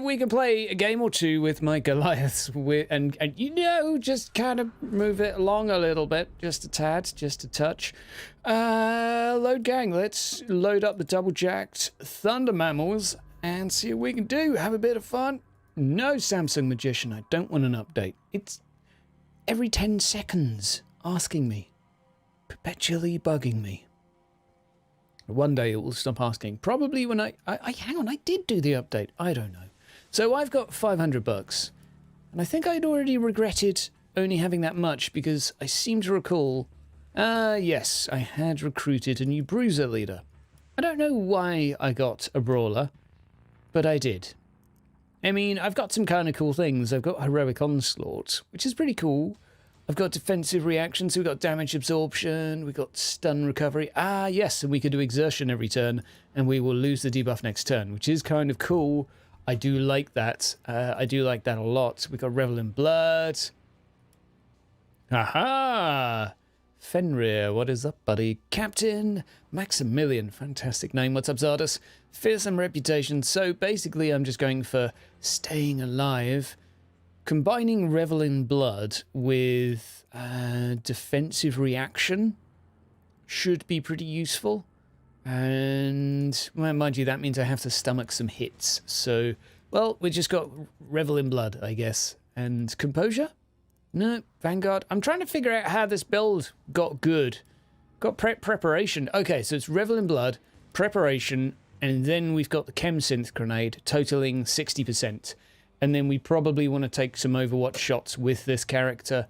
We can play a game or two with my Goliaths and you know, just kind of move it along a little bit, just a tad, just a touch. Load gang, let's load up the double-jacked Thunder Mammals and see what we can do. Have a bit of fun. No, Samsung Magician, I don't want an update. It's every 10 seconds asking me, perpetually bugging me. One day it will stop asking. Probably when I hang on, I did do the update. I don't know. So I've got $500, and I think I'd already regretted only having that much because I seem to recall, yes, I had recruited a new bruiser leader. I don't know why I got a brawler, but I did. I mean, I've got some kind of cool things. I've got heroic onslaught, which is pretty cool. I've got defensive reactions, so we've got damage absorption, we've got stun recovery. Ah, yes, and we can do exertion every turn, and we will lose the debuff next turn, which is kind of cool. I do like that. I do like that a lot. We've got Revel in Blood. Aha! Fenrir, what is up, buddy? Captain Maximilian, fantastic name. What's up, Zardos? Fearsome reputation. So basically, I'm just going for staying alive. Combining Revel in Blood with defensive reaction should be pretty useful. And, well, mind you, that means I have to stomach some hits. So, well, we just got Revel in Blood, I guess. And Composure? No, Vanguard. I'm trying to figure out how this build got good. Got preparation. Okay, so it's Revel in Blood, preparation, and then we've got the Chem Synth Grenade, totaling 60%. And then we probably want to take some Overwatch shots with this character,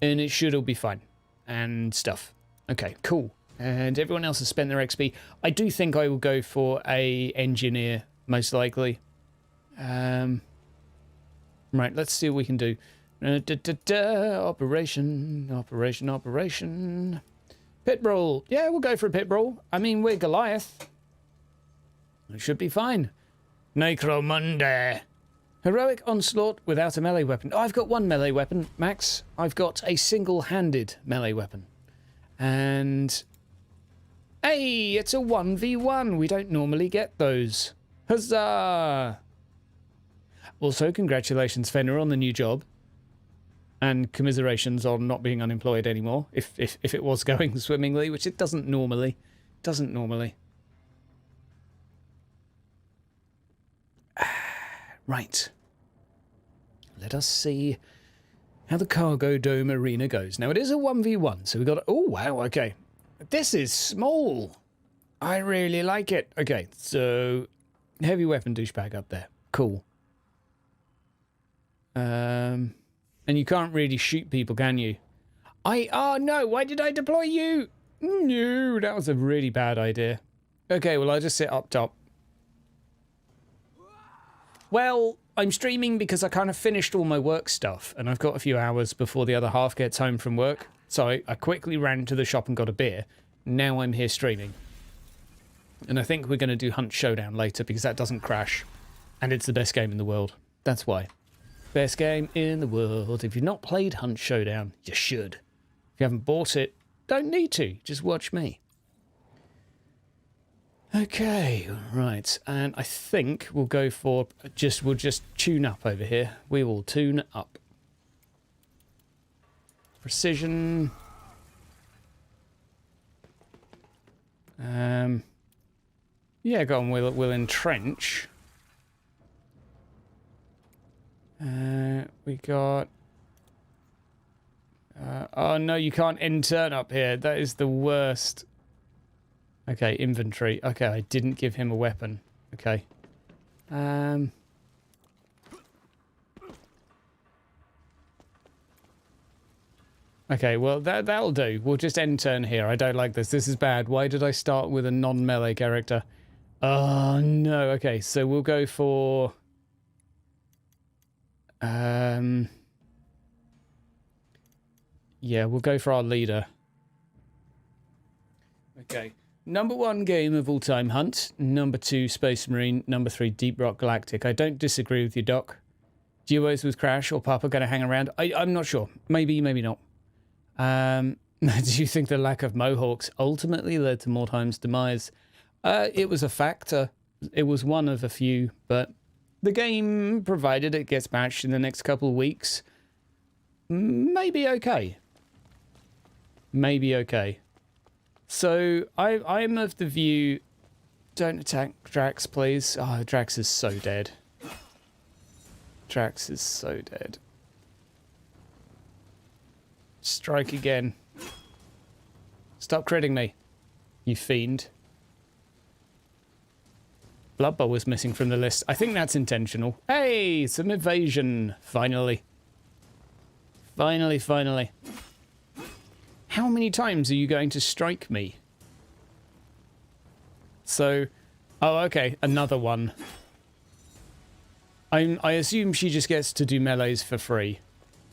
and it should all be fine. And stuff. Okay, cool. And everyone else has spent their XP. I do think I will go for a engineer, most likely. Right, let's see what we can do. Operation. Pit brawl. Yeah, we'll go for a pit brawl. I mean, we're Goliath. It should be fine. NECROMUNDA. Heroic onslaught without a melee weapon. Oh, I've got one melee weapon, Max. I've got a single-handed melee weapon. And... hey, it's a 1v1. We don't normally get those. Huzzah! Also, congratulations, Fenrir, on the new job. And commiserations on not being unemployed anymore, if it was going swimmingly, which it doesn't normally. Right. Let us see how the Cargo Dome Arena goes. Now, it is a 1v1, so we've got... oh, wow, okay. This is small. I really like it. Okay, so... heavy weapon douchebag up there. Cool. And you can't really shoot people, can you? Oh, no, why did I deploy you? No, that was a really bad idea. Okay, well, I'll just sit up top. Well, I'm streaming because I kind of finished all my work stuff, and I've got a few hours before the other half gets home from work. So I quickly ran to the shop and got a beer. Now I'm here streaming. And I think we're going to do Hunt Showdown later because that doesn't crash. And it's the best game in the world. That's why. Best game in the world. If you've not played Hunt Showdown, you should. If you haven't bought it, don't need to. Just watch me. Okay, right. And I think we'll go for... we'll just tune up over here. We will tune up. Precision. Yeah, go on. We'll entrench. We got... oh no, you can't end-turn up here. That is the worst. Okay, inventory. Okay, I didn't give him a weapon. Okay. Okay, well, that'll do. We'll just end turn here. I don't like this. This is bad. Why did I start with a non-melee character? Oh, no. Okay, so we'll go for... yeah, we'll go for our leader. Okay. Number 1 game of all time, Hunt. Number 2, Space Marine. Number 3, Deep Rock Galactic. I don't disagree with you, Doc. Duos with Crash or Papa going to hang around? I'm not sure. Maybe, maybe not. Do you think the lack of Mohawks ultimately led to Mordheim's demise? It was a factor. It was one of a few, but The game, provided it gets patched in the next couple of weeks, may be okay. Maybe okay. So I'm of the view, don't attack Drax, please. Oh, Drax is so dead. Drax is so dead. Strike again. Stop critting me, you fiend. Blood Bowl was missing from the list. I think that's intentional. Hey, some evasion. Finally. Finally, finally. How many times are you going to strike me? So, oh, okay, another one. I assume she just gets to do melees for free.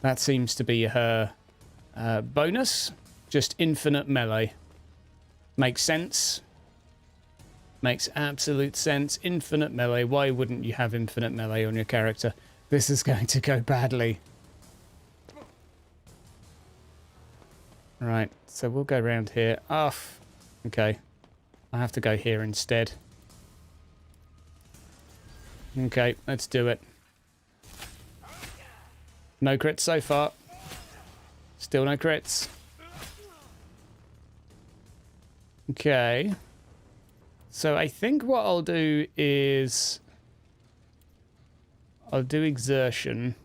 That seems to be her bonus. Just infinite melee. Makes sense. Makes absolute sense. Infinite melee. Why wouldn't you have infinite melee on your character? This is going to go badly. Right, so we'll go around here. Oh, okay. I have to go here instead. Okay, let's do it. No crits so far. Still no crits. Okay. So I think what I'll do is I'll do exertion.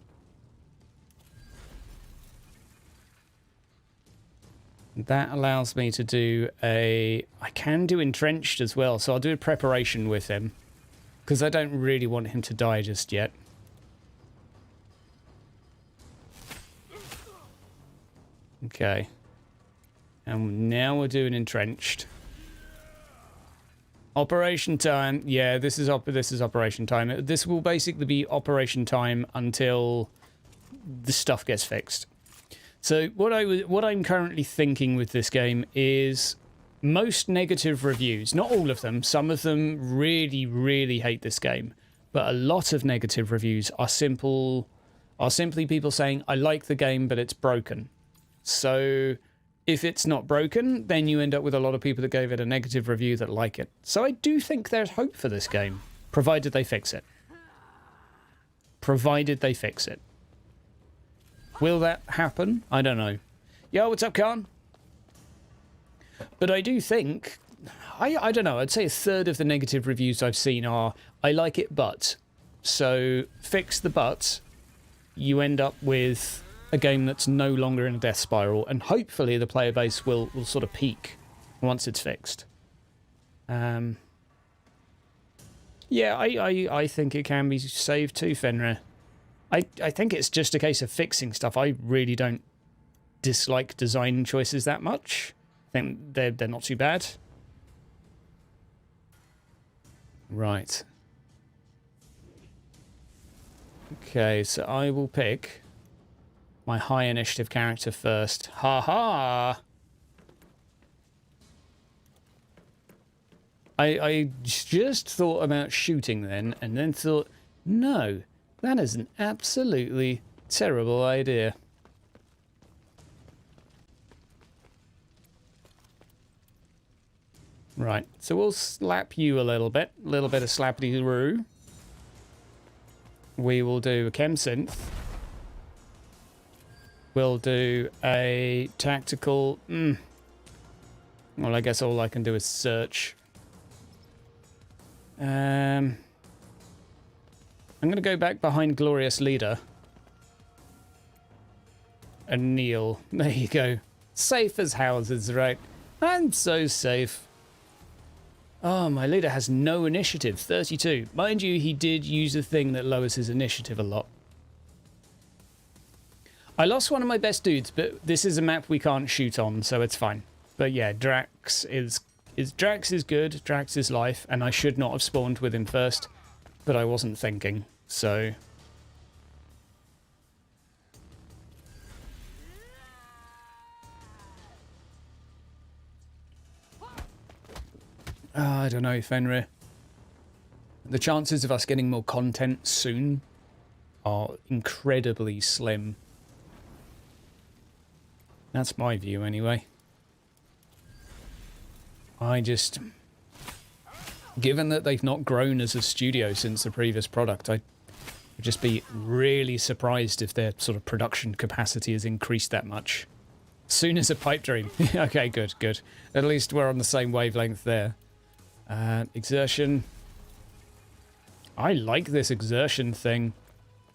That allows me to do I can do entrenched as well, so I'll do a preparation with him. Because I don't really want him to die just yet. Okay. And now we're doing entrenched. Operation time. Yeah, this is operation time. This will basically be operation time until the stuff gets fixed. So what I'm currently thinking with this game is most negative reviews, not all of them, some of them really, really hate this game, but a lot of negative reviews are simply people saying, I like the game, but it's broken. So if it's not broken, then you end up with a lot of people that gave it a negative review that like it. So I do think there's hope for this game, provided they fix it. Provided they fix it. Will that happen? I don't know. Yo, what's up, Khan? But I do think, I don't know, I'd say a third of the negative reviews I've seen are, I like it, but. So, fix the but, you end up with a game that's no longer in a death spiral, and hopefully the player base will sort of peak once it's fixed. Yeah, I think it can be saved too, Fenrir. I think it's just a case of fixing stuff. I really don't dislike design choices that much. I think they're not too bad. Right. Okay, so I will pick my high initiative character first. Ha ha! I just thought about shooting then, and then thought, no, that is an absolutely terrible idea. Right, so we'll slap you a little bit of slappity-roo. We will do a chem synth. We'll do a tactical... Well, I guess all I can do is search. I'm going to go back behind Glorious Leader. And kneel. There you go. Safe as houses, right? I'm so safe. Oh, my leader has no initiative. 32. Mind you, he did use a thing that lowers his initiative a lot. I lost one of my best dudes, but this is a map we can't shoot on, so it's fine. But yeah, Drax is good. Drax is life, and I should not have spawned with him first, but I wasn't thinking, so... I don't know, Fenrir. The chances of us getting more content soon are incredibly slim. That's my view, anyway. Given that they've not grown as a studio since the previous product, I I'd just be really surprised if their sort of production capacity has increased that much. Soon as a pipe dream. Okay, good, good. At least we're on the same wavelength there. Exertion. I like this exertion thing.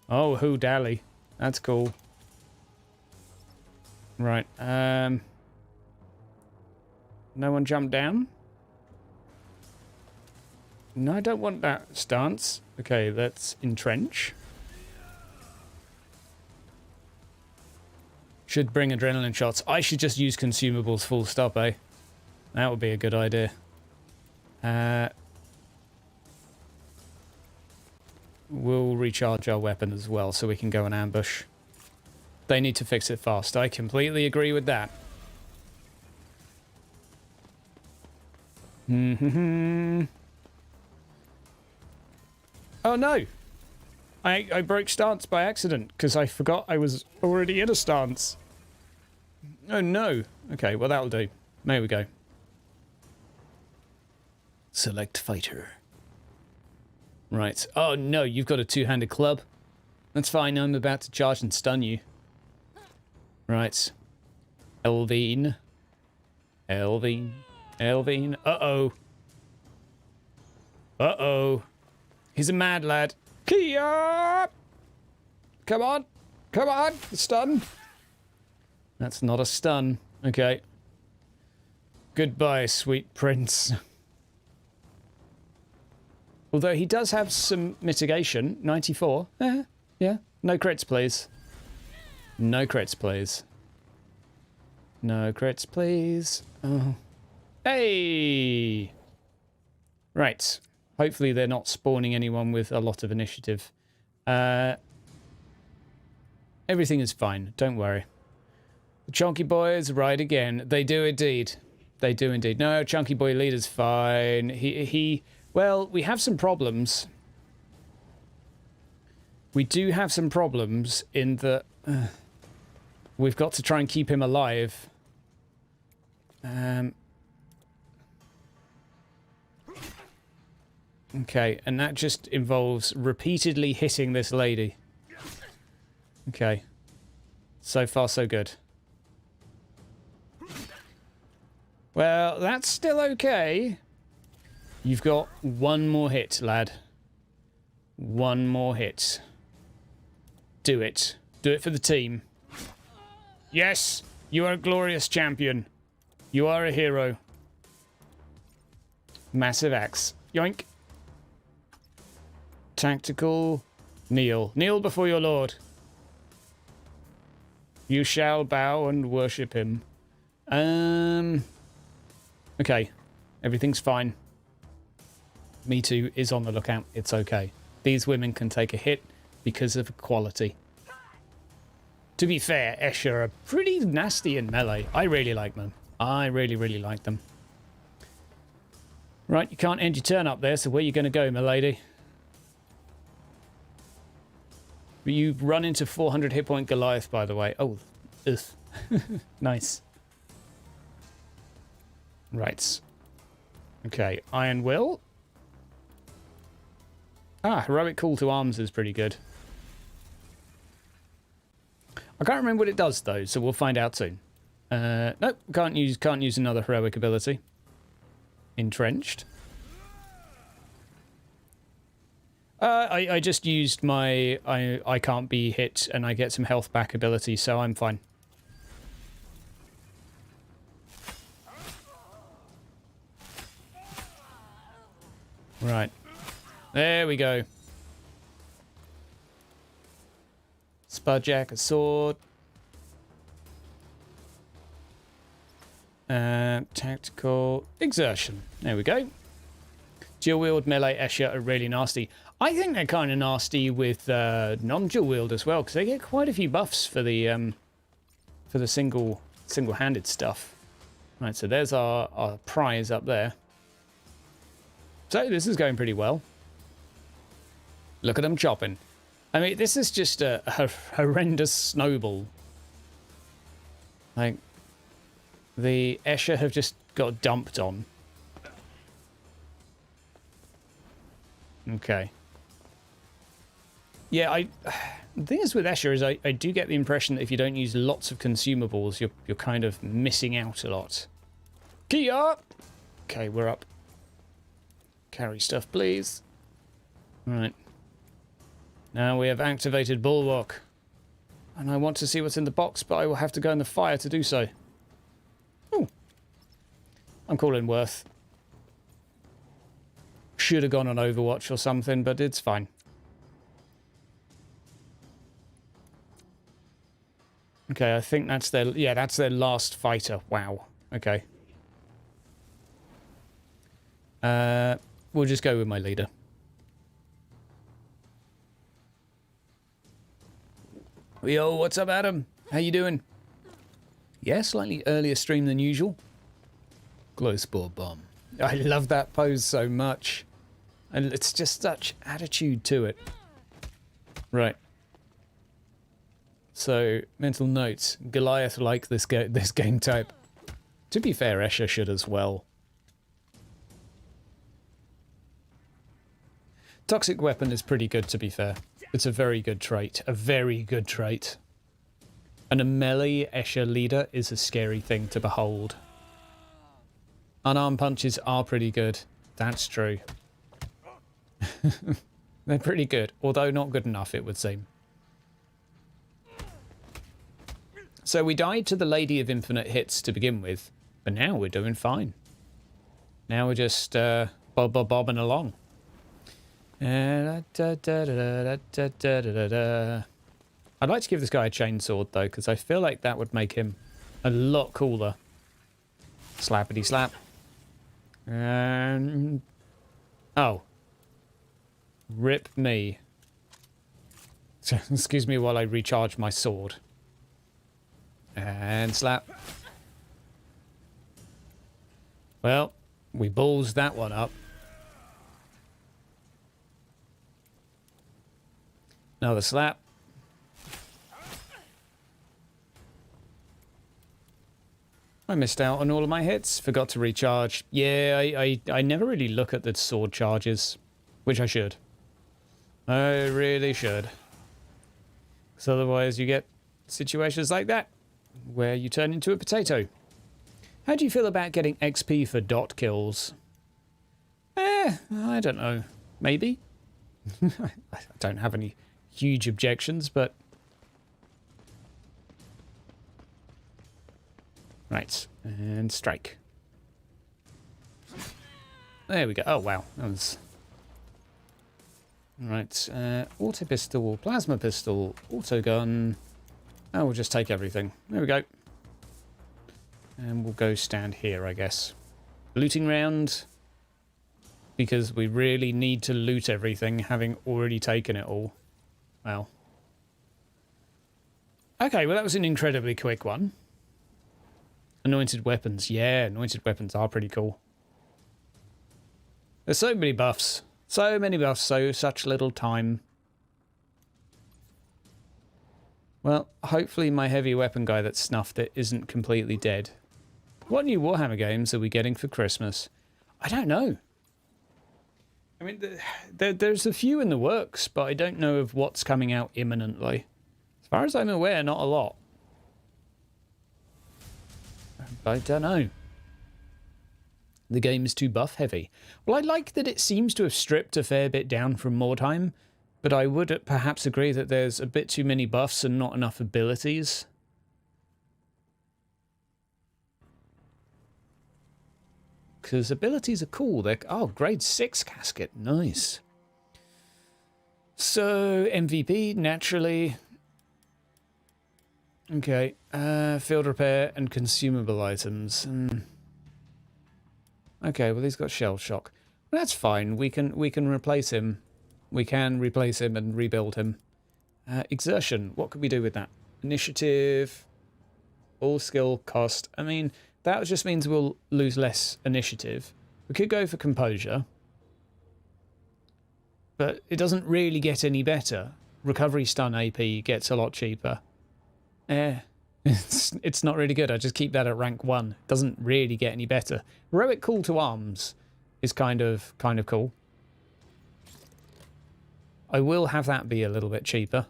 Oh, who dally. That's cool. Right. No one jump down? No, I don't want that stance. Okay, let's entrench. Should bring adrenaline shots. I should just use consumables full stop, eh? That would be a good idea. We'll recharge our weapon as well so we can go and ambush. They need to fix it fast. I completely agree with that. Oh no! I broke stance by accident because I forgot I was already in a stance. Oh no. Okay, well that'll do. There we go. Select fighter. Right. Oh no, you've got a two-handed club. That's fine, I'm about to charge and stun you. Right. Elvine. Elvine. Elvine. Uh-oh. Uh-oh. He's a mad lad. Kia! Come on. Come on. Stun. That's not a stun. Okay. Goodbye, sweet prince. Although he does have some mitigation. 94. Yeah. No crits, please. No crits, please. No crits, please. Oh. Hey! Right. Hopefully they're not spawning anyone with a lot of initiative. Everything is fine. Don't worry. The Chunky Boys ride again. They do indeed. They do indeed. No, Chunky Boy leader's fine. Well, we have some problems. We do have some problems in that we've got to try and keep him alive. Okay, and that just involves repeatedly hitting this lady. Okay. So far, so good. Well, that's still okay. You've got one more hit, lad. One more hit. Do it. Do it for the team. Yes, you are a glorious champion. You are a hero. Massive axe. Yoink. Tactical. Kneel. Kneel before your lord. You shall bow and worship him. Okay. Everything's fine. Me Too is on the lookout. It's okay. These women can take a hit because of equality. To be fair, Escher are pretty nasty in melee. I really like them. I really, really like them. Right, you can't end your turn up there, so where are you going to go, my lady? You run into 400 hit point Goliath, by the way. Oh, ugh. Nice. Right. Okay, Iron Will. Ah, Heroic Call to Arms is pretty good. I can't remember what it does, though, so we'll find out soon. Nope, can't use another heroic ability. Entrenched. I just used my I can't be hit and I get some health back ability, so I'm fine. Right. There we go. Spudjack, a sword. Tactical exertion. There we go. Dual wield, melee, Escher are really nasty. I think they're kind of nasty with non-dual wield as well, because they get quite a few buffs for the single-handed stuff. Right, so there's our prize up there. So this is going pretty well. Look at them chopping. I mean, this is just a horrendous snowball. Like, the Escher have just got dumped on. Okay. Yeah, the thing is with Escher is I do get the impression that if you don't use lots of consumables, you're kind of missing out a lot. Kia! Okay, we're up. Carry stuff, please. Right. Now we have activated Bulwark. And I want to see what's in the box, but I will have to go in the fire to do so. Oh. I'm calling Worth. Should have gone on Overwatch or something, but it's fine. Okay, I think that's their... Yeah, that's their last fighter. Wow. Okay. We'll just go with my leader. Yo, what's up, Adam? How you doing? Yeah, slightly earlier stream than usual. Glow Spore Bomb. I love that pose so much. And it's just such attitude to it. Right. So, mental notes. Goliath likes this game type. To be fair, Escher should as well. Toxic Weapon is pretty good, to be fair. It's a very good trait. A very good trait. And a melee Escher leader is a scary thing to behold. Unarmed punches are pretty good. That's true. They're pretty good, although not good enough, it would seem. So we died to the Lady of Infinite Hits to begin with, but now we're doing fine. Now we're just bobbing along. I'd like to give this guy a chainsword though, because I feel like that would make him a lot cooler. Slappity slap. Oh. Rip me. Excuse me while I recharge my sword. And slap. Well, we balls that one up. Another slap. I missed out on all of my hits. Forgot to recharge. Yeah, I never really look at the sword charges, which I should. I really should. Because otherwise you get situations like that, where you turn into a potato. How do you feel about getting XP for dot kills? I don't know. Maybe? I don't have any huge objections, but... Right, and strike. There we go. Oh, wow. That was... Right, auto pistol, plasma pistol, auto gun. Oh, we'll just take everything. There we go. And we'll go stand here, I guess. Looting round. Because we really need to loot everything, having already taken it all. Well. Okay, well that was an incredibly quick one. Anointed weapons. Yeah, anointed weapons are pretty cool. There's so many buffs. So many buffs, such little time. Well, hopefully my heavy weapon guy that snuffed it isn't completely dead. What new Warhammer games are we getting for Christmas? I don't know. I mean, there's a few in the works, but I don't know of what's coming out imminently. As far as I'm aware, not a lot. I don't know. The game is too buff heavy. Well, I like that it seems to have stripped a fair bit down from Mordheim, but I would perhaps agree that there's a bit too many buffs and not enough abilities. Because abilities are cool. They're, oh, grade 6 casket. Nice. So, MVP, naturally. Okay. Field repair and consumable items. Okay, well, he's got shell shock. Well, that's fine. We can replace him. We can replace him and rebuild him. Exertion. What could we do with that? Initiative. All skill cost. I mean, that just means we'll lose less initiative. We could go for composure. But it doesn't really get any better. Recovery stun AP gets a lot cheaper. It's not really good. I just keep that at rank 1. It doesn't really get any better. Heroic call to arms is kind of cool. I will have that be a little bit cheaper.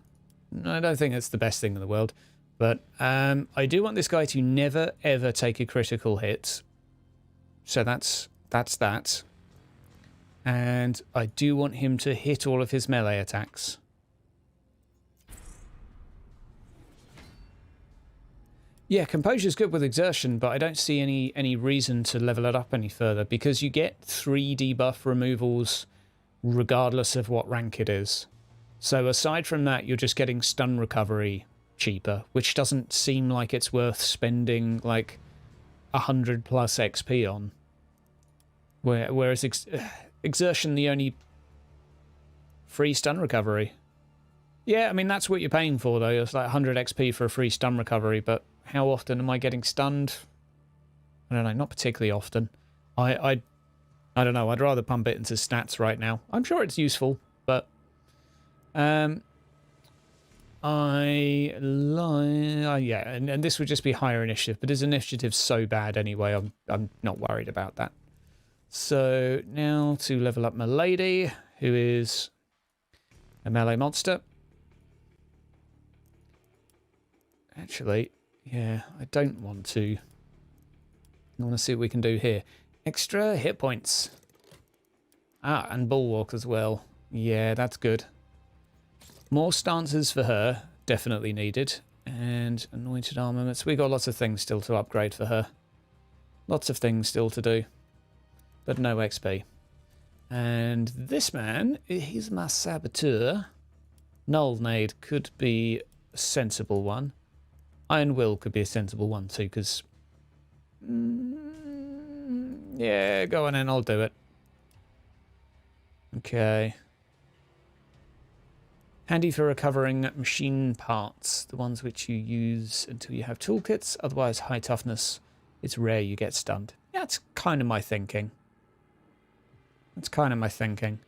I don't think it's the best thing in the world. But I do want this guy to never, ever take a critical hit. So that's that. And I do want him to hit all of his melee attacks. Yeah, Composure's good with Exertion, but I don't see any reason to level it up any further because you get 3 debuff removals regardless of what rank it is. So aside from that, you're just getting stun recovery cheaper, which doesn't seem like it's worth spending like 100 plus XP on. Whereas Exertion, the only free stun recovery. Yeah, I mean, that's what you're paying for, though. It's like 100 XP for a free stun recovery, but how often am I getting stunned? I don't know, not particularly often. I don't know, I'd rather pump it into stats right now. I'm sure it's useful, but yeah, and this would just be higher initiative, but his initiative's so bad anyway, I'm not worried about that. So now to level up my lady, who is a melee monster. Actually, yeah, I don't want to. I want to see what we can do here. Extra hit points. Ah, and Bulwark as well. Yeah, that's good. More stances for her, definitely needed. And anointed armaments. We got lots of things still to upgrade for her. Lots of things still to do. But no XP. And this man, he's my saboteur. Null Nade could be a sensible one. Iron Will could be a sensible one too, because... yeah, go on in, I'll do it. Okay. Handy for recovering machine parts, the ones which you use until you have toolkits, otherwise high toughness. It's rare you get stunned. Yeah, that's kind of my thinking. That's kind of my thinking.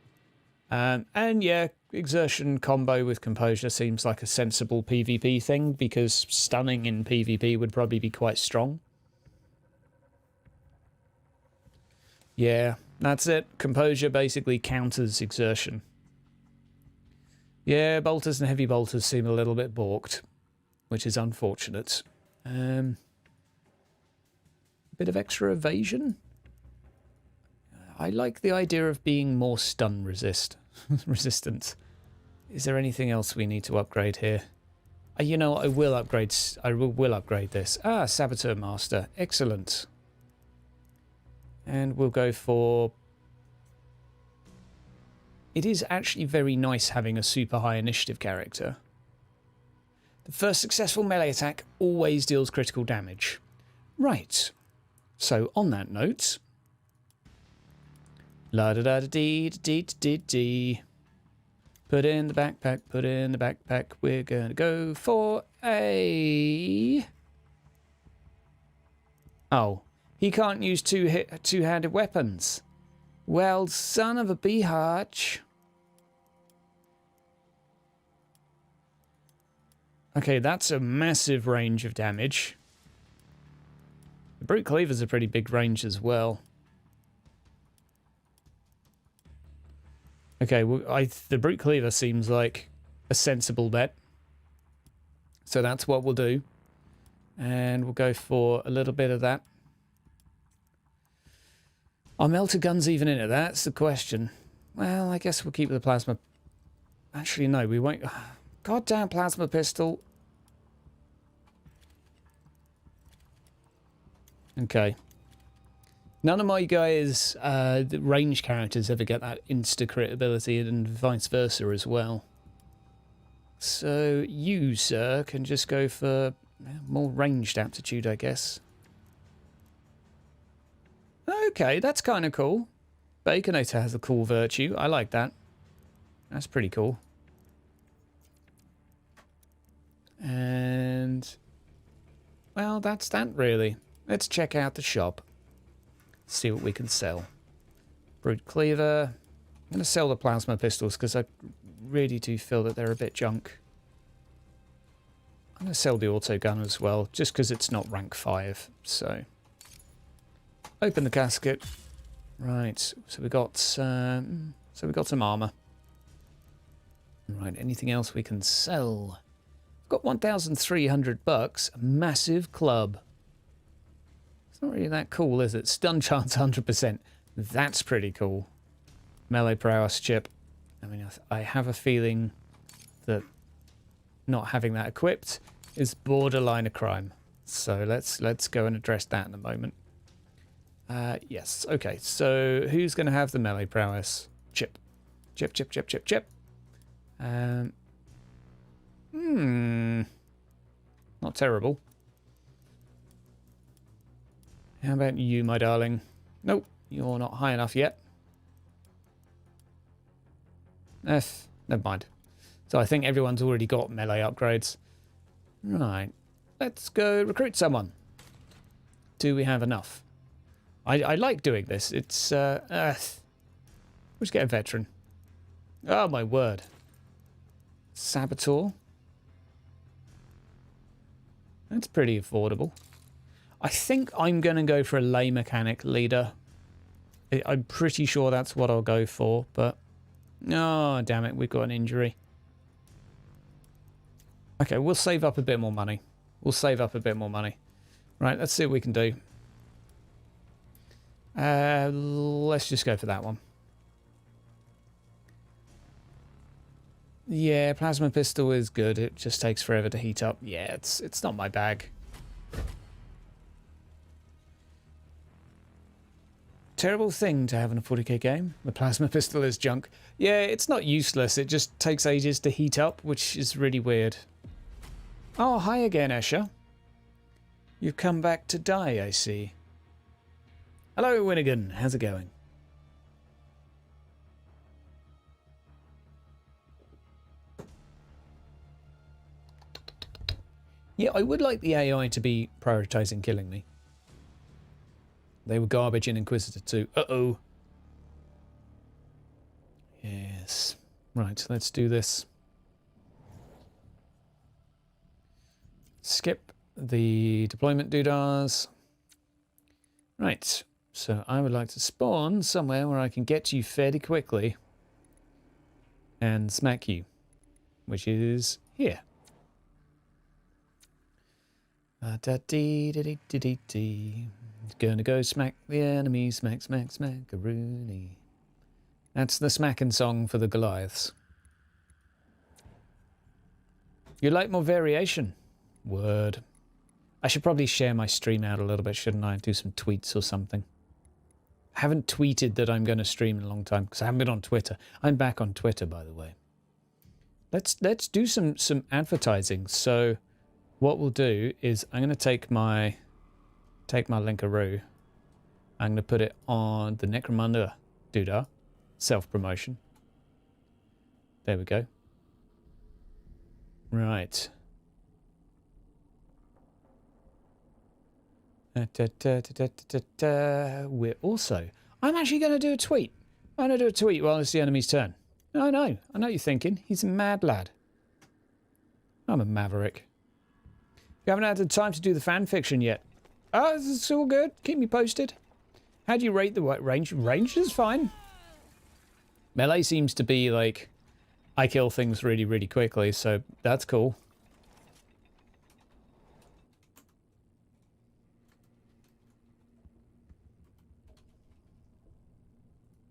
And yeah, Exertion combo with Composure seems like a sensible PvP thing, because stunning in PvP would probably be quite strong. Yeah, that's it. Composure basically counters Exertion. Yeah, bolters and heavy bolters seem a little bit balked, which is unfortunate. Bit of extra evasion. I like the idea of being more stun resistant. Is there anything else we need to upgrade here? You know, I will upgrade this. Ah, Saboteur Master. Excellent. And we'll go for... It is actually very nice having a super high initiative character. The first successful melee attack always deals critical damage. Right. So on that note... La da da da dee dee dee dee. Put in the backpack, put in the backpack. We're gonna go for a... Oh, he can't use two-handed weapons. Well, son of a beehatch. Okay, that's a massive range of damage. The Brute Cleaver's a pretty big range as well. Okay, well, the Brute Cleaver seems like a sensible bet. So that's what we'll do. And we'll go for a little bit of that. Are melter guns even in it? That's the question. Well, I guess we'll keep the plasma... Actually, no, we won't... Goddamn plasma pistol. Okay. None of my guys' range characters ever get that insta-crit ability, and vice versa as well. So you, sir, can just go for more ranged aptitude, I guess. Okay, that's kind of cool. Baconator has a cool virtue. I like that. That's pretty cool. And... well, that's that, really. Let's check out the shop. See what we can sell. Brute Cleaver. I'm going to sell the plasma pistols because I really do feel that they're a bit junk. I'm going to sell the auto gun as well, just because it's not rank 5. So, open the casket. Right. So we got some armor. Right, anything else we can sell? I've got 1,300 bucks. A massive club. It's not really that cool, is it? Stun chance 100%. That's pretty cool. Melee prowess chip. I mean, I have a feeling that not having that equipped is borderline a crime. So let's go and address that in a moment. Yes, okay. So who's going to have the melee prowess chip? Chip, chip, chip, chip, chip. Not terrible. How about you, my darling? Nope, you're not high enough yet. Never mind. So I think everyone's already got melee upgrades. Right, let's go recruit someone. Do we have enough? I like doing this. It's, let's get a veteran. Oh, my word. Saboteur. That's pretty affordable. I think I'm going to go for a lay mechanic leader. I'm pretty sure that's what I'll go for, but... Oh, damn it, we've got an injury. Okay, we'll save up a bit more money. We'll save up a bit more money. Right, let's see what we can do. Let's just go for that one. Yeah, plasma pistol is good. It just takes forever to heat up. Yeah, it's not my bag. Terrible thing to have in a 40k game. The plasma pistol is junk. Yeah, it's not useless. It just takes ages to heat up, which is really weird. Oh, hi again, Escher. You've come back to die, I see. Hello, Winnigan. How's it going? Yeah, I would like the AI to be prioritizing killing me. They were garbage in Inquisitor 2. Uh-oh. Yes. Right, let's do this. Skip the deployment doodahs. Right, so I would like to spawn somewhere where I can get to you fairly quickly and smack you, which is here. Da-dee-da-dee-dee-dee-dee. Gonna go smack the enemy, smack, smack, smack, a Rooney. That's the smacking song for the Goliaths. You like more variation? Word. I should probably share my stream out a little bit, shouldn't I? Do some tweets or something. I haven't tweeted that I'm going to stream in a long time because I haven't been on Twitter. I'm back on Twitter, by the way. Let's do some advertising. So what we'll do is I'm going to take my linkaroo. I'm going to put it on the NECROMUNDA doodah. Self-promotion. There we go. Right. We're also... I'm actually going to do a tweet. I'm going to do a tweet while it's the enemy's turn. I know what you're thinking. He's a mad lad. I'm a maverick. You haven't had the time to do the fan fiction yet. Oh, it's all good. Keep me posted. How do you rate the range? Range is fine. Melee seems to be like... I kill things really, really quickly, so that's cool.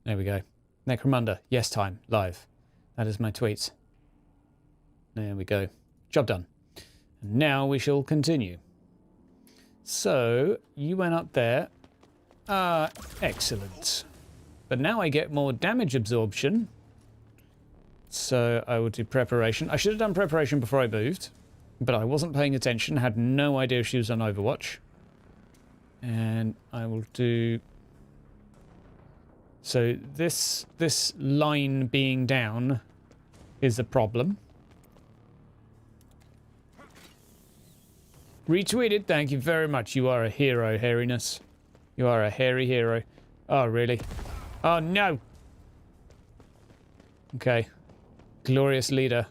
There we go. NECROMUNDA, yes time, live. That is my tweets. There we go. Job done. And now we shall continue. So, you went up there. Excellent. But now I get more damage absorption. So I will do preparation. I should have done preparation before I moved. But I wasn't paying attention. Had no idea she was on Overwatch. And I will do... So this line being down is a problem. Retweeted, thank you very much. You are a hero, hairiness. You are a hairy hero. Oh, really? Oh, no! Okay. Glorious leader.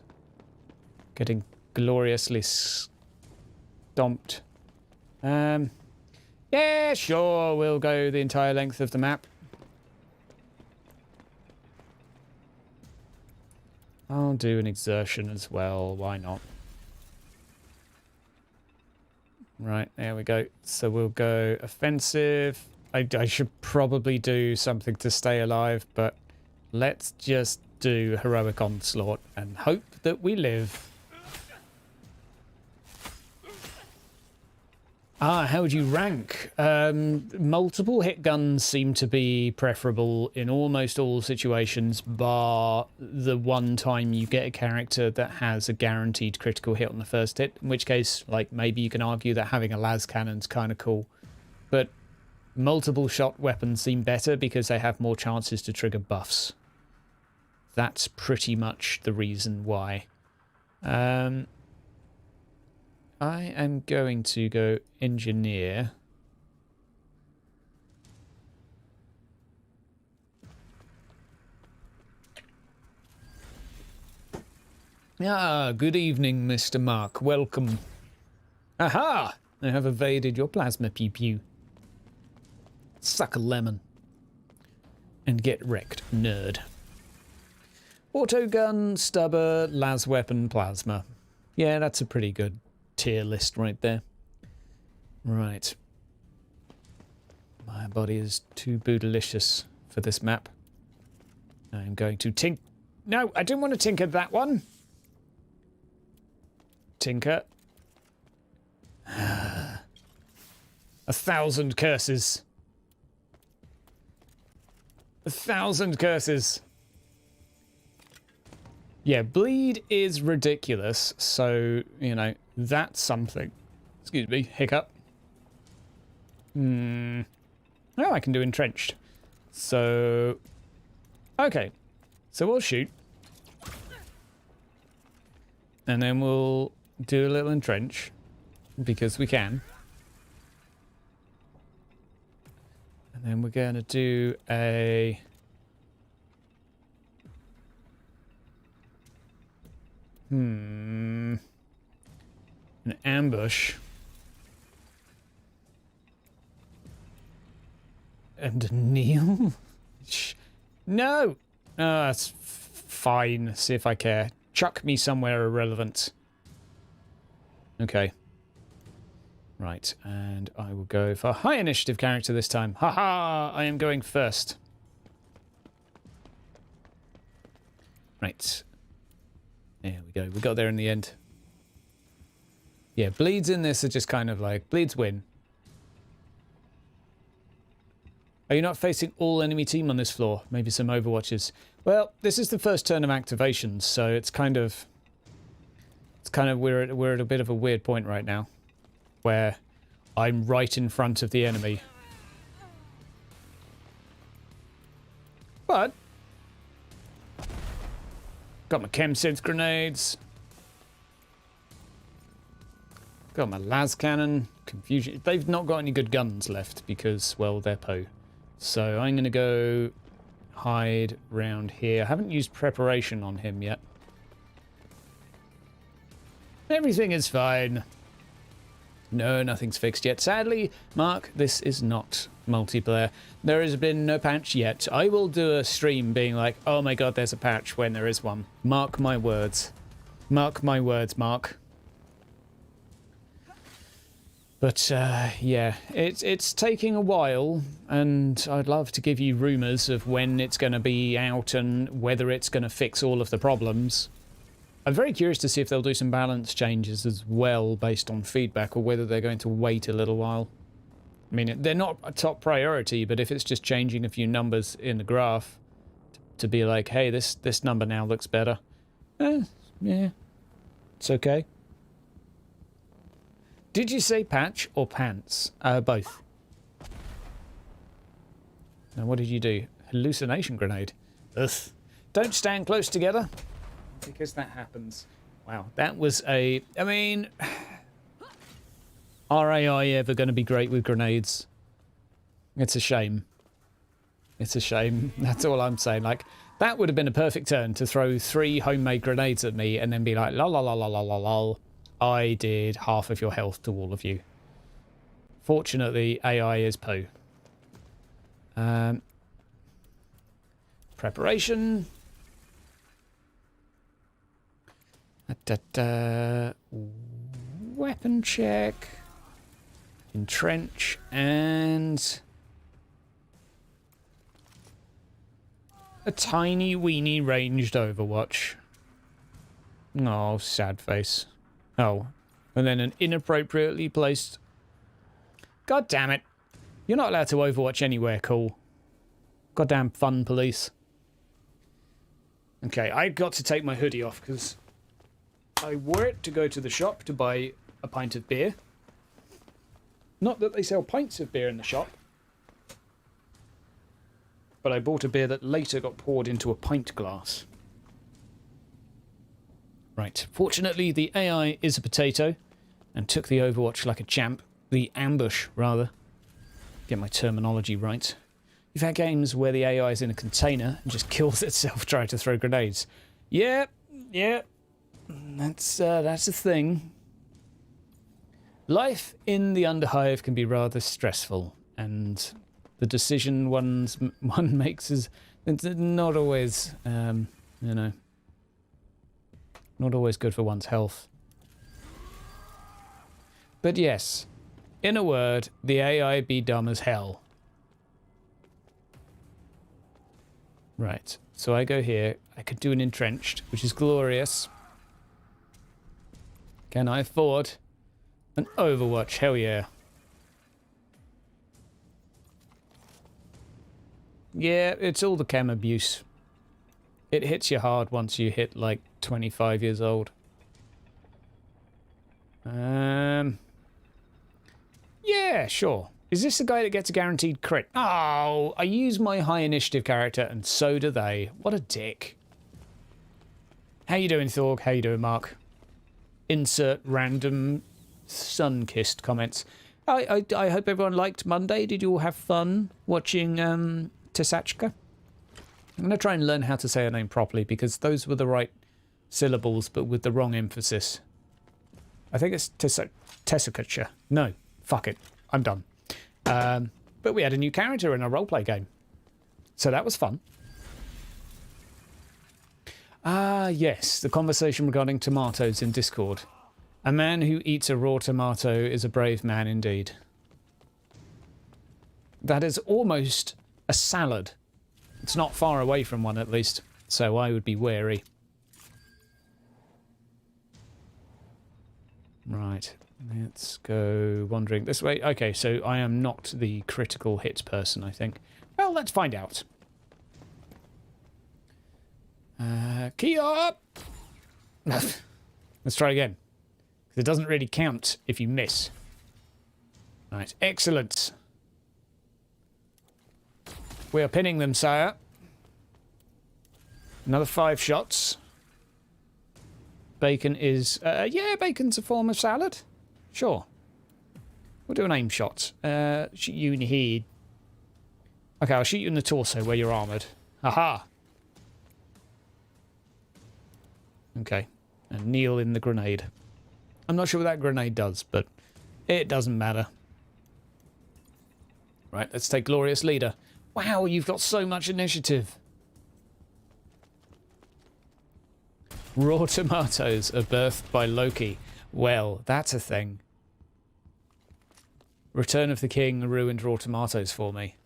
Getting gloriously stomped. Yeah, sure, we'll go the entire length of the map. I'll do an exertion as well. Why not? Right, there we go. So we'll go offensive. I should probably do something to stay alive, but let's just do heroic onslaught and hope that we live. How would you rank? Multiple hit guns seem to be preferable in almost all situations, bar the one time you get a character that has a guaranteed critical hit on the first hit, in which case, like, maybe you can argue that having a las cannon's kind of cool. But multiple shot weapons seem better because they have more chances to trigger buffs. That's pretty much the reason why. I am going to go engineer. Good evening, Mr. Mark. Welcome. Aha! I have evaded your plasma pew-pew. Suck a lemon. And get wrecked, nerd. Autogun, stubber, las weapon, plasma. Yeah, that's a pretty good tier list right there. Right. My body is too bootylicious for this map. I'm going to No, I didn't want to tinker that one. Tinker. 1,000 curses. 1,000 curses. Yeah, bleed is ridiculous, so, you know, that's something. Excuse me, hiccup. Oh, I can do entrenched. So, okay. So we'll shoot. And then we'll do a little entrench, because we can. And then we're going to do a... an ambush. And kneel? No! Oh, that's fine. See if I care. Chuck me somewhere irrelevant. Okay. Right, and I will go for high initiative character this time. Haha! I am going first. Right. There we go. We got there in the end. Yeah, bleeds in this are just kind of like, bleeds win. Are you not facing all enemy team on this floor? Maybe some overwatches. Well, this is the first turn of activations, so it's kind of we're at a bit of a weird point right now, where I'm right in front of the enemy. But got my chem sense grenades. Got my las cannon. Confusion. They've not got any good guns left because, well, they're Poe. So I'm going to go hide round here. I haven't used preparation on him yet. Everything is fine. No, nothing's fixed yet. Sadly, Mark, this is not multiplayer. There has been no patch yet. I will do a stream being like, oh my god, there's a patch when there is one. Mark my words. Mark my words, Mark. But, yeah, it's taking a while, and I'd love to give you rumours of when it's going to be out and whether it's going to fix all of the problems. I'm very curious to see if they'll do some balance changes as well based on feedback, or whether they're going to wait a little while. I mean, they're not a top priority, but if it's just changing a few numbers in the graph to be like, hey, this number now looks better. Yeah, it's okay. Did you say patch or pants? Both. Now, what did you do? Hallucination grenade. Ugh. Don't stand close together, because that happens. Wow, that was a... I mean... Are AI ever going to be great with grenades? It's a shame. It's a shame. That's all I'm saying. Like, that would have been a perfect turn to throw 3 homemade grenades at me and then be like, lol, lol, lol, lol, lol, lol. I did half of your health to all of you. Fortunately, AI is Poe. Preparation. Weapon check. Entrench and a tiny weeny ranged Overwatch. Oh, sad face. Oh, and then an inappropriately placed... God damn it. You're not allowed to Overwatch anywhere cool. Goddamn fun police. Okay, I got to take my hoodie off because I wore it to go to the shop to buy a pint of beer. Not that they sell pints of beer in the shop. But I bought a beer that later got poured into a pint glass. Right. Fortunately, the AI is a potato and took the Overwatch like a champ. The ambush, rather. Get my terminology right. You've had games where the AI is in a container and just kills itself trying to throw grenades. Yeah. That's a thing. Life in the Underhive can be rather stressful, and the decision one makes is not always, not always good for one's health. But yes, in a word, the AI be dumb as hell. Right, so I go here. I could do an entrenched, which is glorious. Can I afford an Overwatch? Hell yeah. Yeah, it's all the chem abuse. It hits you hard once you hit like 25 years old. Yeah, sure. Is this the guy that gets a guaranteed crit? Oh, I use my high initiative character and so do they. What a dick. How you doing, Thorg? How you doing, Mark? Insert random sun-kissed comments. I hope everyone liked Monday. Did you all have fun watching Tesachka? I'm going to try and learn how to say her name properly because those were the right syllables but with the wrong emphasis. I think it's Tesachka. No, fuck it. I'm done. But we had a new character in our roleplay game. So that was fun. Ah, yes, the conversation regarding tomatoes in Discord. A man who eats a raw tomato is a brave man indeed. That is almost a salad. It's not far away from one, at least, so I would be wary. Right, let's go wandering this way. Okay, so I am not the critical hits person, I think. Well, let's find out. Key up! Let's try again. It doesn't really count if you miss. Right, excellent. We are pinning them, sire. Another 5 shots. Bacon is... yeah, bacon's a form of salad. Sure. We'll do an aim shot. Shoot you in the head. Okay, I'll shoot you in the torso where you're armoured. Aha! Okay. And kneel in the grenade. I'm not sure what that grenade does, but it doesn't matter. Right, let's take Glorious Leader. Wow, you've got so much initiative. Raw tomatoes are birthed by Loki. Well, that's a thing. Return of the King ruined raw tomatoes for me.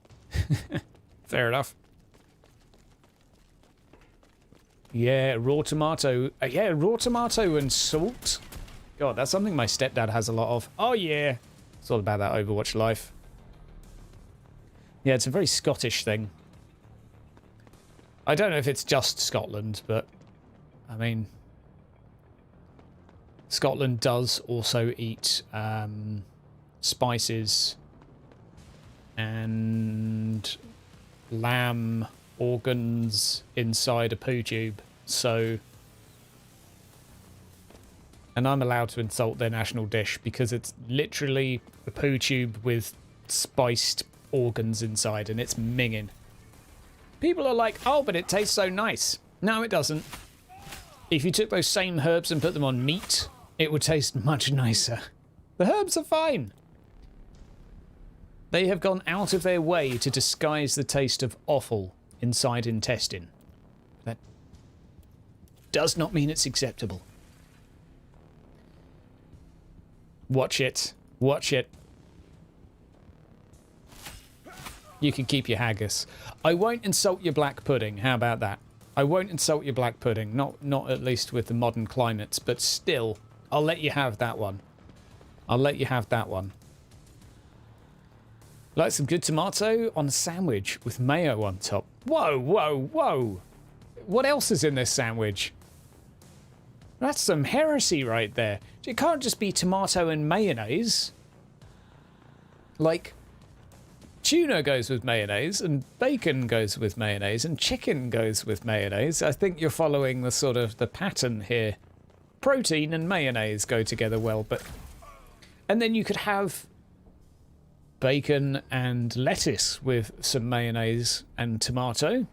Fair enough. Yeah, raw tomato. Yeah, raw tomato and salt. God, that's something my stepdad has a lot of. Oh, yeah. It's all about that Overwatch life. Yeah, it's a very Scottish thing. I don't know if it's just Scotland, but... I mean... Scotland does also eat spices and lamb organs inside a poo tube, so... And I'm allowed to insult their national dish because it's literally a poo tube with spiced organs inside and it's minging. People are like, oh, but it tastes so nice. No, it doesn't. If you took those same herbs and put them on meat, it would taste much nicer. The herbs are fine. They have gone out of their way to disguise the taste of offal inside intestine. That does not mean it's acceptable. Watch it. Watch it. You can keep your haggis. I won't insult your black pudding. How about that? I won't insult your black pudding. Not at least with the modern climates, but still, I'll let you have that one. I'll let you have that one. Like some good tomato on a sandwich with mayo on top. Whoa, whoa, whoa. What else is in this sandwich? That's some heresy right there. It can't just be tomato and mayonnaise. Like, tuna goes with mayonnaise, and bacon goes with mayonnaise, and chicken goes with mayonnaise. I think you're following the sort of the pattern here. Protein and mayonnaise go together well, but... And then you could have bacon and lettuce with some mayonnaise and tomato.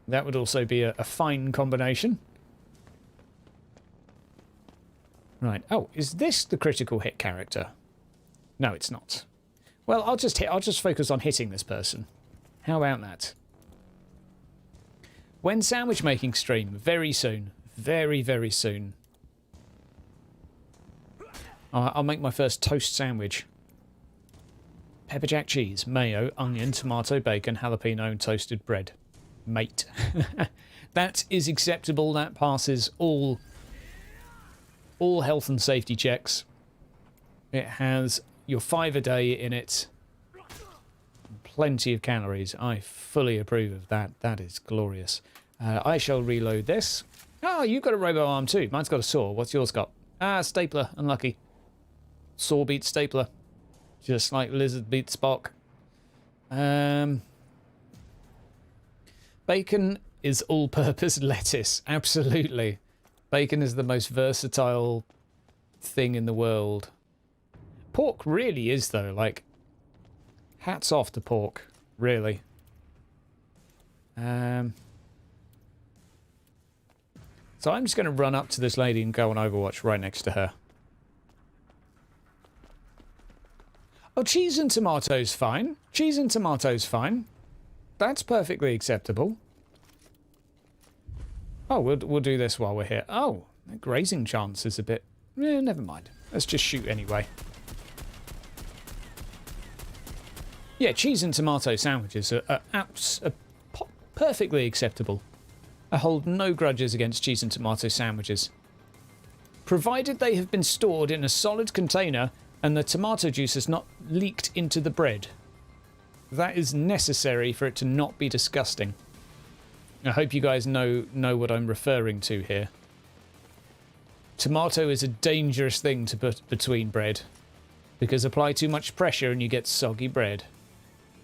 That would also be a fine combination. Right. Oh, is this the critical hit character? No, it's not. Well, I'll just focus on hitting this person. How about that? When sandwich making stream? Very soon. Very, very soon. I'll make my first toast sandwich. Pepper jack cheese, mayo, onion, tomato, bacon, jalapeno, and toasted bread. Mate. That is acceptable. That passes all health and safety checks. It has your 5 a day in it. Plenty of calories. I fully approve of that. That is glorious. I shall reload this. Oh, you've got a robo arm too. Mine's got a saw. What's yours got? Ah, stapler. Unlucky. Saw beats stapler. Just like lizard beats Spock. Bacon is all-purpose lettuce. Absolutely. Bacon is the most versatile thing in the world. Pork really is, though. Like, hats off to pork. Really. So I'm just going to run up to this lady and go on Overwatch right next to her. Oh, cheese and tomatoes fine. Cheese and tomatoes fine. That's perfectly acceptable. Oh, we'll do this while we're here. Oh, the grazing chance is a bit... never mind. Let's just shoot anyway. Yeah, cheese and tomato sandwiches are perfectly acceptable. I hold no grudges against cheese and tomato sandwiches. Provided they have been stored in a solid container and the tomato juice has not leaked into the bread. That is necessary for it to not be disgusting. I hope you guys know what I'm referring to here. Tomato is a dangerous thing to put between bread, because apply too much pressure and you get soggy bread.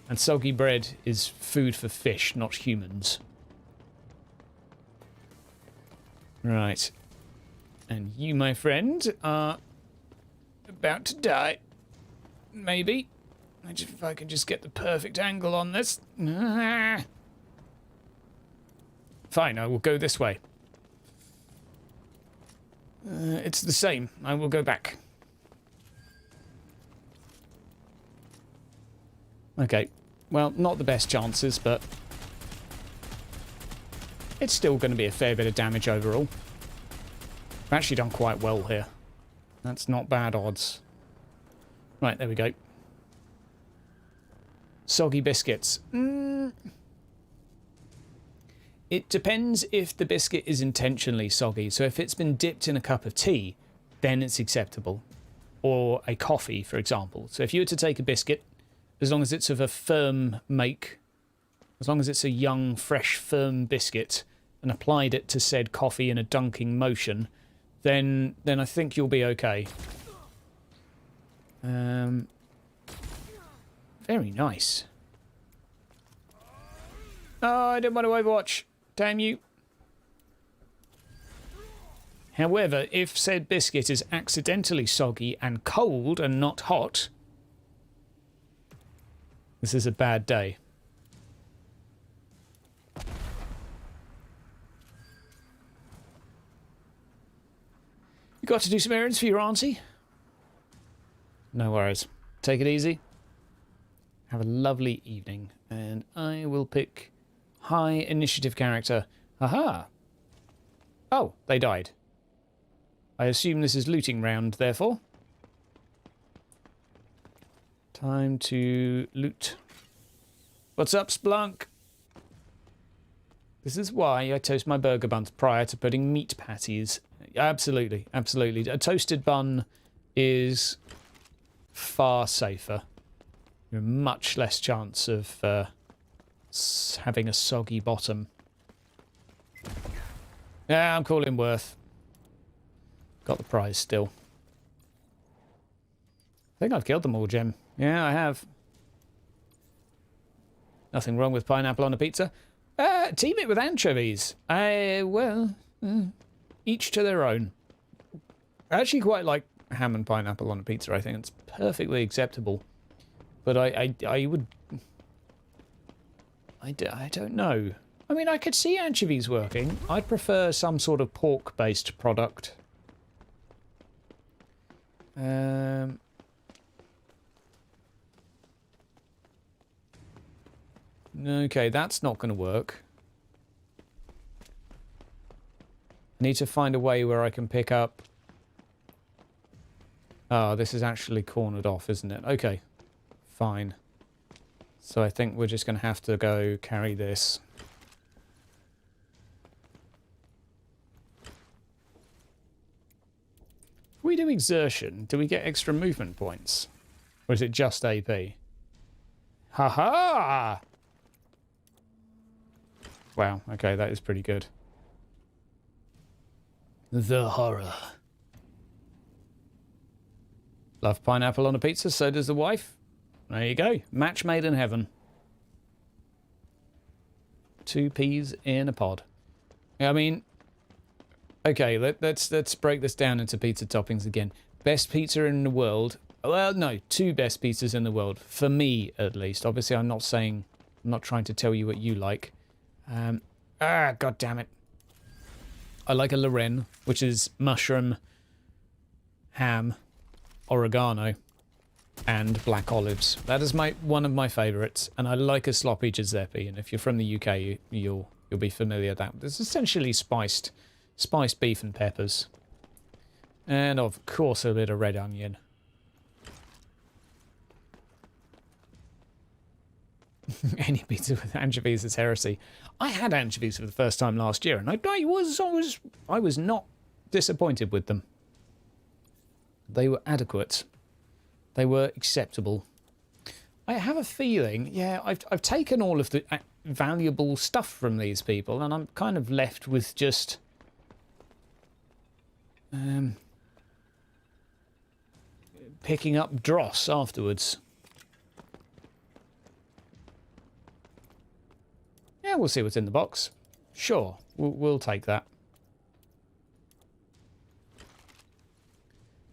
And soggy bread is food for fish, not humans. Right. And you, my friend, are about to die. Maybe. If I can just get the perfect angle on this. Fine, I will go this way. It's the same. I will go back. Okay. Well, not the best chances, but it's still going to be a fair bit of damage overall. I've actually done quite well here. That's not bad odds. Right, there we go. Soggy biscuits. It depends if the biscuit is intentionally soggy. So if it's been dipped in a cup of tea, then it's acceptable. Or a coffee, for example. So if you were to take a biscuit, as long as it's of a firm make, as long as it's a young, fresh, firm biscuit, and applied it to said coffee in a dunking motion, then I think you'll be okay. Very nice. Oh, I didn't want to Overwatch. Damn you. However, if said biscuit is accidentally soggy and cold and not hot, this is a bad day. You got to do some errands for your auntie? No worries. Take it easy. Have a lovely evening. And I will pick high initiative character. Aha! Oh, they died. I assume this is looting round, therefore. Time to loot. What's up, Splunk? This is why I toast my burger buns prior to putting meat patties. Absolutely, absolutely. A toasted bun is far safer. You have much less chance of having a soggy bottom. Yeah, I'm calling Worth. Got the prize still. I think I've killed them all, Jim. Yeah, I have. Nothing wrong with pineapple on a pizza. Team it with anchovies. Well, each to their own. I actually quite like ham and pineapple on a pizza. I think it's perfectly acceptable. But I would... I don't know. I mean, I could see anchovies working. I'd prefer some sort of pork-based product. Okay, that's not going to work. I need to find a way where I can pick up... Oh, this is actually cornered off, isn't it? Okay, fine. So I think we're just going to have to go carry this. If we do exertion, do we get extra movement points? Or is it just AP? Ha-ha! Wow, okay, that is pretty good. The horror. Love pineapple on a pizza, so does the wife. There you go. Match made in heaven. 2 peas in a pod. I mean, okay, let's break this down into pizza toppings again. Best pizza in the world. Well, no, 2 best pizzas in the world. For me, at least. Obviously, I'm not trying to tell you what you like. God damn it. I like a Lorraine, which is mushroom, ham, oregano, and black olives. That is one of my favourites, and I like a sloppy Giuseppe. And if you're from the UK, you'll be familiar with that. It's essentially spiced beef and peppers, and of course a bit of red onion. Any pizza with anchovies is heresy. I had anchovies for the first time last year, and I was not disappointed with them. They were adequate. They were acceptable. I have a feeling, yeah, I've taken all of the valuable stuff from these people, and I'm kind of left with just picking up dross afterwards. Yeah, we'll see what's in the box. Sure, we'll take that.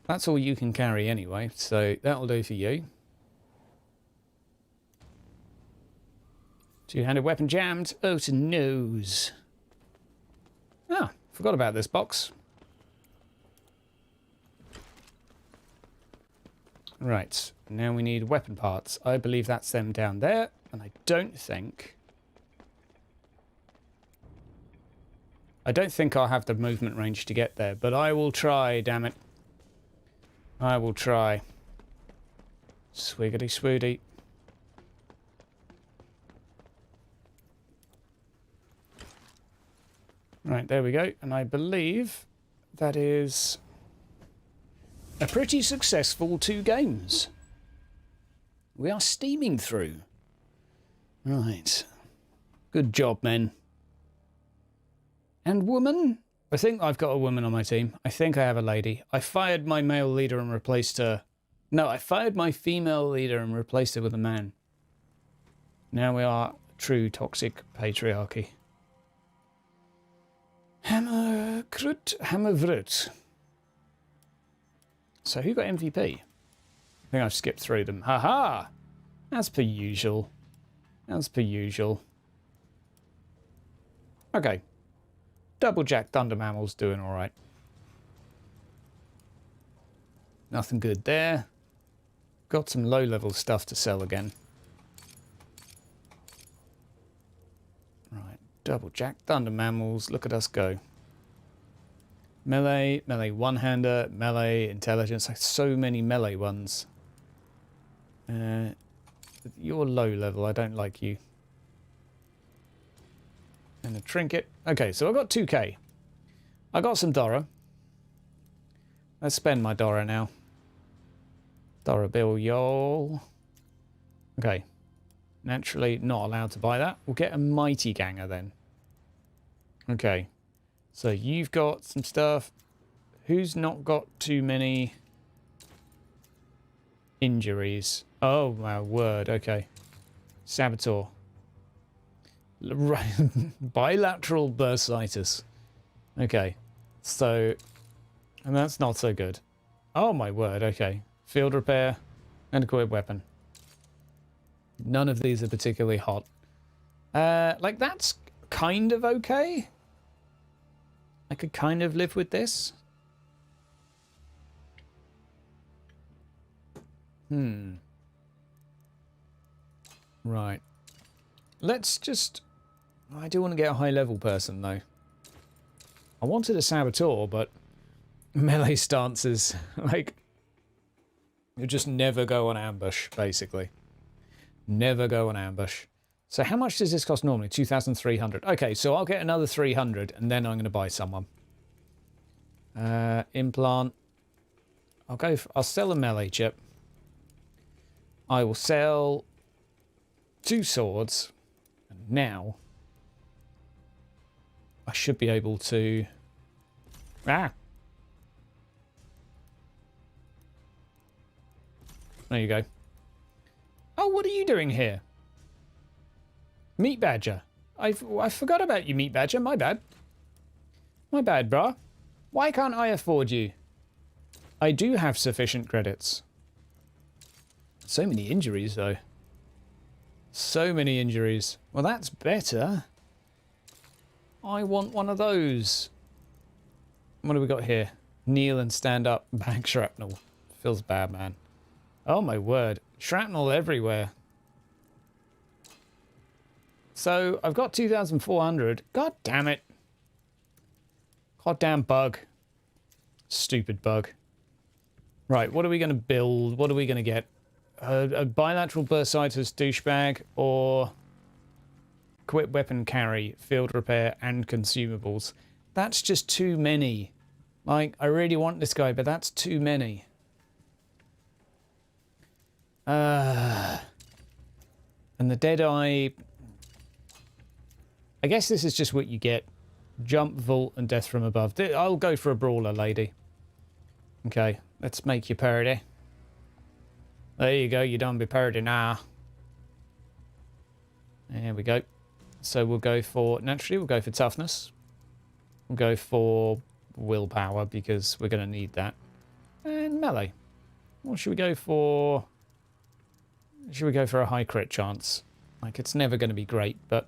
That's all you can carry anyway, so that'll do for you. 2-handed weapon jammed. Oh, to nose. Ah, forgot about this box. Right, now we need weapon parts. I believe that's them down there, and I don't think I'll have the movement range to get there, but I will try, damn it. I will try. Swiggity swooty. Right, there we go. And I believe that is a pretty successful 2 games. We are steaming through. Right. Good job, men. And woman? I think I've got a woman on my team. I think I have a lady. I fired my male leader and replaced her... No, I fired my female leader and replaced her with a man. Now we are true toxic patriarchy. Hammervrut. So who got MVP? I think I've skipped through them. Haha! As per usual. As per usual. Okay. Doublejack Thunder Mammal's doing alright. Nothing good there. Got some low-level stuff to sell again. Right, Doublejack Thunder Mammals, look at us go. Melee, melee one-hander, melee intelligence. Like so many melee ones. You're low level. I don't like you. And a trinket. Okay, so I got 2k. I got some Dora. Let's spend my Dora now. Dora bill, y'all. Okay. Naturally not allowed to buy that. We'll get a mighty ganger then. Okay. So you've got some stuff. Who's not got too many injuries? Oh, my word. Okay. Saboteur. Bilateral bursitis. Okay. So, and that's not so good. Oh, my word. Okay. Field repair and equipped weapon. None of these are particularly hot. Like, that's kind of okay. I could kind of live with this. Right. Let's just... I do want to get a high-level person, though. I wanted a saboteur, but melee stances, like... You just never go on ambush, basically. Never go on ambush. So how much does this cost normally? 2,300. Okay, so I'll get another 300, and then I'm going to buy someone. Implant. I'll sell a melee chip. I will sell 2 swords. And now I should be able to... Ah! There you go. Oh, what are you doing here? Meat Badger. I forgot about you, Meat Badger. My bad. My bad, brah. Why can't I afford you? I do have sufficient credits. So many injuries, though. So many injuries. Well, that's better. I want one of those. What do we got here? Kneel and stand up. Back shrapnel. Feels bad, man. Oh, my word. Shrapnel everywhere. So, I've got 2,400. God damn it. Goddamn bug. Stupid bug. Right, what are we going to build? What are we going to get? A bilateral bursitis douchebag or equipped weapon carry, field repair, and consumables. That's just too many. Like, I really want this guy, but that's too many. And the Deadeye... I guess this is just what you get. Jump, vault, and death from above. I'll go for a brawler, lady. Okay, let's make you parody. There you go, you don't be parody now. There we go. So we'll go for... Naturally, we'll go for toughness. We'll go for willpower, because we're going to need that. And melee. What should we go for? Should we go for a high crit chance? Like, it's never going to be great, but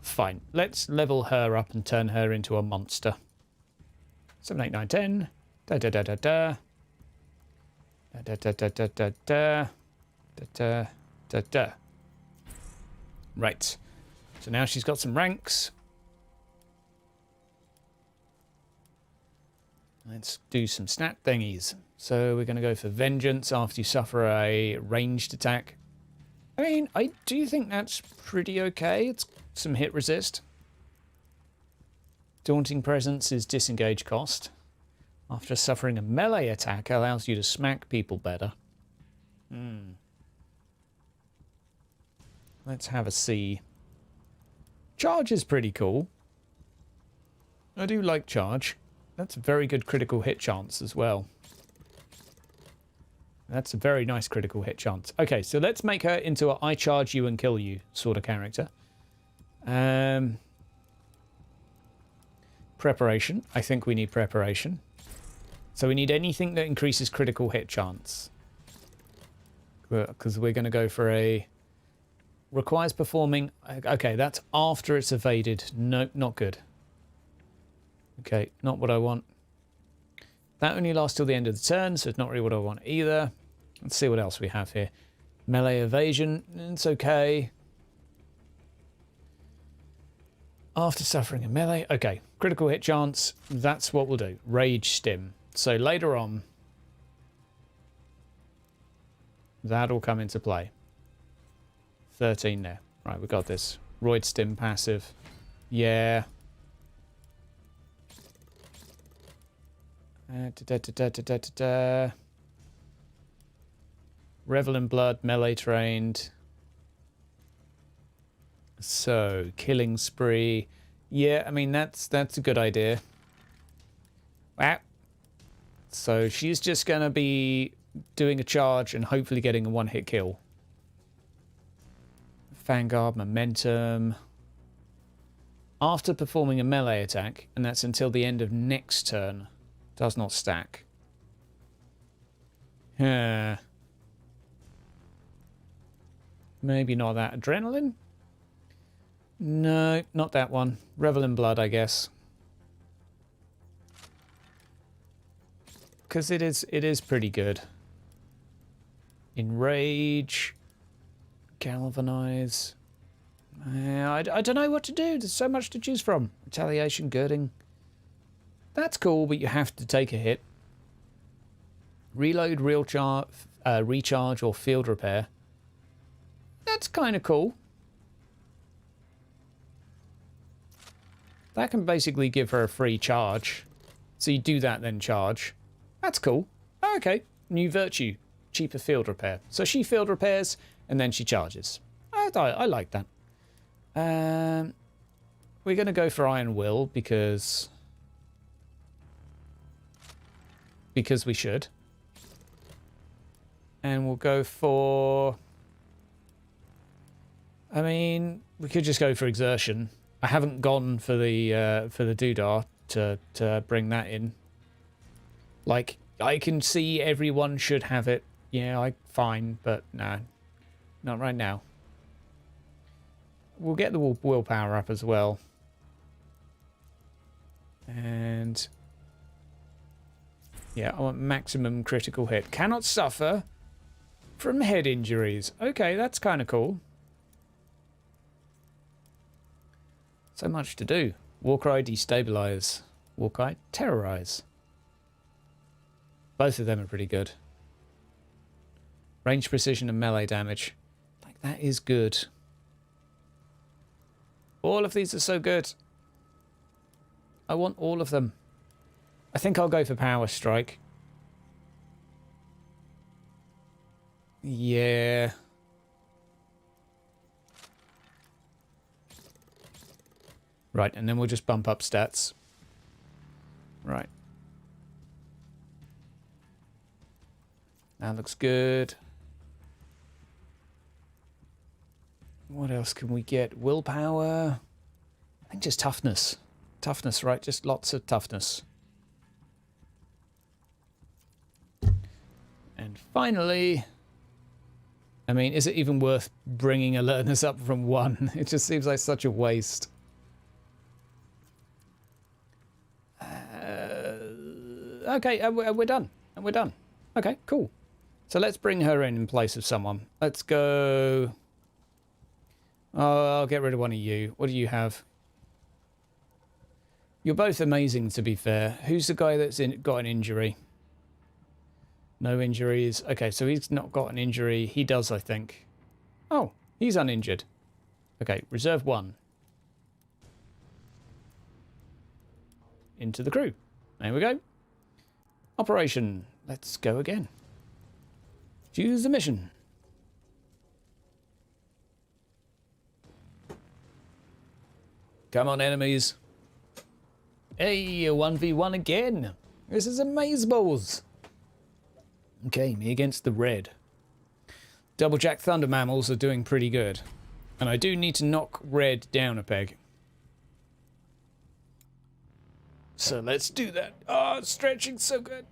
fine. Let's level her up and turn her into a monster. 7, 8, 9, 10. Da da da da da. Da da da da da da. Da da da. Right. So now she's got some ranks. Let's do some stat thingies. So we're going to go for vengeance after you suffer a ranged attack. I mean, I do think that's pretty okay. It's some hit resist. Daunting presence is disengage cost. After suffering a melee attack, allows you to smack people better. Let's have a see. Charge is pretty cool. I do like charge. That's a very good critical hit chance as well. That's a very nice critical hit chance. Okay, so let's make her into a I charge you and kill you sort of character. Preparation. I think we need preparation. So we need anything that increases critical hit chance. Because we're going to go for a... Requires performing... Okay, that's after it's evaded. No, not good. Okay, not what I want. That only lasts till the end of the turn, so it's not really what I want either. Let's see what else we have here. Melee evasion, it's okay. After suffering a melee, okay. Critical hit chance, that's what we'll do. Rage stim. So later on, That'll come into play. 13 there. Right, we got this. Roid stim passive. Yeah. Revel in Blood, melee trained. So, killing spree. Yeah, I mean, that's a good idea. Wow. So, she's just going to be doing a charge and hopefully getting a one-hit kill. Vanguard, momentum. After performing a melee attack, and that's until the end of next turn, does not stack. Maybe not that. Adrenaline? No, not that one. Revel in Blood, I guess. Because it is pretty good. Enrage. Galvanize. I don't know what to do. There's so much to choose from. Retaliation, girding. That's cool, but you have to take a hit. Reload, recharge, or field repair. That's kind of cool. That can basically give her a free charge. So you do that, then charge. That's cool. Okay. New virtue. Cheaper field repair. So she field repairs, and then she charges. I like that. We're going to go for Iron Will because we should. And we'll go for... I mean, we could just go for Exertion. I haven't gone for the doodah to bring that in. Like, I can see everyone should have it. Yeah, fine, but no. Not right now. We'll get the willpower up as well. And... yeah, I want maximum critical hit. Cannot suffer from head injuries. Okay, that's kind of cool. So much to do. Warcry, destabilize. Warcry, terrorize. Both of them are pretty good. Range, precision, and melee damage. Like, that is good. All of these are so good. I want all of them. I think I'll go for Power Strike. Yeah. Right, and then we'll just bump up stats. Right. That looks good. What else can we get? Willpower. I think just toughness. Toughness, right? Just lots of toughness. And finally... I mean, is it even worth bringing alertness up from 1? It just seems like such a waste. Okay, we're done. And we're done. Okay, cool. So let's bring her in place of someone. Let's go... oh, I'll get rid of one of you. What do you have? You're both amazing, to be fair. Who's the guy that's got an injury? No injuries. Okay, so he's not got an injury. He does, I think. Oh, he's uninjured. Okay, reserve 1. Into the crew. There we go. Operation. Let's go again. Choose the mission. Come on, enemies. Hey, a 1v1 again. This is amazeballs. Okay, me against the red. Doublejack Thunder Mammals are doing pretty good. And I do need to knock red down a peg. So let's do that. Oh, stretching so good.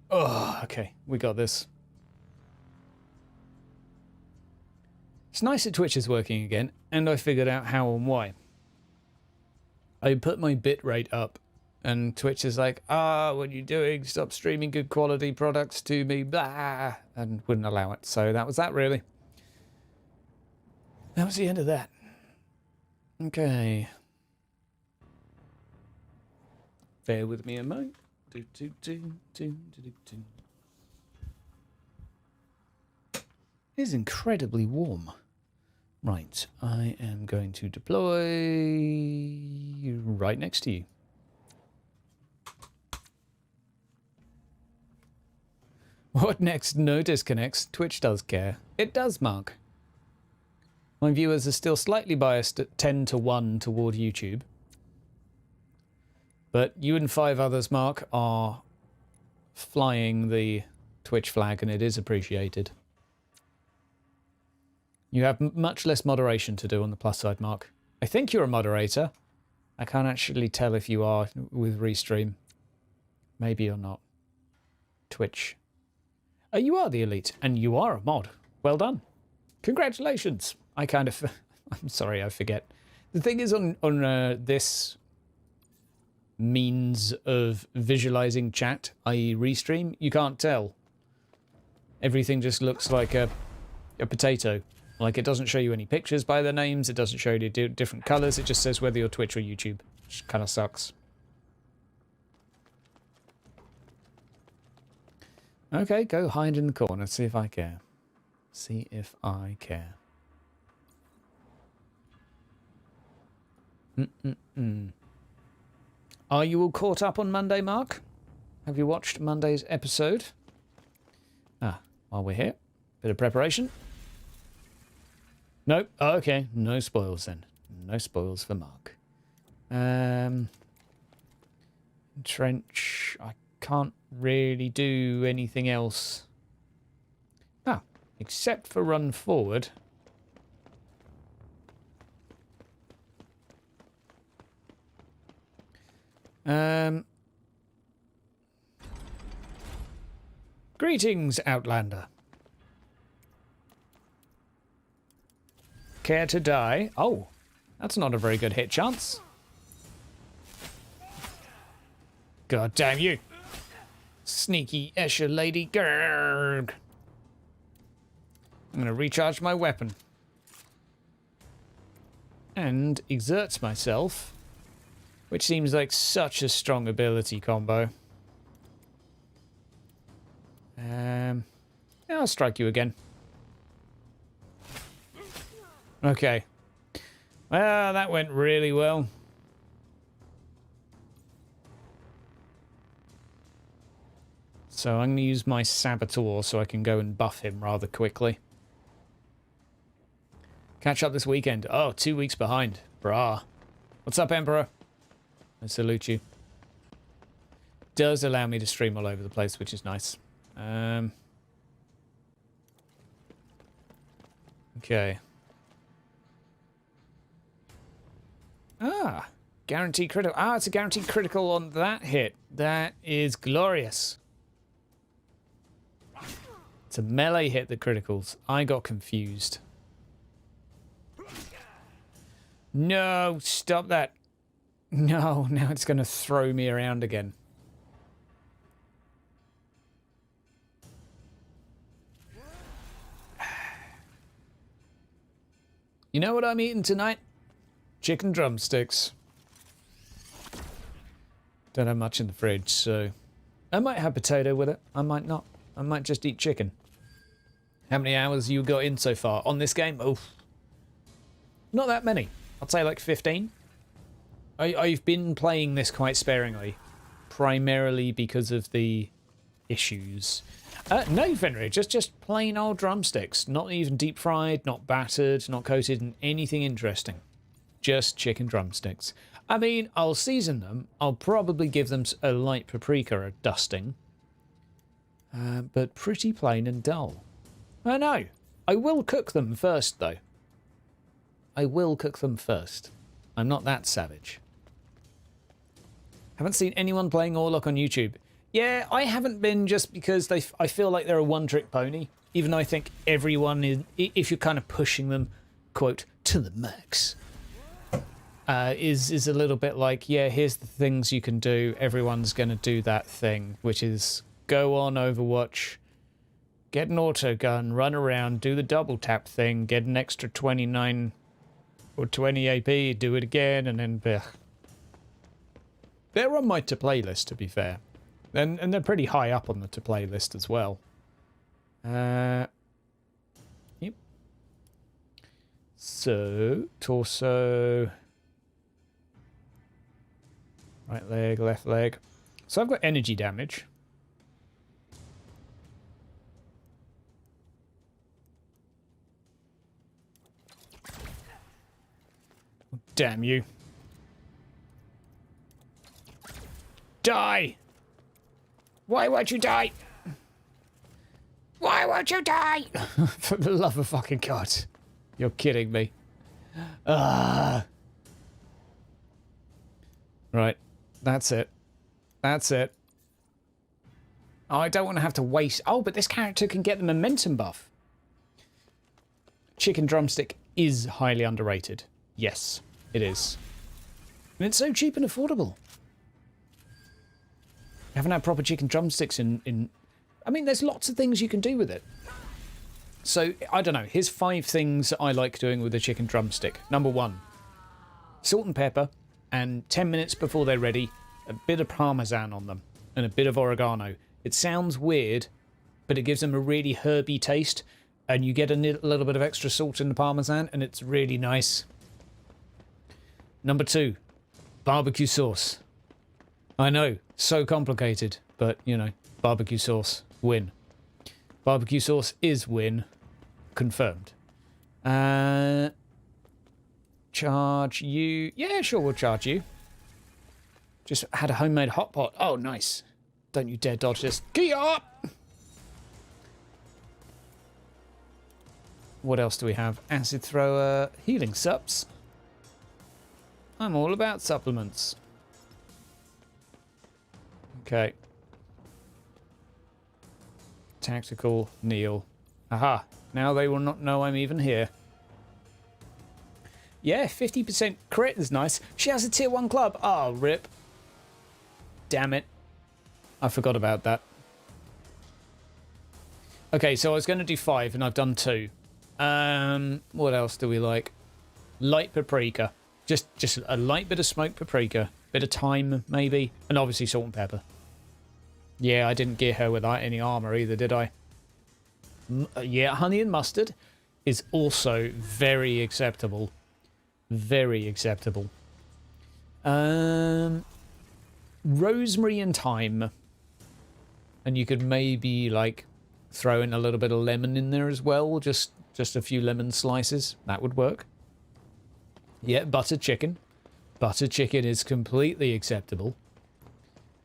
Oh, okay. We got this. It's nice that Twitch is working again, and I figured out how and why. I put my bitrate up, and Twitch is like, what are you doing? Stop streaming good quality products to me, blah, and wouldn't allow it. So that was that, really. That was the end of that. Okay. Bear with me a moment. It is incredibly warm. Right, I am going to deploy right next to you. What next? No disconnects. Twitch does care. It does, Mark. My viewers are still slightly biased at 10 to 1 toward YouTube. But you and 5 others, Mark, are flying the Twitch flag, and it is appreciated. You have much less moderation to do on the plus side, Mark. I think you're a moderator. I can't actually tell if you are with Restream. Maybe you're not. Twitch. Oh, you are the elite, and you are a mod. Well done. Congratulations. I kind of... I'm sorry, I forget. The thing is, on this means of visualizing chat, i.e. Restream, you can't tell. Everything just looks like a potato. Like, it doesn't show you any pictures by their names, it doesn't show you different colours, it just says whether you're Twitch or YouTube, which kind of sucks. Okay, go hide in the corner, see if I care. See if I care. Are you all caught up on Monday, Mark? Have you watched Monday's episode? Ah, while we're here, bit of preparation. Nope. Oh, okay. No spoils then. No spoils for Mark. Trench. I can't really do anything else. Ah, except for run forward. Greetings, Outlander. Care to die? Oh, that's not a very good hit chance. God damn you. Sneaky Escher lady. Grrrg. I'm going to recharge my weapon. And exert myself. Which seems like such a strong ability combo. I'll strike you again. Okay. Well, that went really well. So I'm going to use my Saboteur so I can go and buff him rather quickly. Catch up this weekend. Oh, 2 weeks behind. Brah. What's up, Emperor? I salute you. Does allow me to stream all over the place, which is nice. Okay. Ah, guaranteed critical. Ah, it's a guaranteed critical on that hit. That is glorious. It's a melee hit that criticals. I got confused. No, stop that. No, now it's going to throw me around again. You know what I'm eating tonight? Chicken drumsticks. Don't have much in the fridge, so... I might have potato with it. I might not. I might just eat chicken. How many hours you got in so far on this game? Oh, not that many. I'd say like 15. I've been playing this quite sparingly. Primarily because of the issues. No, Fenrir, just plain old drumsticks. Not even deep fried, not battered, not coated in anything interesting. Just chicken drumsticks. I mean, I'll season them. I'll probably give them a light paprika or dusting. But pretty plain and dull. I know. I will cook them first, though. I will cook them first. I'm not that savage. Haven't seen anyone playing Orlok on YouTube. Yeah, I haven't been just because I feel like they're a one-trick pony. Even though I think everyone is, if you're kind of pushing them, quote, to the max, is a little bit like, yeah, here's the things you can do. Everyone's going to do that thing, which is go on Overwatch, get an auto gun, run around, do the double tap thing, get an extra 29 or 20 AP, do it again, and then... Blech. They're on my to-play list, to be fair. And they're pretty high up on the to-play list as well. So, torso. Right leg, left leg. So I've got energy damage. Damn you. Die! Why won't you die? Why won't you die? For the love of fucking God. You're kidding me. Right. That's it. That's it. Oh, I don't want to have to waste... Oh, but this character can get the momentum buff. Chicken drumstick is highly underrated. Yes, it is. And it's so cheap and affordable. I haven't had proper chicken drumsticks in... I mean, there's lots of things you can do with it. So, I don't know. Here's 5 things I like doing with a chicken drumstick. Number 1, salt and pepper, and 10 minutes before they're ready, a bit of parmesan on them, and a bit of oregano. It sounds weird, but it gives them a really herby taste, and you get a little bit of extra salt in the parmesan, and it's really nice. Number 2, barbecue sauce. I know, so complicated, but, you know, barbecue sauce, win. Barbecue sauce is win. Confirmed. Charge you. Yeah, sure, we'll charge you. Just had a homemade hot pot. Oh, nice. Don't you dare dodge this. Get up! What else do we have? Acid thrower, healing sups. I'm all about supplements. Okay. Tactical, kneel. Aha. Now they will not know I'm even here. Yeah, 50% crit is nice. She has a tier 1 club. Oh, rip. Damn it. I forgot about that. Okay, so I was going to do 5 and I've done 2. What else do we like? Light paprika. Just a light bit of smoked paprika. Bit of thyme, maybe. And obviously salt and pepper. Yeah, I didn't gear her without any armor either, did I? Yeah, honey and mustard is also very acceptable. Very acceptable. Rosemary and thyme. And you could maybe, like, throw in a little bit of lemon in there as well. Just a few lemon slices. That would work. Yeah, buttered chicken. Buttered chicken is completely acceptable.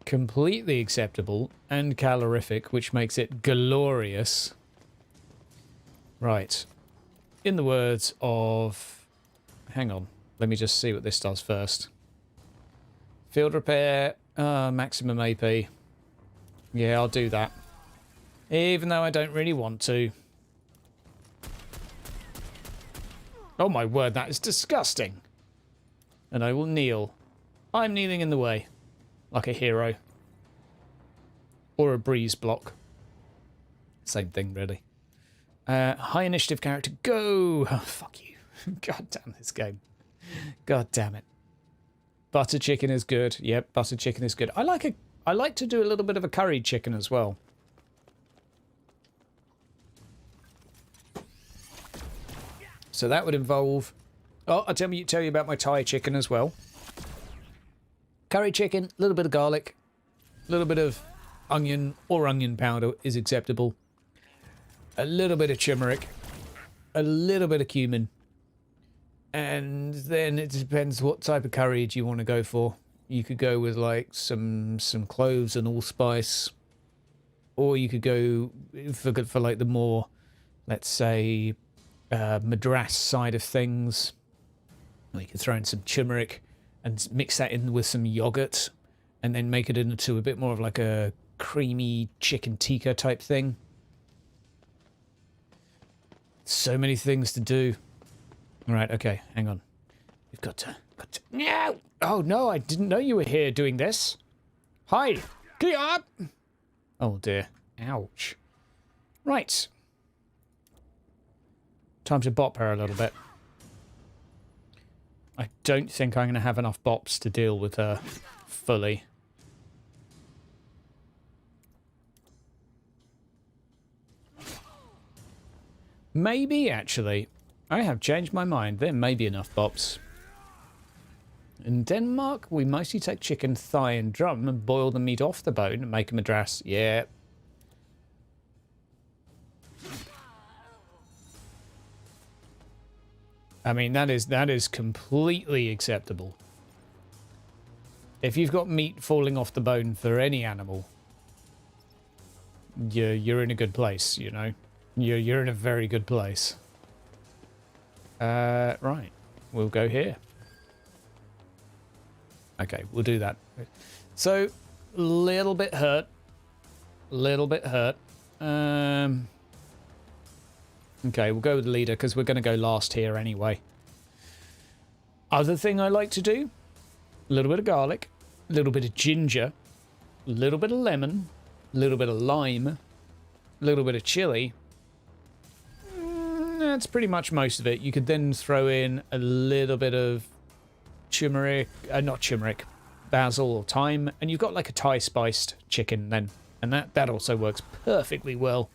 Completely acceptable and calorific, which makes it glorious. Right. In the words of... Hang on. Let me just see what this does first. Field repair. Maximum AP. Yeah, I'll do that. Even though I don't really want to. Oh my word, that is disgusting. And I will kneel. I'm kneeling in the way. Like a hero. Or a breeze block. Same thing, really. High initiative character, go! Oh, fuck you. God damn this game. God damn it. Butter chicken is good. Yep, butter chicken is good. I like to do a little bit of a curried chicken as well. So that would involve... Oh, I'll tell you about my Thai chicken as well. Curry chicken, a little bit of garlic, a little bit of onion or onion powder is acceptable. A little bit of turmeric, a little bit of cumin. And then it depends what type of curry you want to go for. You could go with like some cloves and allspice. Or you could go for like the more, let's say, Madras side of things. Or you could throw in some turmeric and mix that in with some yogurt. And then make it into a bit more of like a creamy chicken tikka type thing. So many things to do. All right, okay, hang on. We've got to... No! Oh, no, I didn't know you were here doing this. Hi. Get up! Oh, dear. Ouch. Right. Time to bop her a little bit. I don't think I'm going to have enough bops to deal with her fully. Maybe, actually. I have changed my mind. There may be enough bops. In Denmark, we mostly take chicken thigh and drum and boil the meat off the bone and make a madras. Yeah. I mean, that is completely acceptable. If you've got meat falling off the bone for any animal, you're in a good place, you know. You're in a very good place. Right. We'll go here. Okay, we'll do that. So, little bit hurt. Little bit hurt. Okay, we'll go with the leader because we're going to go last here anyway. Other thing I like to do, a little bit of garlic, a little bit of ginger, a little bit of lemon, a little bit of lime, a little bit of chili. That's pretty much most of it. You could then throw in a little bit of turmeric, not turmeric, basil or thyme, and you've got like a Thai spiced chicken then. And that also works perfectly well.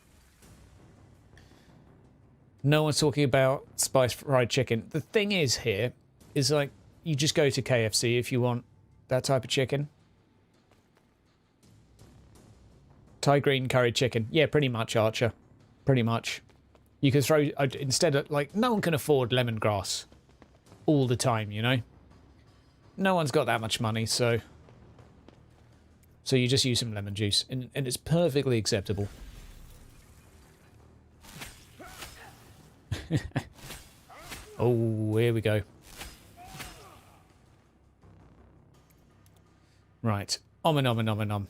No one's talking about spiced fried chicken. The thing is here, is like, you just go to KFC if you want that type of chicken. Thai green curry chicken. Yeah, pretty much, Archer. Pretty much. You can throw, instead of, like, no one can afford lemongrass all the time, you know? No one's got that much money, so you just use some lemon juice, and it's perfectly acceptable. Oh, here we go. Right. Om and om and om and om.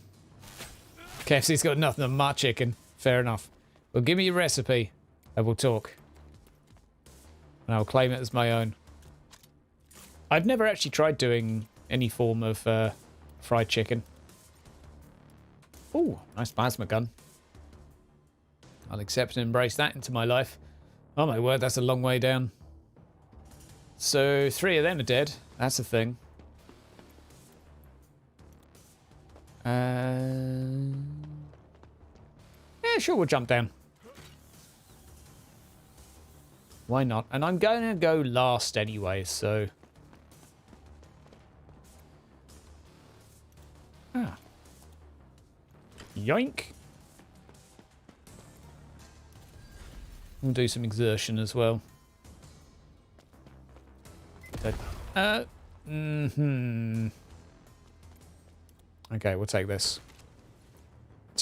KFC's got nothing on my chicken. Fair enough. Well, give me your recipe, and we'll talk. And I'll claim it as my own. I've never actually tried doing any form of fried chicken. Oh, nice plasma gun. I'll accept and embrace that into my life. Oh my word, that's a long way down. So 3 of them are dead. That's a thing. Yeah, sure, we'll jump down. Why not? And I'm going to go last anyway, so... Ah. Yoink. We'll do some exertion as well. Okay, we'll take this.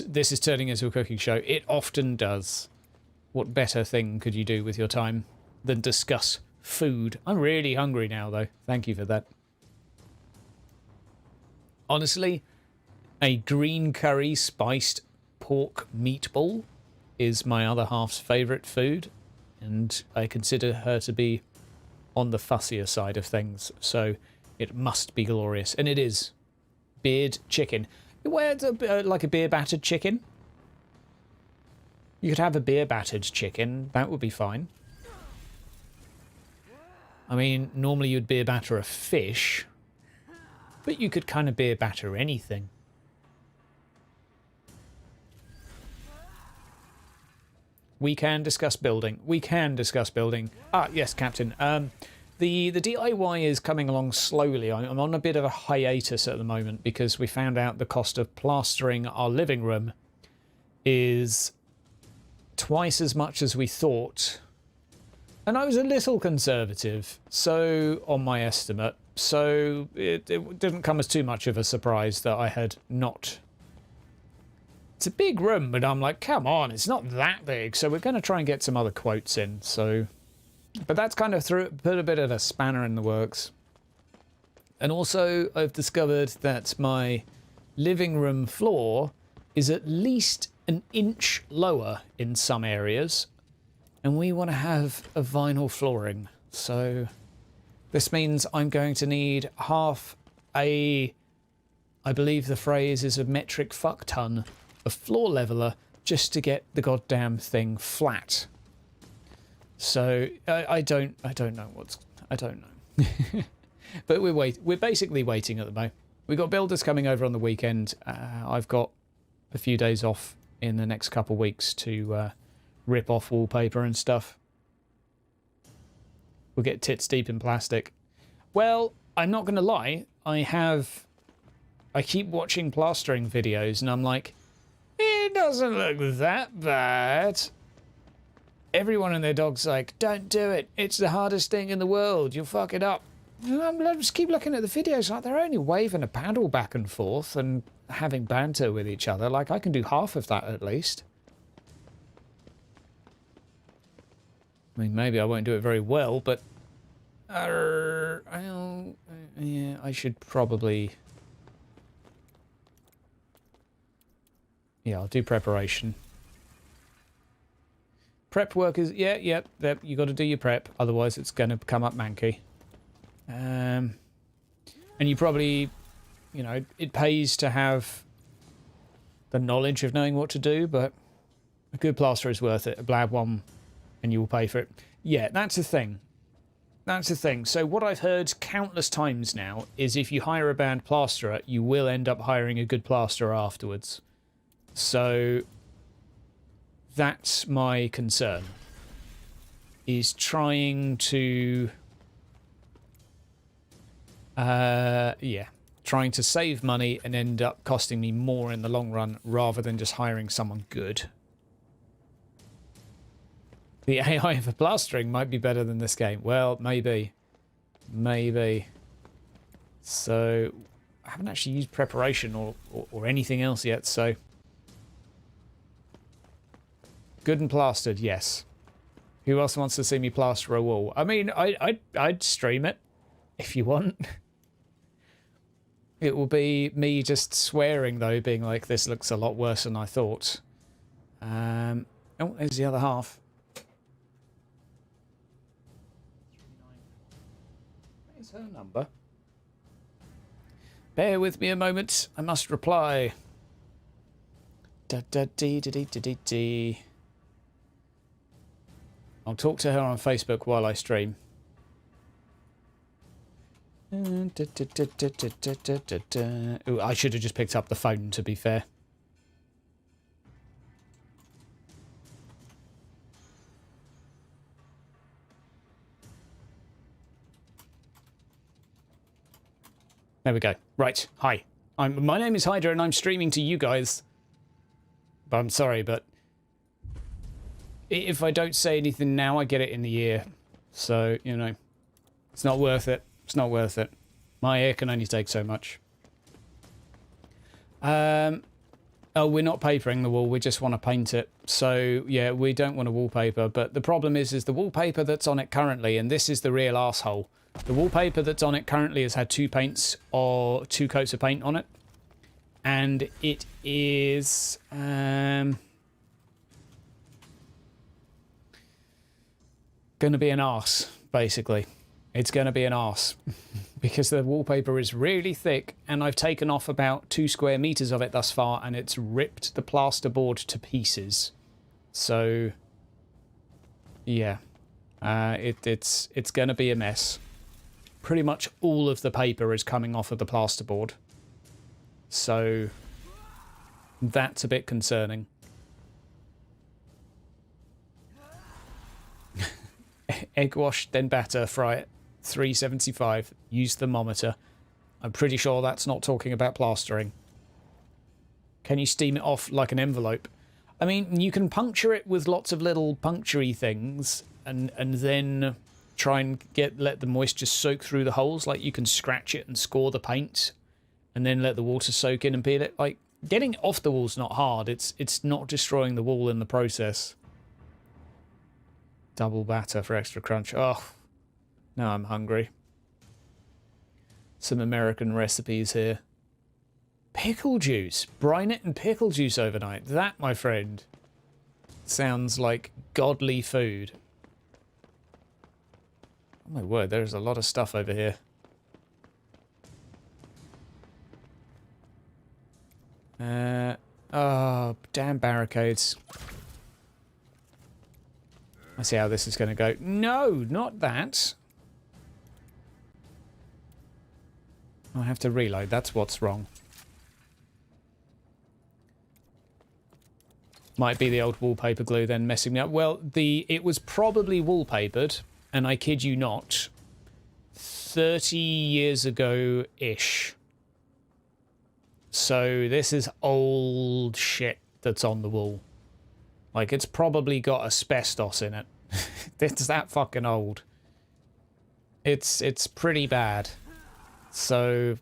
This is turning into a cooking show. It often does. What better thing could you do with your time than discuss food? I'm really hungry now, though. Thank you for that. Honestly, a green curry spiced pork meatball is my other half's favourite food, and I consider her to be on the fussier side of things, so it must be glorious. And it is. Beard chicken. Where it's like a beer battered chicken. You could have a beer battered chicken. That would be fine. I mean, normally you'd beer batter a fish, but you could kind of beer batter anything. We can discuss building. We can discuss building. Ah, yes, Captain. The DIY is coming along slowly. I'm on a bit of a hiatus at the moment because we found out the cost of plastering our living room is twice as much as we thought. And I was a little conservative on my estimate, so it didn't come as too much of a surprise that I had not... It's a big room, but I'm like, come on, it's not that big, so we're going to try and get some other quotes in, so... But that's kind of put a bit of a spanner in the works. And also, I've discovered that my living room floor is at least an inch lower in some areas. And we want to have a vinyl flooring. So this means I'm going to need half I believe the phrase is a metric fuck ton of floor leveler just to get the goddamn thing flat. So I don't know. But we're basically waiting at the moment. We've got builders coming over on the weekend. I've got a few days off in the next couple of weeks to rip off wallpaper and stuff. We'll get tits deep in plastic. Well, I'm not going to lie. I keep watching plastering videos and I'm like, it doesn't look that bad. Everyone and their dog's like, don't do it. It's the hardest thing in the world. You'll fuck it up. And I just keep looking at the videos like they're only waving a paddle back and forth and having banter with each other. Like, I can do half of that at least. I mean, maybe I won't do it very well, but yeah, I should probably. Yeah, I'll do preparation. Prep work is you got to do your prep, otherwise it's going to come up manky. And you probably, you know, it pays to have the knowledge of knowing what to do, but a good plaster is worth it. A blab one, and you will pay for it. Yeah, that's the thing. That's the thing. So what I've heard countless times now is if you hire a bad plasterer, you will end up hiring a good plasterer afterwards. So that's my concern, is trying to trying to save money and end up costing me more in the long run rather than just hiring someone good. The AI for plastering might be better than this game. Well, maybe. Maybe. So, I haven't actually used preparation or anything else yet, so. Good and plastered, yes. Who else wants to see me plaster a wall? I mean, I'd stream it, if you want. It will be me just swearing, though, being like, this looks a lot worse than I thought. Oh, there's the other half. What is her number? Bear with me a moment. I must reply. Da-da-dee-da-dee-da-dee-dee. I'll talk to her on Facebook while I stream. Ooh, I should have just picked up the phone, to be fair. There we go. Right. Hi. My name is Hydra and I'm streaming to you guys. But I'm sorry, but if I don't say anything now, I get it in the ear. So, you know, it's not worth it. It's not worth it. My ear can only take so much. Oh, we're not papering the wall. We just want to paint it. So, yeah, we don't want a wallpaper. But the problem is the wallpaper that's on it currently, and this is the real arsehole. The wallpaper that's on it currently has had two coats of paint on it. And it is... going to be an arse, basically. It's going to be an arse. Because the wallpaper is really thick, and I've taken off about 2 square meters of it thus far, and it's ripped the plasterboard to pieces. So, yeah. It's going to be a mess. Pretty much all of the paper is coming off of the plasterboard. So, that's a bit concerning. Egg wash, then batter, fry it. 375. Use thermometer. I'm pretty sure that's not talking about plastering. Can you steam it off like an envelope? I mean, you can puncture it with lots of little puncture-y things and then try and let the moisture soak through the holes. Like, you can scratch it and score the paint and then let the water soak in and peel it. Like, getting it off the wall's not hard. It's not destroying the wall in the process. Double batter for extra crunch. Oh, now I'm hungry. Some American recipes here. Pickle juice. Brine it and pickle juice overnight. That, my friend, sounds like godly food. Oh my word, there's a lot of stuff over here. Oh, damn barricades. I see how this is going to go. No, not that. I have to reload. That's what's wrong. Might be the old wallpaper glue then messing me up. Well, it was probably wallpapered, and I kid you not, 30 years ago-ish. So this is old shit that's on the wall. Like, it's probably got asbestos in it. It's that fucking old. It's pretty bad. So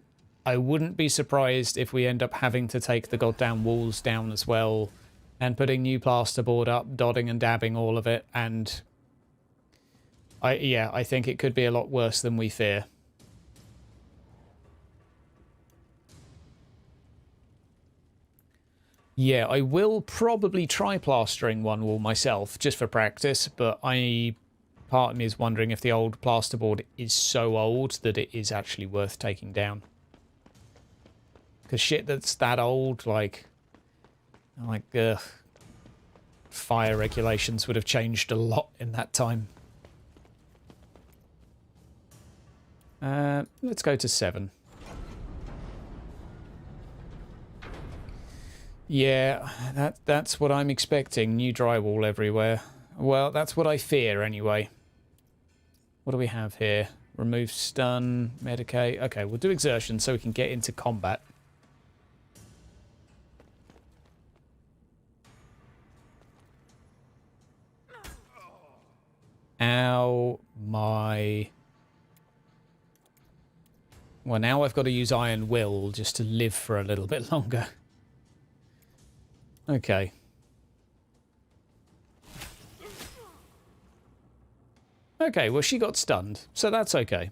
I wouldn't be surprised if we end up having to take the goddamn walls down as well and putting new plasterboard up, dotting and dabbing all of it, and I think it could be a lot worse than we fear. Yeah, I will probably try plastering one wall myself, just for practice, but part of me is wondering if the old plasterboard is so old that it is actually worth taking down. Because shit that's that old, like fire regulations would have changed a lot in that time. Let's go to 7. Yeah, that's what I'm expecting. New drywall everywhere. Well, that's what I fear anyway. What do we have here? Remove stun, medicate. Okay, we'll do exertion so we can get into combat. Ow, my... Well, now I've got to use Iron Will just to live for a little bit longer. Okay. Okay, well, she got stunned, so that's okay.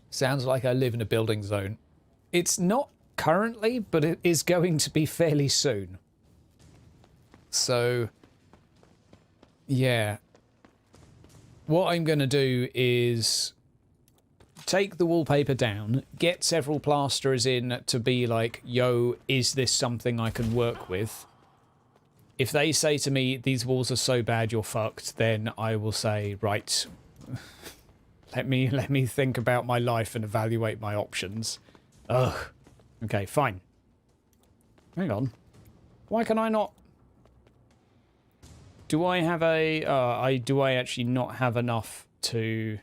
Sounds like I live in a building zone. It's not currently, but it is going to be fairly soon. So, yeah. What I'm going to do is take the wallpaper down, get several plasterers in to be like, yo, is this something I can work with? If they say to me, these walls are so bad you're fucked, then I will say, right, let me think about my life and evaluate my options. Ugh. Okay, fine. Hang on. Why can I not? Do I have a... do I actually not have enough to...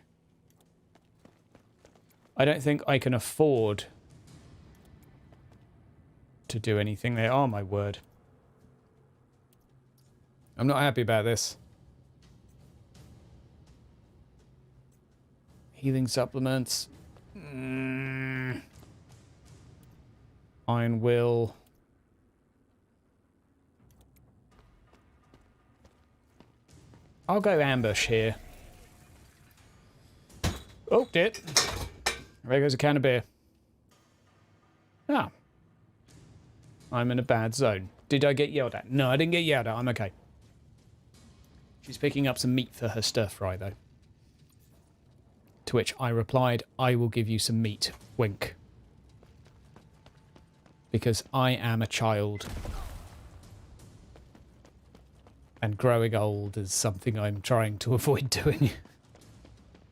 I don't think I can afford to do anything there. Oh, my word. I'm not happy about this. Healing supplements. Iron Will. I'll go ambush here. Oh, did. There goes a can of beer. Ah. I'm in a bad zone. Did I get yelled at? No, I didn't get yelled at. I'm okay. She's picking up some meat for her stir fry, though. To which I replied, I will give you some meat. Wink. Because I am a child. And growing old is something I'm trying to avoid doing.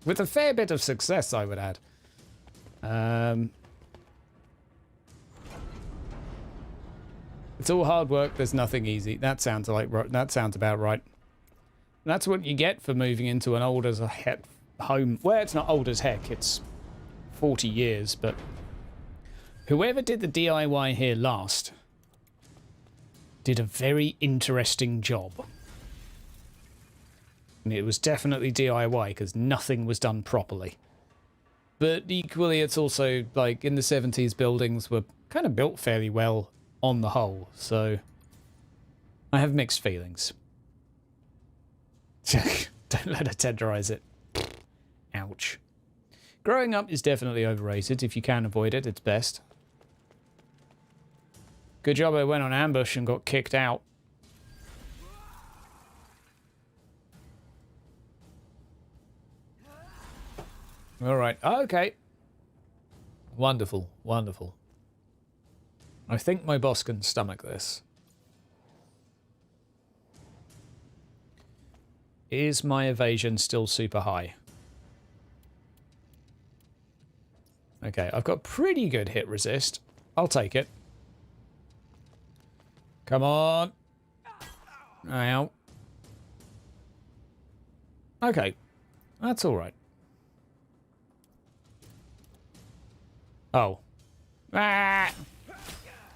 With a fair bit of success, I would add. It's all hard work. There's nothing easy. That sounds about right. That's what you get for moving into an old as a heck home. Well, it's not old as heck. It's 40 years, but whoever did the DIY here last did a very interesting job. And it was definitely DIY because nothing was done properly. But equally, it's also, like, in the 70s, buildings were kind of built fairly well on the whole, so I have mixed feelings. Don't let her tenderize it. Ouch. Growing up is definitely overrated. If you can avoid it, it's best. Good job I went on ambush and got kicked out. All right. Okay. Wonderful. Wonderful. I think my boss can stomach this. Is my evasion still super high? Okay, I've got pretty good hit resist. I'll take it. Come on. Ow. Okay. That's alright. Oh. Ah!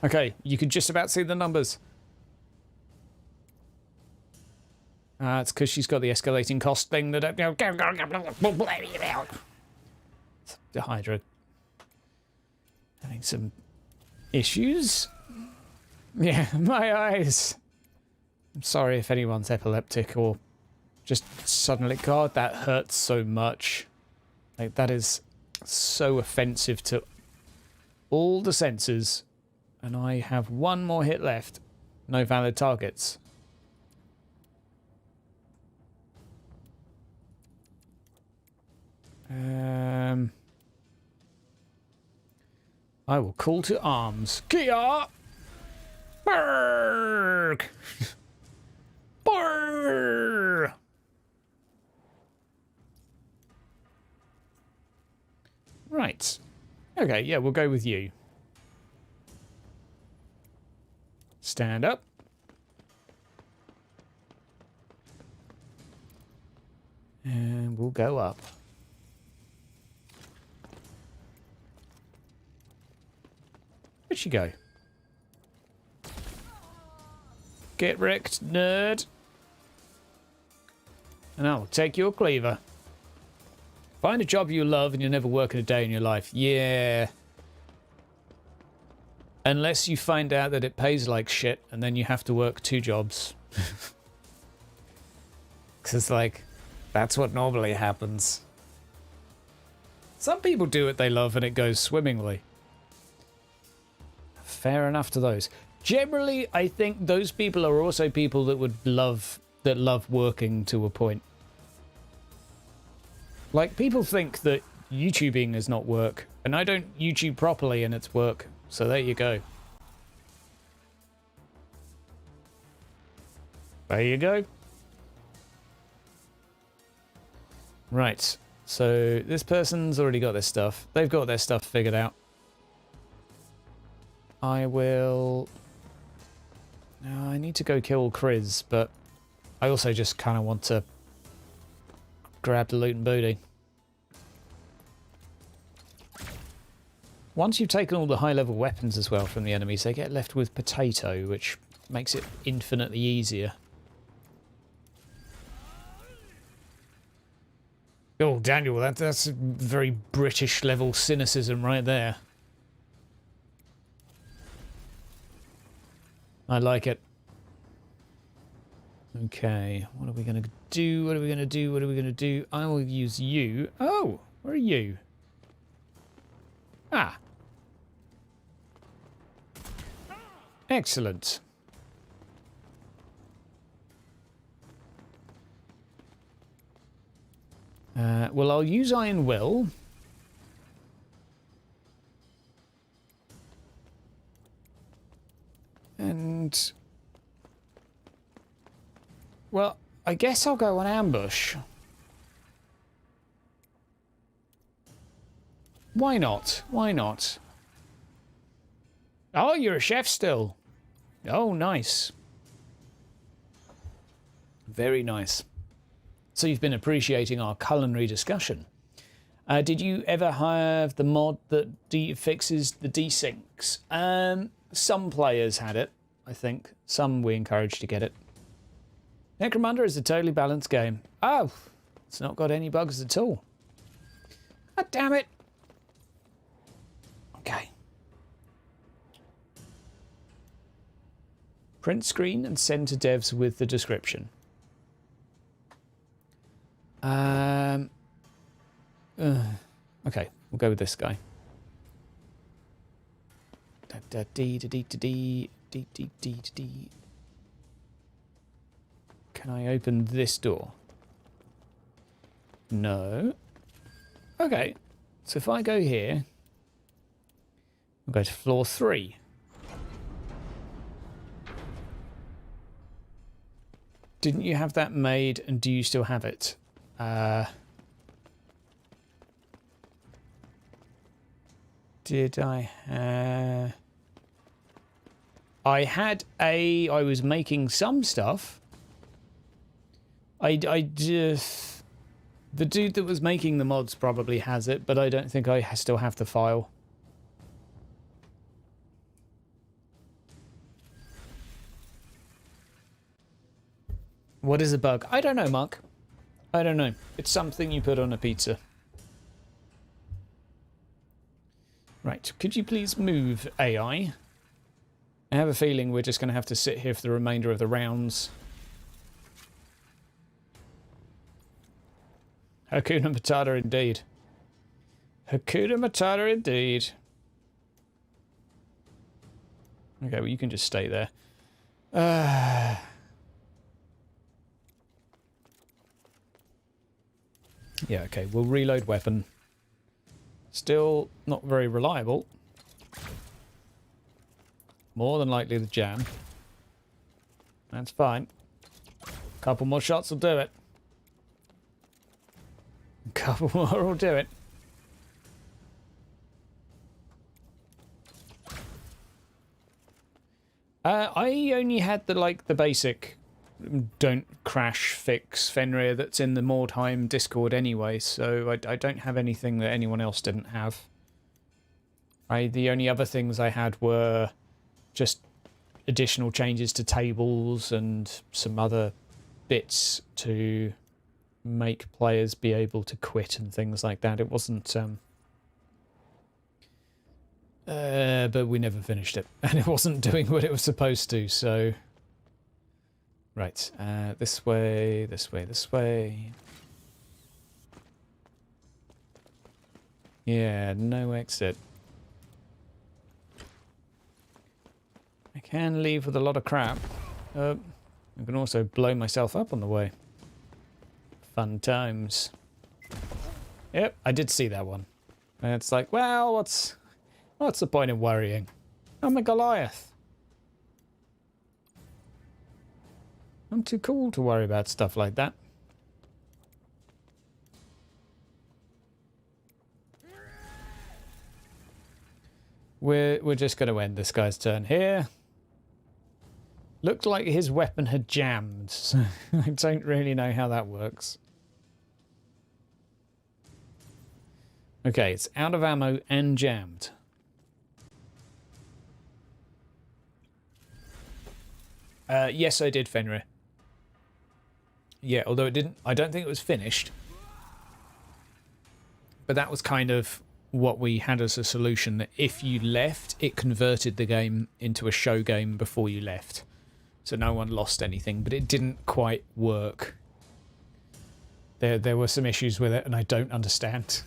Okay, you can just about see the numbers. It's because she's got the escalating cost thing that... The Hydra. Having some issues. Yeah, my eyes. I'm sorry if anyone's epileptic or just suddenly... God, that hurts so much. Like, that is so offensive to all the senses. And I have one more hit left. No valid targets. I will call to arms. Kia! Berg! Brrr! Right. Okay, yeah, we'll go with you. Stand up. And we'll go up. Where'd she go? Get wrecked, nerd. And I'll take your cleaver. Find a job you love and you'll never work in a day in your life. Yeah. Unless you find out that it pays like shit and then you have to work 2 jobs. Because, like, that's what normally happens. Some people do what they love and it goes swimmingly. Fair enough to those. Generally, I think those people are also people that would love working to a point. Like, people think that YouTubing is not work, and I don't YouTube properly and it's work. So there you go. There you go. Right. So this person's already got their stuff. They've got their stuff figured out. I will... Now, I need to go kill Kriz, but I also just kind of want to grab the loot and booty. Once you've taken all the high-level weapons as well from the enemies, they get left with potato, which makes it infinitely easier. Oh, Daniel, that's a very British-level cynicism right there. I like it. Okay, what are we going to do? What are we going to do? What are we going to do? I will use you. Oh, where are you? Ah. Excellent. Well, I'll use Iron Will. And... well, I guess I'll go on ambush. Why not? Why not? Oh, you're a chef still. Oh, nice. Very nice. So you've been appreciating our culinary discussion. Did you ever have the mod that fixes the desyncs? Some players had it, I think. Some we encouraged to get it. NECROMUNDA is a totally balanced game. Oh, it's not got any bugs at all. God damn it. Okay. Print screen and send to devs with the description. Okay, we'll go with this guy. Can I open this door? No. Okay, so if I go here, we'll go to floor 3. Didn't you have that made, and do you still have it? Did I have... I was making some stuff. I just... The dude that was making the mods probably has it, but I don't think I still have the file. What is a bug? I don't know, Mark. I don't know. It's something you put on a pizza. Right, could you please move, AI? I have a feeling we're just going to have to sit here for the remainder of the rounds. Hakuna Matata indeed. Hakuna Matata indeed. Okay, well you can just stay there. Yeah, okay, we'll reload weapon. Still not very reliable. More than likely the jam. That's fine. Couple more shots will do it. Couple more will do it. I only had the basic don't crash fix Fenrir that's in the Mordheim Discord anyway, so I don't have anything that anyone else didn't have. The only other things I had were just additional changes to tables and some other bits to make players be able to quit and things like that. It wasn't but we never finished it, and it wasn't doing what it was supposed to, so right, this way, this way, this way. Yeah, no exit. I can leave with a lot of crap. I can also blow myself up on the way. Fun times. Yep, I did see that one. And it's like, well, what's the point in worrying? I'm a Goliath. I'm too cool to worry about stuff like that. We're just going to end this guy's turn here. Looked like his weapon had jammed, so I don't really know how that works. Okay, it's out of ammo and jammed. Yes, I did, Fenrir. Yeah, although it didn't, I don't think it was finished. But that was kind of what we had as a solution, that if you left, it converted the game into a show game before you left. So no one lost anything, but it didn't quite work. There were some issues with it, and I don't understand.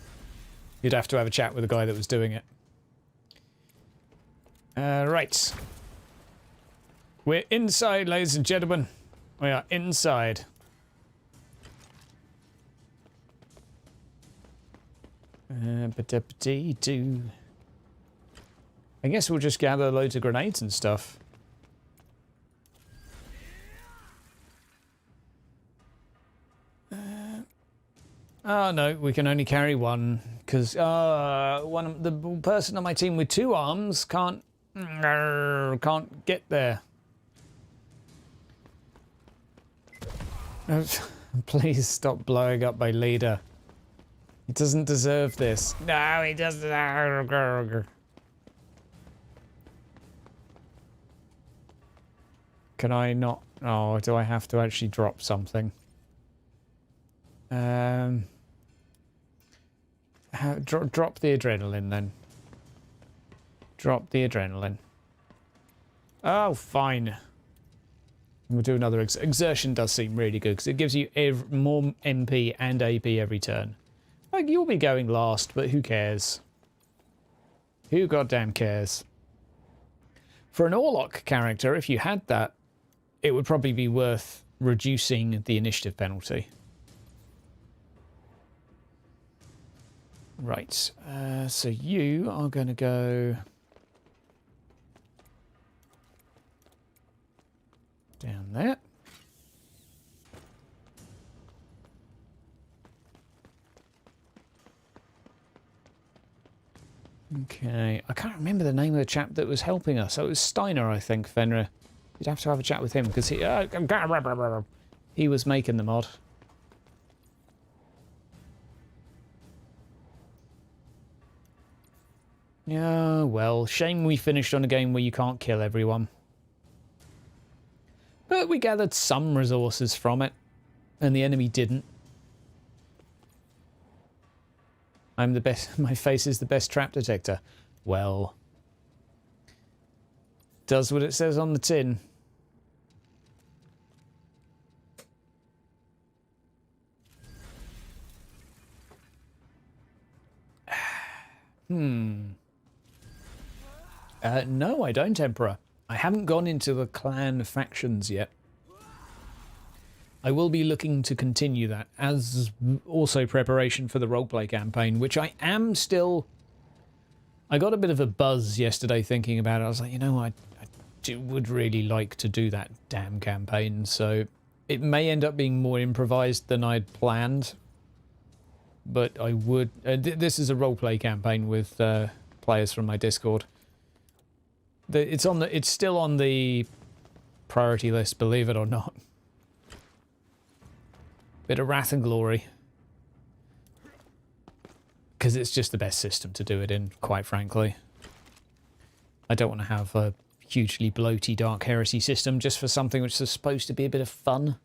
You'd have to have a chat with the guy that was doing it. Right. We're inside, ladies and gentlemen. We are inside. I guess we'll just gather loads of grenades and stuff. Oh no, we can only carry one because the person on my team with 2 arms can't get there. Please stop blowing up my leader. He doesn't deserve this. No, he doesn't. Can I not? Oh, do I have to actually drop something? Drop the adrenaline then. Drop the adrenaline. Oh, fine. We'll do another exertion. Does seem really good because it gives you more MP and AP every turn. Like, you'll be going last, but who cares? Who goddamn cares? For an Orlok character, if you had that, it would probably be worth reducing the initiative penalty. Right, so you are going to go down there. Okay, I can't remember the name of the chap that was helping us. So it was Steiner, I think, Fenrir. You'd have to have a chat with him because he was making the mod. Yeah, well, shame we finished on a game where you can't kill everyone. But we gathered some resources from it, and the enemy didn't. I'm the best. My face is the best trap detector. Well, does what it says on the tin. No, I don't, Emperor. I haven't gone into the clan factions yet. I will be looking to continue that as also preparation for the roleplay campaign, which I am still... I got a bit of a buzz yesterday thinking about it. I was like, you know, I would really like to do that damn campaign, so it may end up being more improvised than I'd planned. But I would... this is a roleplay campaign with players from my Discord. It's still on the priority list, believe it or not. Bit of Wrath and Glory. Because it's just the best system to do it in, quite frankly. I don't want to have a hugely bloaty Dark Heresy system just for something which is supposed to be a bit of fun.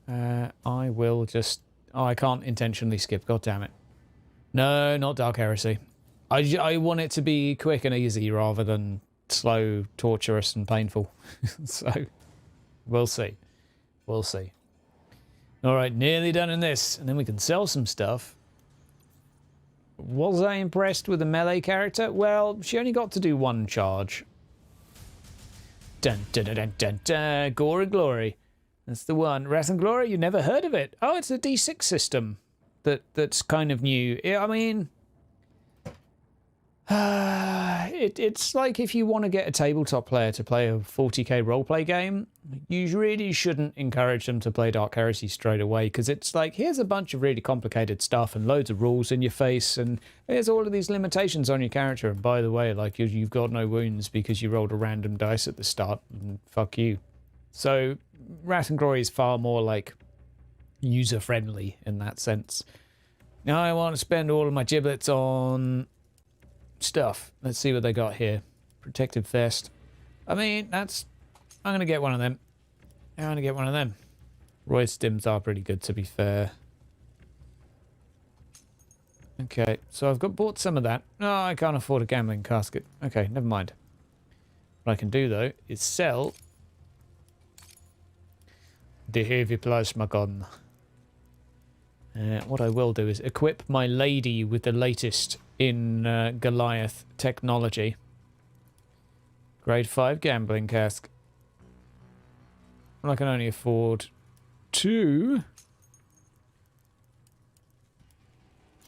I will just... Oh, I can't intentionally skip. God damn it. No, not Dark Heresy. I want it to be quick and easy rather than slow, torturous and painful. So, we'll see. We'll see. Alright, nearly done in this. And then we can sell some stuff. Was I impressed with the melee character? Well, she only got to do one charge. Dun dun dun dun dun dun. Gore and Glory. That's the one. Wrath and Glory, you never heard of it. Oh, it's a D6 system that's kind of new. I mean, it's like if you want to get a tabletop player to play a 40k roleplay game, you really shouldn't encourage them to play Dark Heresy straight away, because it's like, here's a bunch of really complicated stuff and loads of rules in your face, and there's all of these limitations on your character, and by the way, like, you've got no wounds because you rolled a random dice at the start, and fuck you. So Wrath and Glory is far more like user-friendly in that sense. Now I want to spend all of my giblets on stuff. Let's see what they got here. Protective vest. I mean, that's... I'm going to get one of them. I'm going to get one of them. Roy stims are pretty good, to be fair. Okay, so I've bought some of that. No, I can't afford a gambling casket. Okay, never mind. What I can do, though, is sell the heavy plasma gun. What I will do is equip my lady with the latest in Goliath technology. Grade 5 gambling cask. I can only afford 2.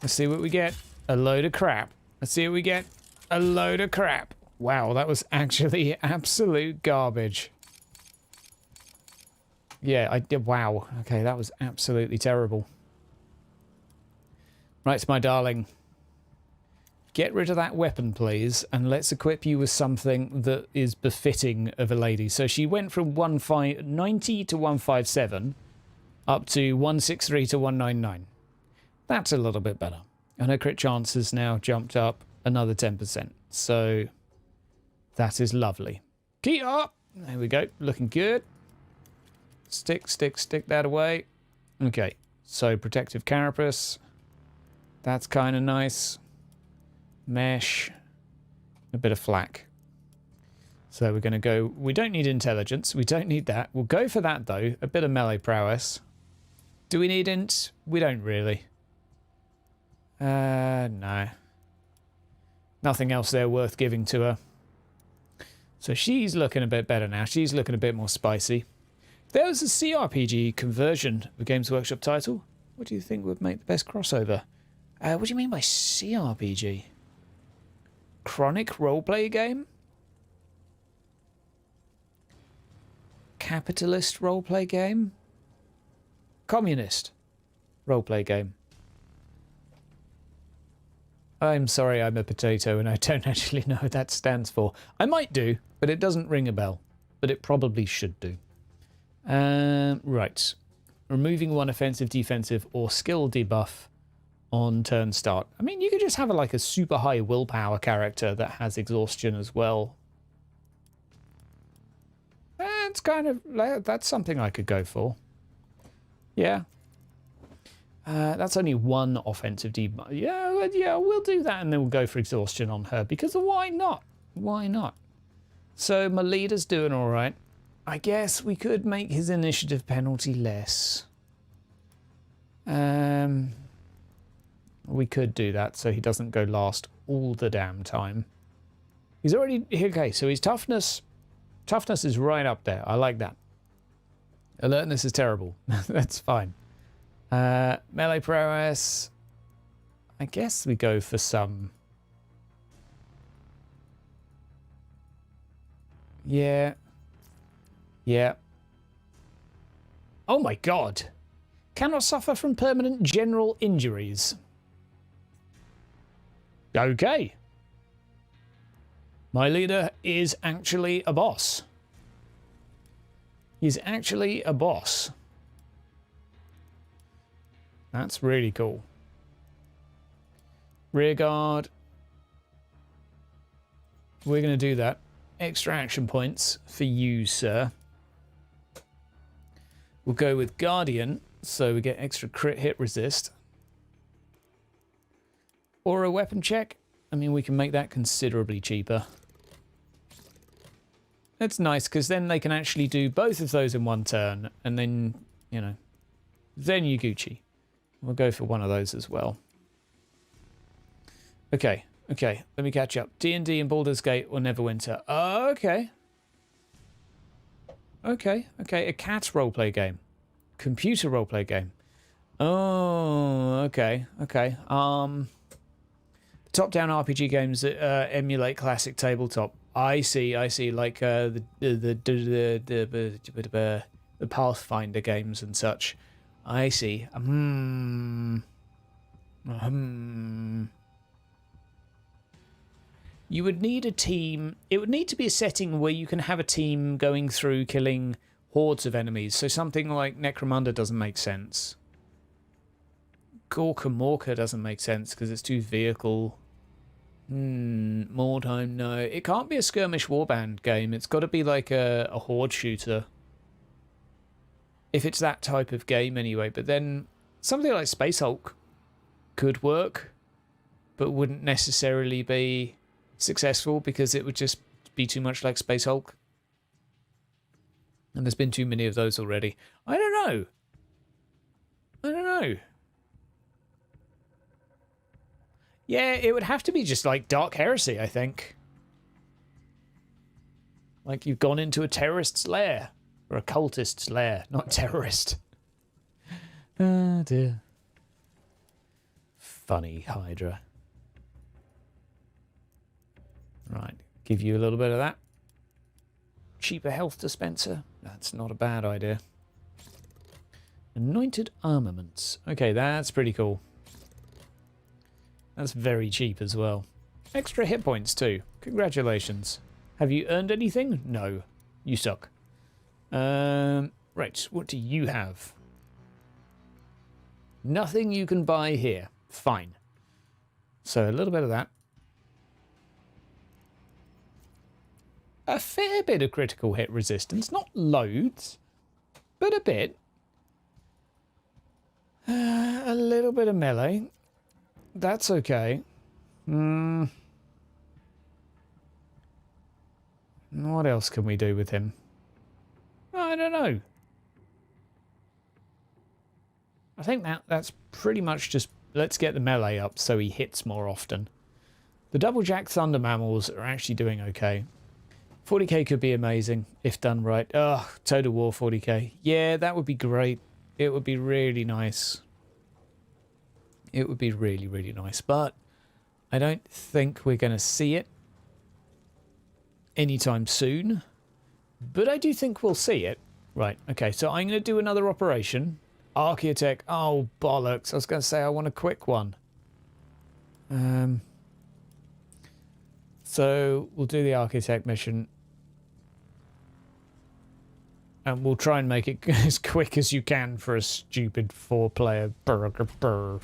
Let's see what we get. A load of crap. Let's see what we get. A load of crap. Wow, that was actually absolute garbage. Yeah, I did. Wow. Okay, that was absolutely terrible. Right, my darling. Get rid of that weapon, please, and let's equip you with something that is befitting of a lady. So she went from 90 to 157 up to 163 to 199. That's a little bit better. And her crit chance has now jumped up another 10%. So that is lovely. Key up! There we go. Looking good. Stick that away. Okay, so protective carapace. That's kind of nice. Mesh. A bit of flak. So we're going to go... We don't need intelligence. We don't need that. We'll go for that, though. A bit of melee prowess. Do we need int? We don't really. No. Nothing else there worth giving to her. So she's looking a bit better now. She's looking a bit more spicy. If there was a CRPG conversion of a Games Workshop title, what do you think would make the best crossover? What do you mean by CRPG? Chronic roleplay game? Capitalist roleplay game? Communist roleplay game? I'm sorry, I'm a potato and I don't actually know what that stands for. I might do, but it doesn't ring a bell. But it probably should do. Right. Removing one offensive, defensive, or skill debuff on turn start. I mean, you could just have like a super high willpower character that has exhaustion as well. It's kind of, that's something I could go for. Yeah. That's only one offensive debuff. Yeah, we'll do that, and then we'll go for exhaustion on her, because why not? Why not? So my leader's doing all right. I guess we could make his initiative penalty less. We could do that so he doesn't go last all the damn time. He's already, okay, so his toughness is right up there. I like that. Alertness is terrible. That's fine. Melee prowess. I guess we go for some. Yeah. Yeah. Oh my god. Cannot suffer from permanent general injuries. Okay. My leader is actually a boss. He's actually a boss. That's really cool. Rear guard. We're going to do that. Extra action points for you, sir. We'll go with Guardian, so we get extra crit hit resist. Or a weapon check. I mean, we can make that considerably cheaper. That's nice, because then they can actually do both of those in one turn, and then, you know, then you Gucci. We'll go for one of those as well. Okay, okay, let me catch up. D&D and Baldur's Gate or Neverwinter. Okay. Okay, okay, a cat roleplay game. Computer roleplay game. Oh, okay, okay. Top-down RPG games that emulate classic tabletop. I see. Like the Pathfinder games and such. I see. You would need a team. It would need to be a setting where you can have a team going through killing hordes of enemies. So something like Necromunda doesn't make sense. Gorka Morka doesn't make sense because it's too vehicle. More time, no. It can't be a skirmish warband game. It's got to be like a horde shooter. If it's that type of game anyway. But then something like Space Hulk could work, but wouldn't necessarily be successful because it would just be too much like Space Hulk. And there's been too many of those already. I don't know. Yeah, it would have to be just like Dark Heresy, I think. Like you've gone into a terrorist's lair. Or a cultist's lair, not terrorist. Oh dear. Funny Hydra. Right, give you a little bit of that. Cheaper health dispenser. That's not a bad idea. Anointed armaments. Okay, that's pretty cool. That's very cheap as well. Extra hit points too. Congratulations. Have you earned anything? No. You suck. Right, what do you have? Nothing you can buy here. Fine. So a little bit of that. A fair bit of critical hit resistance. Not loads, but a bit. A little bit of melee. That's okay. What else can we do with him? I don't know. I think that's pretty much just let's get the melee up so he hits more often. The Double Jack Thunder Mammals are actually doing okay. 40k could be amazing if done right. Ugh, Total War 40k. Yeah, that would be great. It would be really nice. It would be really, really nice. But I don't think we're going to see it anytime soon. But I do think we'll see it. Right, okay, so I'm going to do another operation. Archaeotech. Oh, bollocks. I was going to say I want a quick one. So we'll do the Archaeotech mission. And we'll try and make it as quick as you can for a stupid 4-player burger.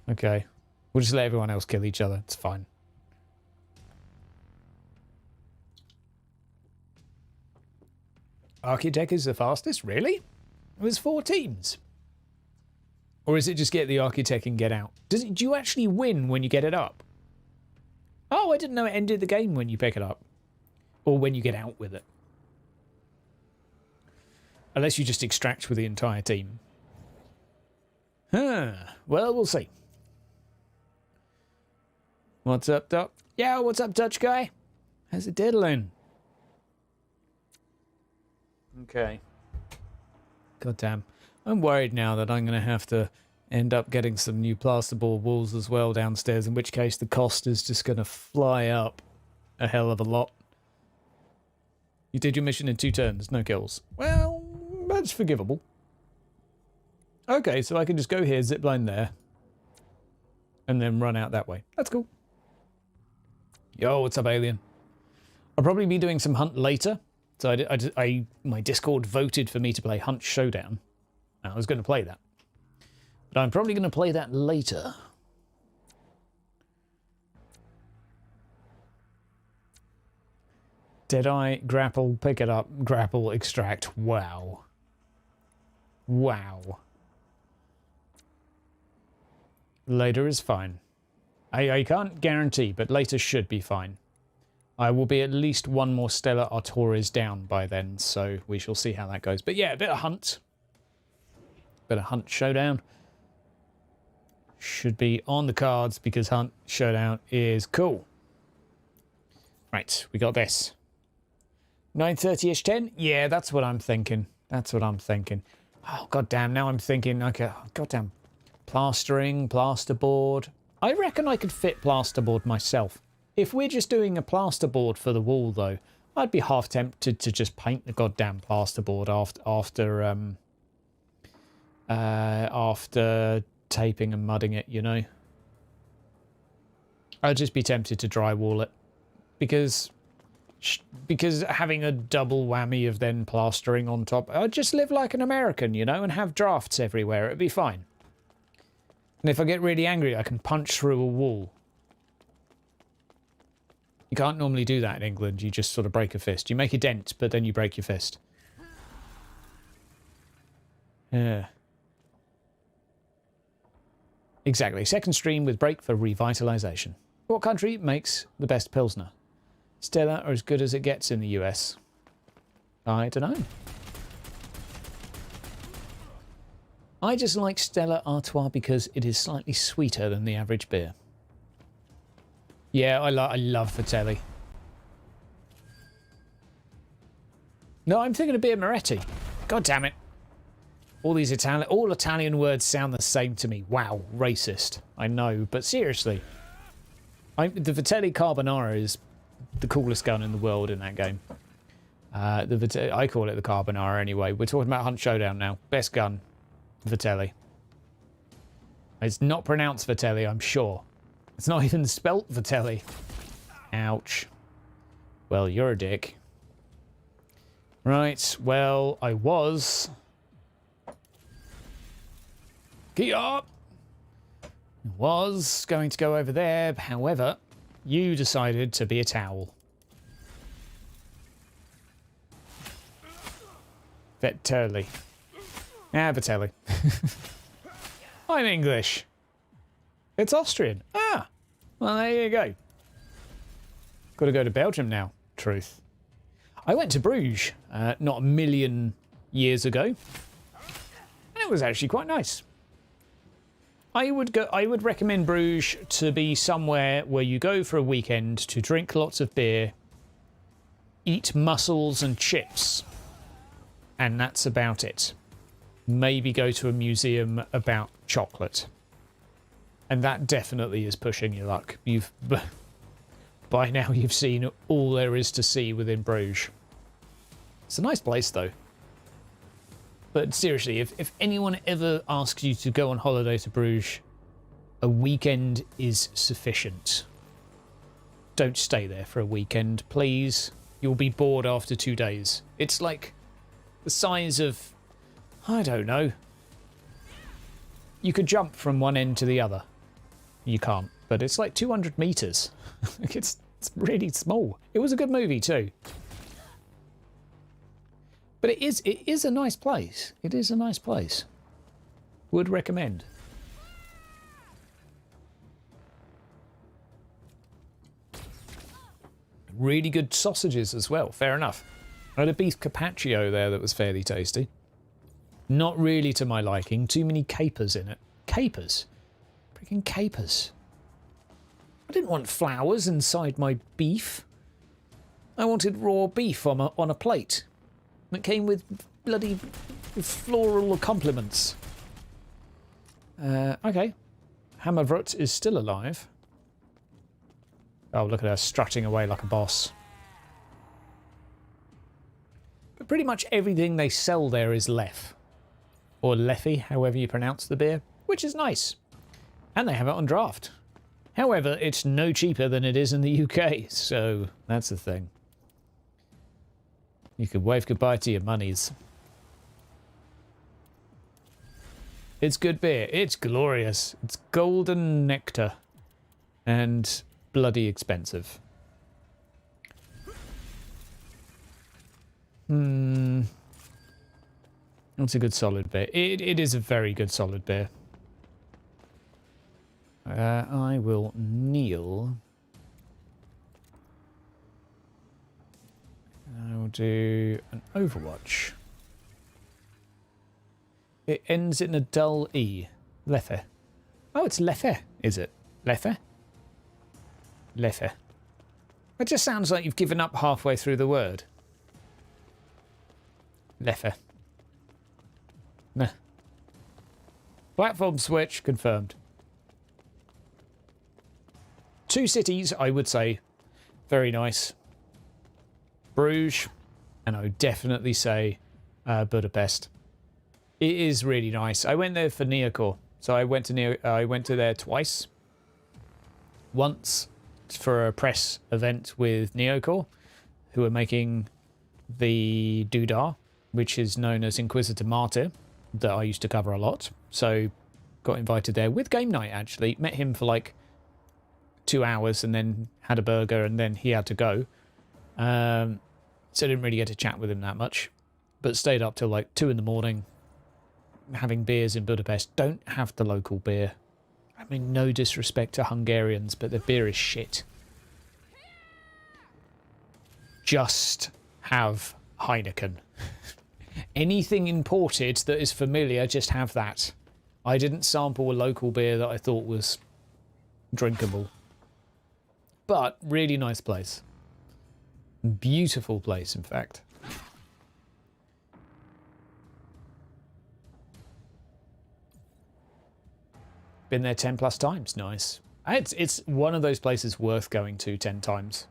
Okay. We'll just let everyone else kill each other. It's fine. Architect is the fastest? Really? It was 4 teams. Or is it just get the architect and get out? Do you actually win when you get it up? Oh, I didn't know it ended the game when you pick it up. Or when you get out with it. Unless you just extract with the entire team. Huh. Well, we'll see. What's up, Doc? Yeah, what's up, Dutch guy? How's it diddling? Okay. Goddamn. I'm worried now that I'm going to have to end up getting some new plasterboard walls as well downstairs, in which case the cost is just going to fly up a hell of a lot. You did your mission in 2 turns, no kills. Well, that's forgivable. Okay, so I can just go here, zipline there, and then run out that way. That's cool. Yo, what's up, alien? I'll probably be doing some hunt later. So my Discord voted for me to play Hunt Showdown. I was going to play that. But I'm probably going to play that later. Deadeye, grapple, pick it up, grapple, extract. Wow. Wow. Later is fine. I can't guarantee, but later should be fine. I will be at least 1 more Stellar Artoris down by then, so we shall see how that goes. But yeah, a bit of Hunt. Bit of Hunt Showdown. Should be on the cards because Hunt Showdown is cool. Right, we got this. 9:30-ish 10? Yeah, that's what I'm thinking. That's what I'm thinking. Oh, goddamn, now I'm thinking, okay, goddamn. Plastering, plasterboard. I reckon I could fit plasterboard myself. If we're just doing a plasterboard for the wall, though, I'd be half tempted to just paint the goddamn plasterboard after taping and mudding it, you know. I'd just be tempted to drywall it because having a double whammy of then plastering on top, I'd just live like an American, you know, and have drafts everywhere. It'd be fine. And if I get really angry, I can punch through a wall. You can't normally do that in England. You just sort of break a fist. You make a dent, but then you break your fist. Yeah. Exactly. Second stream with break for revitalization. What country makes the best Pilsner? Stella are as good as it gets in the US. I don't know. I just like Stella Artois because it is slightly sweeter than the average beer. Yeah, I love Fratelli. No, I'm thinking of beer Moretti. God damn it. All Italian words sound the same to me. Wow, racist. I know, but seriously. The Fratelli Carbonara is the coolest gun in the world in that game. I call it the Carbonara anyway. We're talking about Hunt Showdown now. Best gun. Fratelli. It's not pronounced Fratelli, I'm sure. It's not even spelt Fratelli. Ouch. Well, you're a dick. Right, well, I was... Kia! Was going to go over there, however, you decided to be a towel. Fratelli. Ah, Fratelli. I'm English. It's Austrian. Ah, well, there you go. Got to go to Belgium now. Truth. I went to Bruges not a million years ago, and it was actually quite nice. I would recommend Bruges to be somewhere where you go for a weekend to drink lots of beer, eat mussels and chips, and that's about it. Maybe go to a museum about chocolate. And that definitely is pushing your luck. By now you've seen all there is to see within Bruges. It's a nice place though. But seriously, if anyone ever asks you to go on holiday to Bruges, a weekend is sufficient. Don't stay there for a weekend, please. You'll be bored after 2 days. It's like the size of, I don't know. You could jump from one end to the other. you can't. But it's like 200 meters. It's really small. It was a good movie too. But it is a nice place. It is a nice place. Would recommend. Really good sausages as well. Fair enough. I had a beef carpaccio there that was fairly tasty. Not really to my liking. Too many capers in it. Capers? Freaking capers. I didn't want flowers inside my beef. I wanted raw beef on a plate. It came with bloody floral compliments. Okay. Hammervrut is still alive. Oh, look at her strutting away like a boss. But pretty much everything they sell there is Lef. Or Leffy, however you pronounce the beer, which is nice. And they have it on draft. However, it's no cheaper than it is in the UK, so that's the thing. You could wave goodbye to your monies. It's good beer. It's glorious. It's golden nectar. And bloody expensive. It's a good solid beer. It is a very good solid beer. I will kneel. I will do an Overwatch. It ends in a dull E. Lethe. Oh, it's Lethe, is it? Lethe? Lethe. It just sounds like you've given up halfway through the word. Lethe. Nah. Platform switch confirmed. 2 cities, I would say. Very nice. Bruges, and I would definitely say Budapest. It is really nice. I went there for NECROMUNDA, so I went to there twice. Once for a press event with NECROMUNDA, who are making the Doodah, which is known as Inquisitor Martyr, that I used to cover a lot. So got invited there with game night, actually. Met him for like 2 hours and then had a burger and then he had to go. So I didn't really get to chat with him that much. But stayed up till like 2 in the morning having beers in Budapest. Don't have the local beer. I mean, no disrespect to Hungarians, but the beer is shit. Just have Heineken. Anything imported that is familiar, just have that. I didn't sample a local beer that I thought was drinkable. But really nice place. Beautiful place, in fact. Been there 10 plus times. Nice. It's one of those places worth going to 10 times.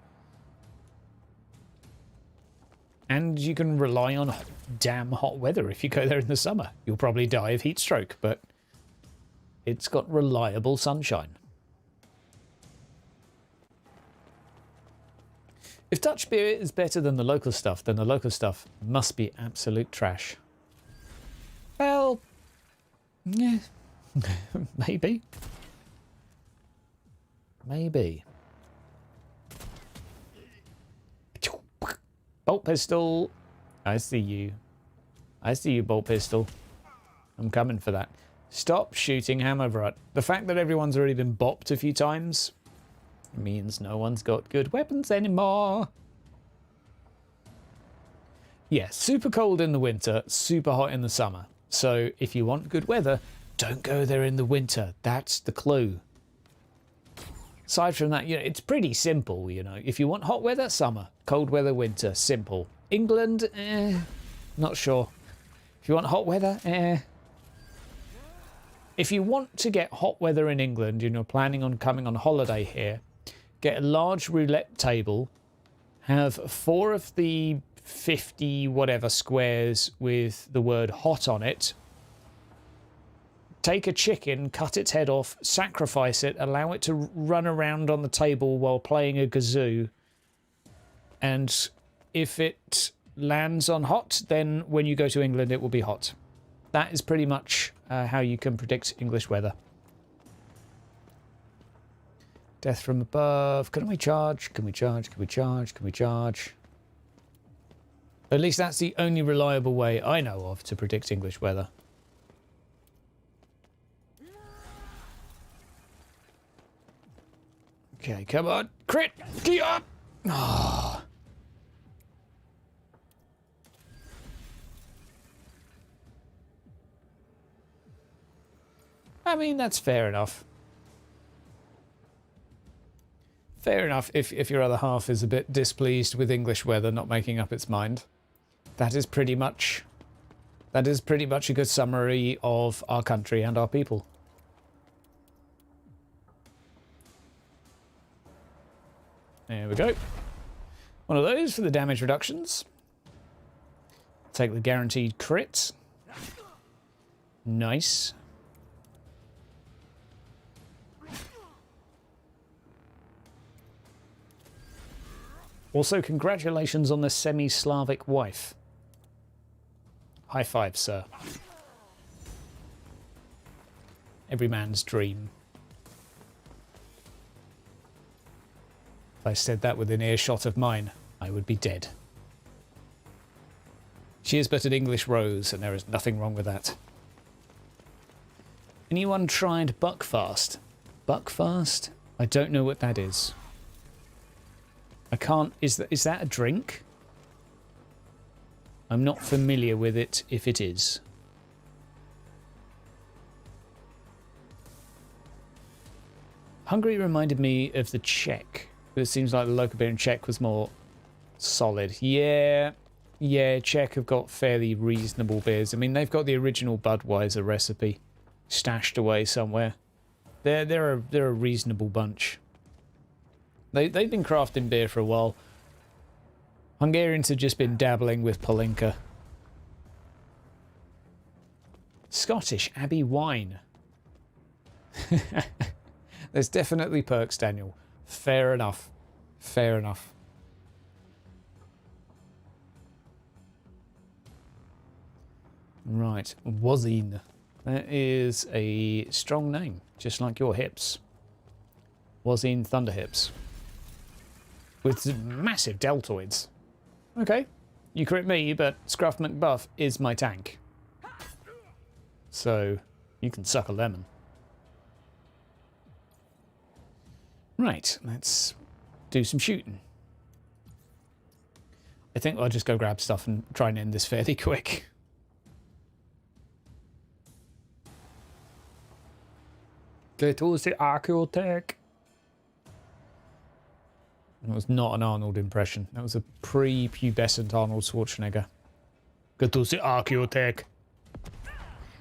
And you can rely on damn hot weather if you go there in the summer. You'll probably die of heat stroke, but it's got reliable sunshine. If Dutch beer is better than the local stuff, then the local stuff must be absolute trash. Well, yeah, maybe. Maybe. Bolt pistol. I see you. I see you, bolt pistol. I'm coming for that. Stop shooting Hammervrut. The fact that everyone's already been bopped a few times means no one's got good weapons anymore. Yeah, super cold in the winter, super hot in the summer. So if you want good weather, don't go there in the winter. That's the clue. Aside from that, you know, it's pretty simple, you know. If you want hot weather, summer. Cold weather, winter. Simple. England, not sure. If you want hot weather, If you want to get hot weather in England and you're planning on coming on holiday here, get a large roulette table, have 4 of the 50 whatever squares with the word hot on it, take a chicken, cut its head off, sacrifice it, allow it to run around on the table while playing a kazoo, and if it lands on hot, then when you go to England it will be hot. That is pretty much how you can predict English weather. Death from above. Can we charge? Can we charge? Can we charge? Can we charge? At least that's the only reliable way I know of to predict English weather. Okay, come on. Crit! Get up! Oh. I mean, that's fair enough. Fair enough if your other half is a bit displeased with English weather not making up its mind. That is pretty much a good summary of our country and our people. There we go. One of those for the damage reductions. Take the guaranteed crit. Nice. Also, congratulations on the semi-Slavic wife. High five, sir. Every man's dream. If I said that within earshot of mine, I would be dead. She is but an English rose, and there is nothing wrong with that. Anyone tried Buckfast? Buckfast? I don't know what that is. I can't... Is that a drink? I'm not familiar with it if it is. Hungary reminded me of the Czech. But it seems like the local beer in Czech was more solid. Yeah, Czech have got fairly reasonable beers. I mean, they've got the original Budweiser recipe stashed away somewhere. They're a reasonable bunch. They've been crafting beer for a while. Hungarians have just been dabbling with Palinka. Scottish Abbey wine. There's definitely perks, Daniel. Fair enough. Fair enough. Right, Wazin. That is a strong name, just like your hips. Wazin Thunder Hips. With massive deltoids. Okay, you crit me, but Scruff McBuff is my tank. So, you can suck a lemon. Right, let's do some shooting. I think I'll just go grab stuff and try and end this fairly quick. Get all the archaeotech. That was not an Arnold impression. That was a pre-pubescent Arnold Schwarzenegger. Get to the archaeotech.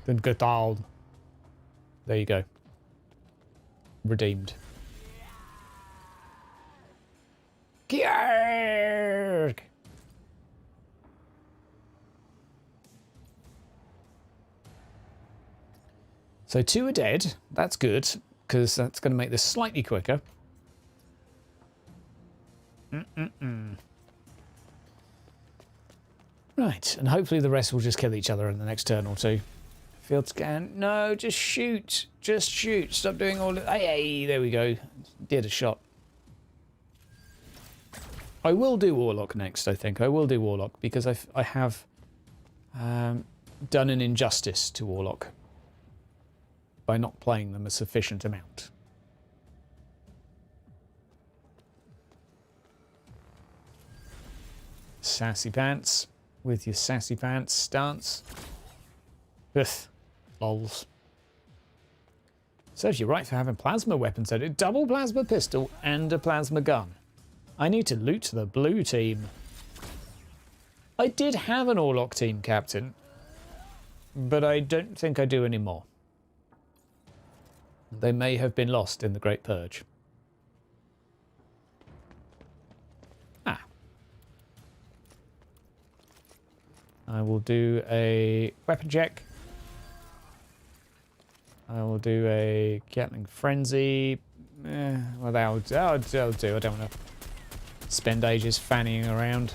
Then get down. There you go. Redeemed. Georg! So 2 are dead. That's good, because that's going to make this slightly quicker. Right, and hopefully the rest will just kill each other in the next turn or two. Field scan. No, just shoot. Just shoot. Stop doing all of... Hey, there we go. Did a shot. I will do Warlock next, I think. I will do Warlock, because I have done an injustice to Warlock by not playing them a sufficient amount. Sassy pants with your sassy pants stance. Ugh, lols. Serves you right for having plasma weapons. A double plasma pistol and a plasma gun. I need to loot the blue team. I did have an Orlock team captain, but I don't think I do anymore. They may have been lost in the Great Purge. Ah. I will do a weapon check. I will do a Gatling Frenzy. Well, that'll do. I don't want to spend ages fannying around.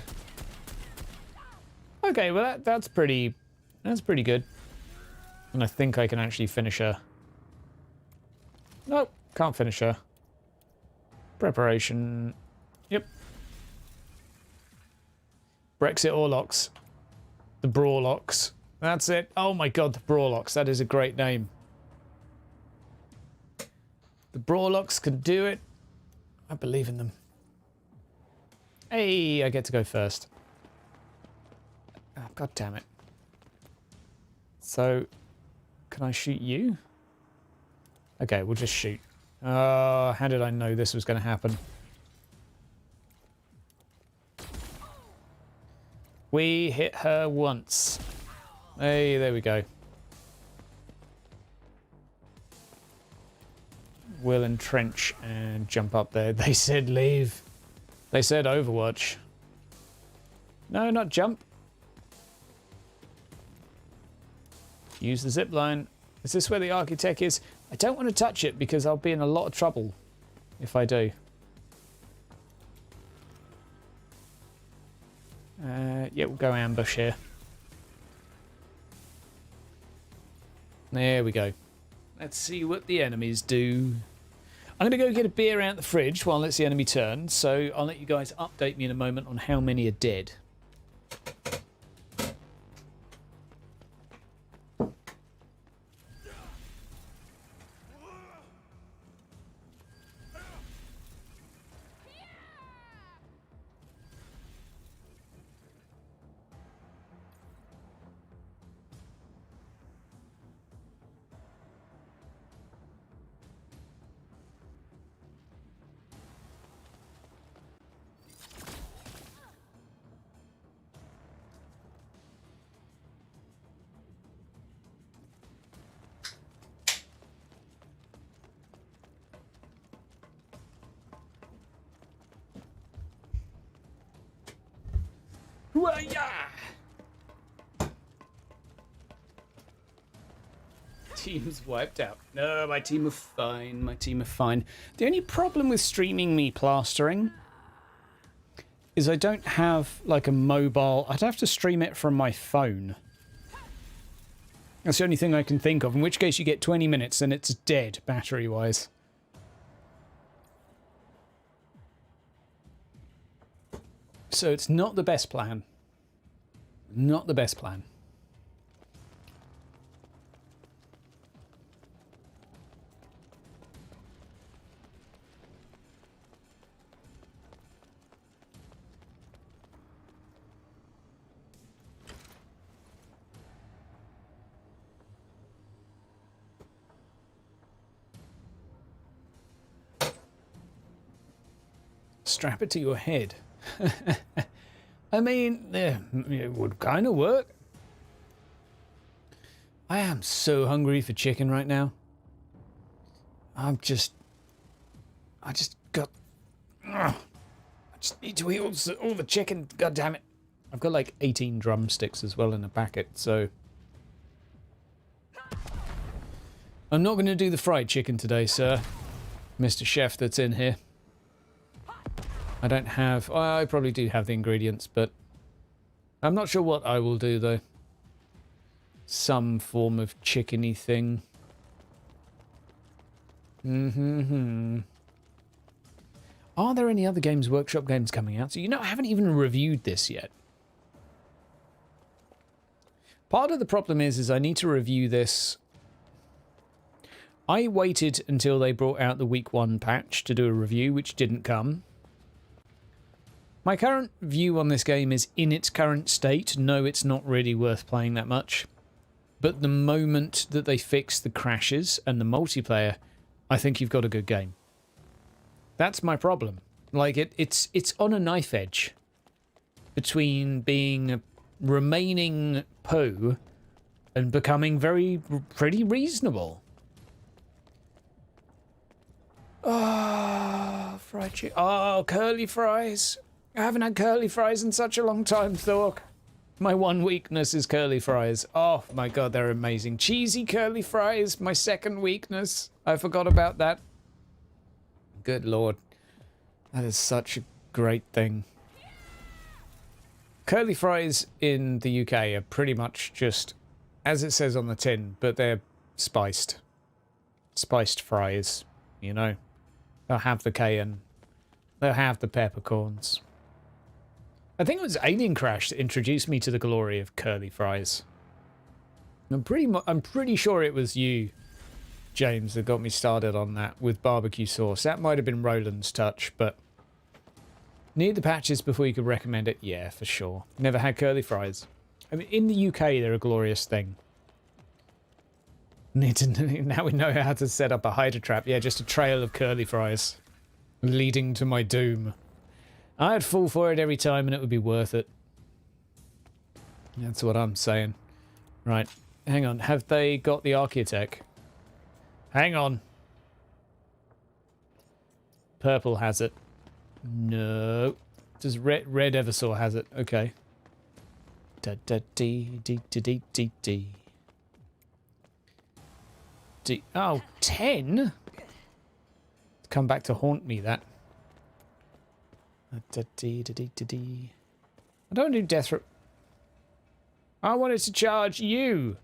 Okay, well that's pretty good. And I think I can actually finish her. Nope, can't finish her. Preparation. Yep. Brexit Orlocks. The Brawlocks. That's it. Oh my god, the Brawlocks. That is a great name. The Brawlocks can do it. I believe in them. Hey, I get to go first. Oh, god damn it. So, can I shoot you? Okay, we'll just shoot. Oh, how did I know this was going to happen? We hit her once. Hey, there we go. We'll entrench and jump up there. They said leave. They said Overwatch. No, not jump. Use the zip line. Is this where the architect is? I don't want to touch it because I'll be in a lot of trouble if I do. Yeah, we'll go ambush here. There we go. Let's see what the enemies do. I'm going to go get a beer out the fridge while it's the enemy turn, so I'll let you guys update me in a moment on how many are dead. Team's wiped out. No, my team are fine. My team are fine. The only problem with streaming me plastering is I don't have like a mobile. I'd have to stream it from my phone. That's the only thing I can think of, in which case you get 20 minutes and it's dead battery-wise. So it's not the best plan. Not the best plan. Strap it to your head. I mean, it would kind of work. I am so hungry for chicken right now. I just need to eat all the chicken. God damn it. I've got like 18 drumsticks as well in a packet, so I'm not going to do the fried chicken today, sir. Mr. Chef that's in here. I don't have... I probably do have the ingredients, but I'm not sure what I will do, though. Some form of chickeny thing. Are there any other Games Workshop games coming out? So, you know, I haven't even reviewed this yet. Part of the problem is I need to review this. I waited until they brought out the week 1 patch to do a review, which didn't come. My current view on this game is, in its current state, no, it's not really worth playing that much. But the moment that they fix the crashes and the multiplayer, I think you've got a good game. That's my problem. Like, it's on a knife edge between being remaining poo and becoming pretty reasonable. Oh, fried chicken. Oh, curly fries. I haven't had curly fries in such a long time, Thork. My one weakness is curly fries. Oh my god, they're amazing. Cheesy curly fries, my second weakness. I forgot about that. Good lord. That is such a great thing. Curly fries in the UK are pretty much just, as it says on the tin, but they're spiced. Spiced fries, you know. They'll have the cayenne They'll have the peppercorns. I think it was Alien Crash that introduced me to the glory of curly fries. I'm pretty sure it was you, James, that got me started on that with barbecue sauce. That might have been Roland's touch, but need the patches before you could recommend it? Yeah, for sure. Never had curly fries. I mean, in the UK, they're a glorious thing. Now we know how to set up a Hydra trap. Yeah, just a trail of curly fries leading to my doom. I'd fall for it every time and it would be worth it. That's what I'm saying. Right, hang on. Have they got the architect? Hang on. Purple has it. No. Does red Eversaw has it? Okay. Da da dee dee dee dee dee dee. Oh, 10? Come back to haunt me, that. Da dee dee dee dee dee. I don't do death. I wanted to charge you,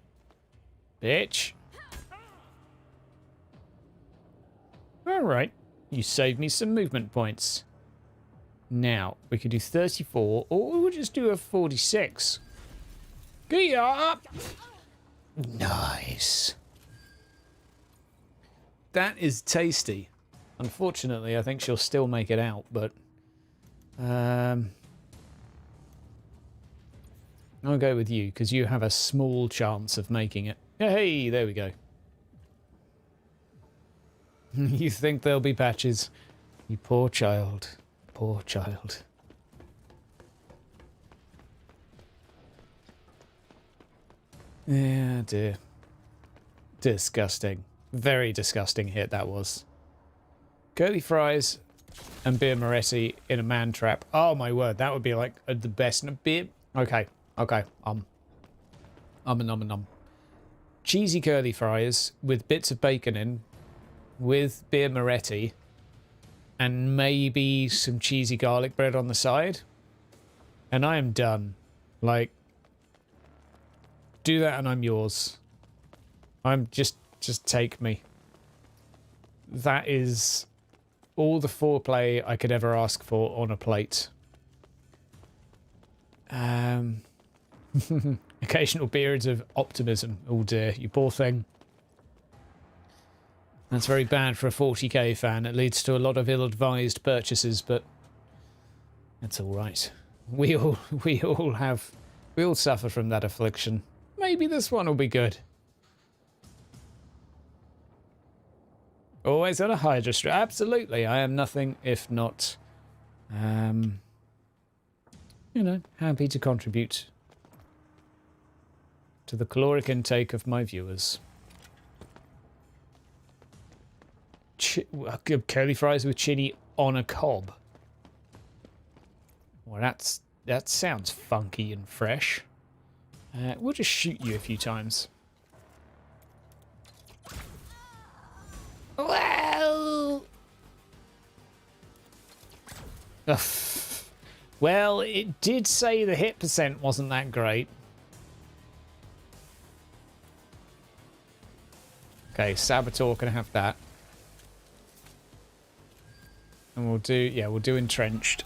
bitch. All right. You saved me some movement points. Now, we could do 34, or we'll just do a 46. Get up! Nice. That is tasty. Unfortunately, I think she'll still make it out, but... I'll go with you, because you have a small chance of making it. Hey, there we go. You think there'll be patches? You poor child. Poor child. Yeah, dear. Disgusting. Very disgusting hit that was. Curly fries and beer Moretti in a man trap. Oh my word, that would be like the best beer. Okay, okay. Cheesy curly fries with bits of bacon in, with beer Moretti, and maybe some cheesy garlic bread on the side, and I am done. Like, do that and I'm yours. I'm just take me. That is all the foreplay I could ever ask for on a plate. Occasional periods of optimism. Oh dear, you poor thing. That's very bad for a 40k fan. It leads to a lot of ill-advised purchases, but that's all right. We all suffer from that affliction. Maybe this one will be good. Always on a Hydra strip. Absolutely, I am nothing if not, you know, happy to contribute to the caloric intake of my viewers. Curly fries with chili on a cob. Well, that sounds funky and fresh. We'll just shoot you a few times. Well, well, it did say the hit percent wasn't that great. Okay, Saboteur can have that. And we'll do, yeah, we'll do Entrenched.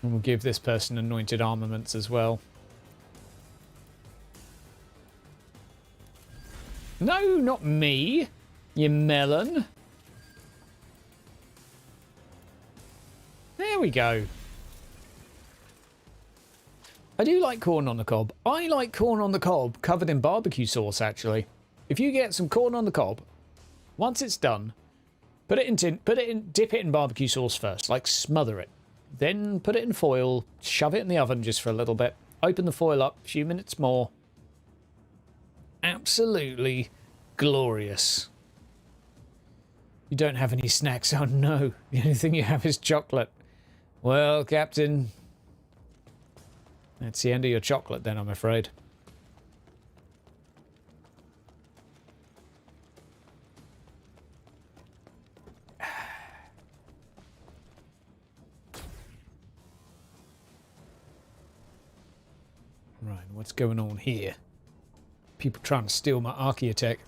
And we'll give this person Anointed Armaments as well. No, not me, you melon. There we go. I do like corn on the cob. I like corn on the cob covered in barbecue sauce, actually. If you get some corn on the cob, once it's done, dip it in barbecue sauce first, like smother it. Then put it in foil, shove it in the oven just for a little bit. Open the foil up, a few minutes more. Absolutely glorious. You don't have any snacks? Oh no, the only thing you have is chocolate. Well, Captain, that's the end of your chocolate then, I'm afraid. Right, what's going on here? People trying to steal my architect.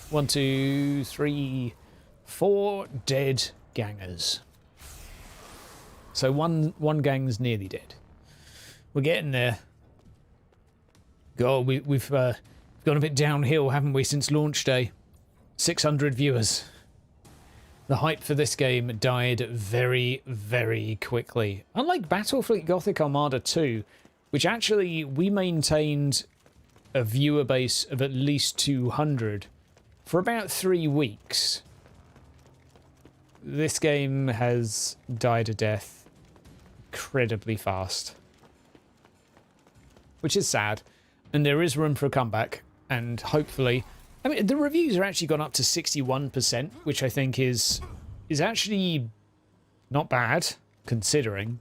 1, 2, 3, 4 dead gangers. So one gang's nearly dead. We're getting there. God, we've gone a bit downhill, haven't we, since launch day? 600 viewers. The hype for this game died very, very quickly. Unlike Battlefleet Gothic Armada 2, which actually we maintained a viewer base of at least 200 for about 3 weeks. This game has died a death incredibly fast. Which is sad. And there is room for a comeback. And hopefully... I mean, the reviews are actually gone up to 61%, which I think is actually not bad, considering.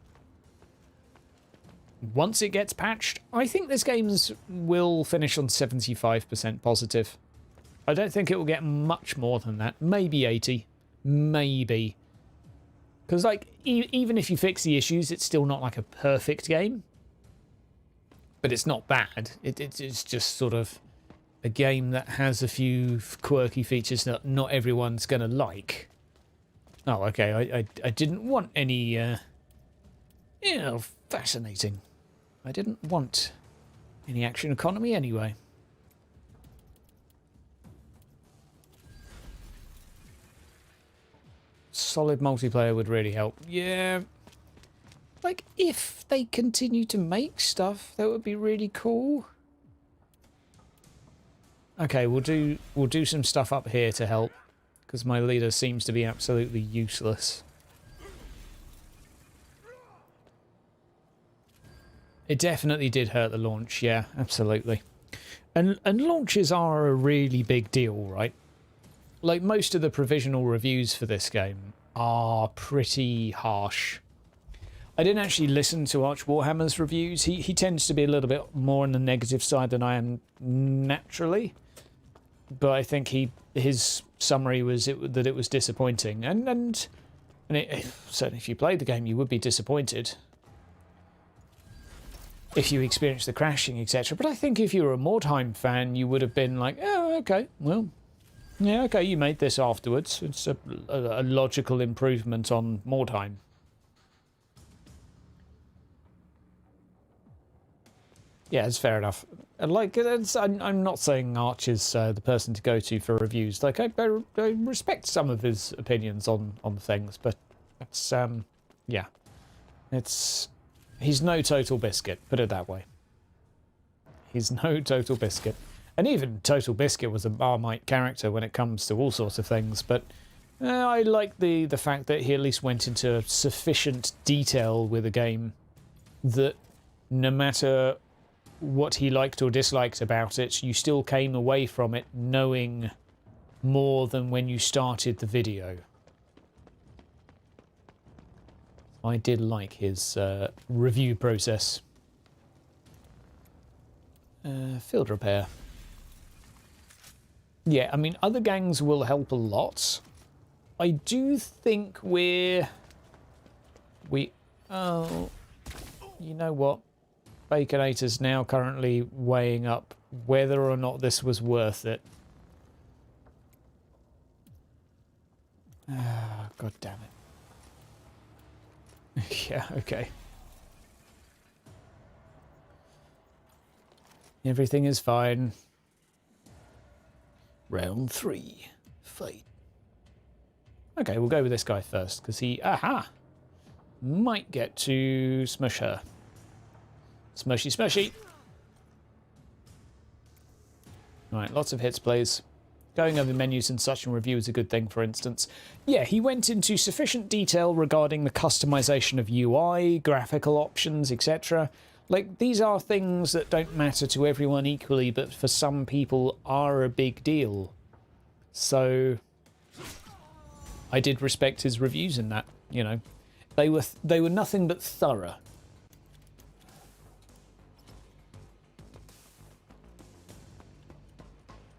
Once it gets patched, I think this game will finish on 75% positive. I don't think it will get much more than that. Maybe 80. Maybe. Because, like, even if you fix the issues, it's still not like a perfect game. But it's not bad. It's just sort of a game that has a few quirky features that not everyone's going to like. Oh, okay. I didn't want any, fascinating. I didn't want any action economy anyway. Solid multiplayer would really help. Yeah. Like, if they continue to make stuff, that would be really cool. Okay, we'll do some stuff up here to help, because my leader seems to be absolutely useless. It definitely did hurt the launch, yeah, absolutely. And launches are a really big deal, right? Like, most of the provisional reviews for this game are pretty harsh. I didn't actually listen to Arch Warhammer's reviews. He tends to be a little bit more on the negative side than I am naturally. But I think his summary was that it was disappointing. And certainly if you played the game, you would be disappointed if you experienced the crashing, etc. But I think if you were a Mordheim fan, you would have been like, oh, okay, well, yeah, okay, you made this afterwards. It's a logical improvement on Mordheim. Yeah, it's fair enough. Like, I'm not saying Arch is the person to go to for reviews. Like, I respect some of his opinions on things, but it's yeah, he's no Total Biscuit. Put it that way. He's no Total Biscuit, and even Total Biscuit was a Marmite character when it comes to all sorts of things. But I like the fact that he at least went into sufficient detail with a game that no matter what he liked or disliked about it, you still came away from it knowing more than when you started the video. I did like his review process. Field repair. Yeah, I mean, other gangs will help a lot. I do think oh, you know what? Baconator's now currently weighing up whether or not this was worth it. Ah, God damn it. Yeah, okay. Everything is fine. Round 3. Fight. Okay, we'll go with this guy first, because he, might get to smush her. Smushy, smushy. Alright, lots of hits, please. Going over menus and such and review is a good thing, for instance. Yeah, he went into sufficient detail regarding the customization of UI, graphical options, etc. Like, these are things that don't matter to everyone equally, but for some people are a big deal. So I did respect his reviews in that, you know. They were nothing but thorough.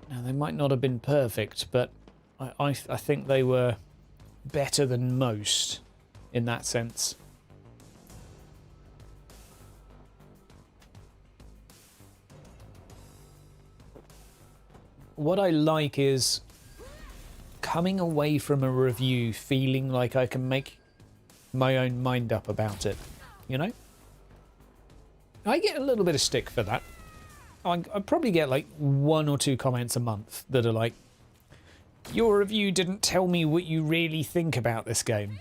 Now, they might not have been perfect, but I think they were better than most in that sense. What I like is coming away from a review feeling like I can make my own mind up about it, you know? I get a little bit of stick for that. I probably get like 1 or 2 comments a month that are like, your review didn't tell me what you really think about this game.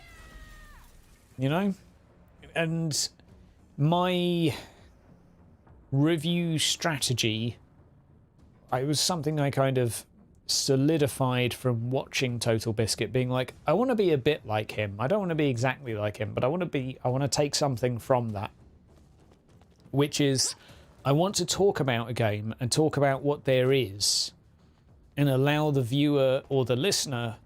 You know? And my review strategy, it was something I kind of solidified from watching Total Biscuit, being like, I want to be a bit like him. I don't want to be exactly like him, but I want to take something from that. Which is, I want to talk about a game and talk about what there is and allow the viewer or the listener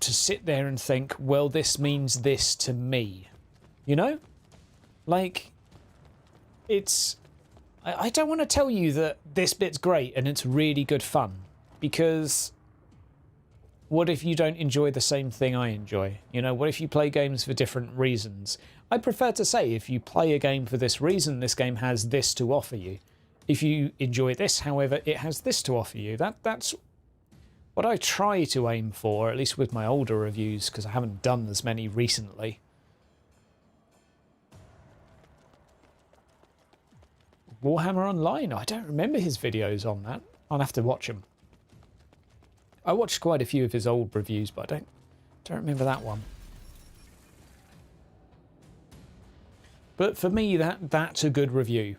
to sit there and think, well, this means this to me. You know? Like, it's... I don't want to tell you that this bit's great and it's really good fun, because what if you don't enjoy the same thing I enjoy? You know, what if you play games for different reasons? I prefer to say, if you play a game for this reason, this game has this to offer you. If you enjoy this, however, it has this to offer you. That's what I try to aim for, at least with my older reviews, because I haven't done as many recently. Warhammer Online, I don't remember his videos on that. I'll have to watch them. I watched quite a few of his old reviews, but I don't remember that one. But for me, that's a good review.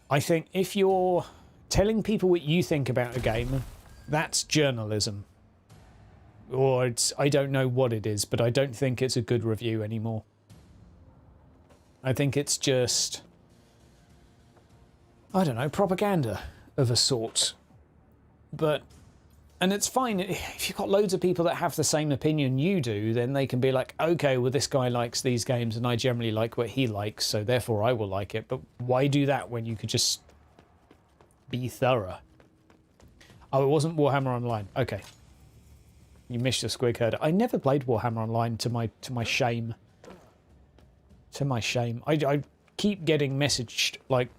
I think if you're telling people what you think about a game, that's journalism. Or it's, I don't know what it is, but I don't think it's a good review anymore. I think it's just, I don't know, propaganda of a sort. But, and it's fine, if you've got loads of people that have the same opinion you do, then they can be like, okay, well, this guy likes these games and I generally like what he likes, so therefore I will like it. But why do that when you could just be thorough? Oh, it wasn't Warhammer Online. Okay. You missed your squig herder. I never played Warhammer Online, to my shame. To my shame. I keep getting messaged, like,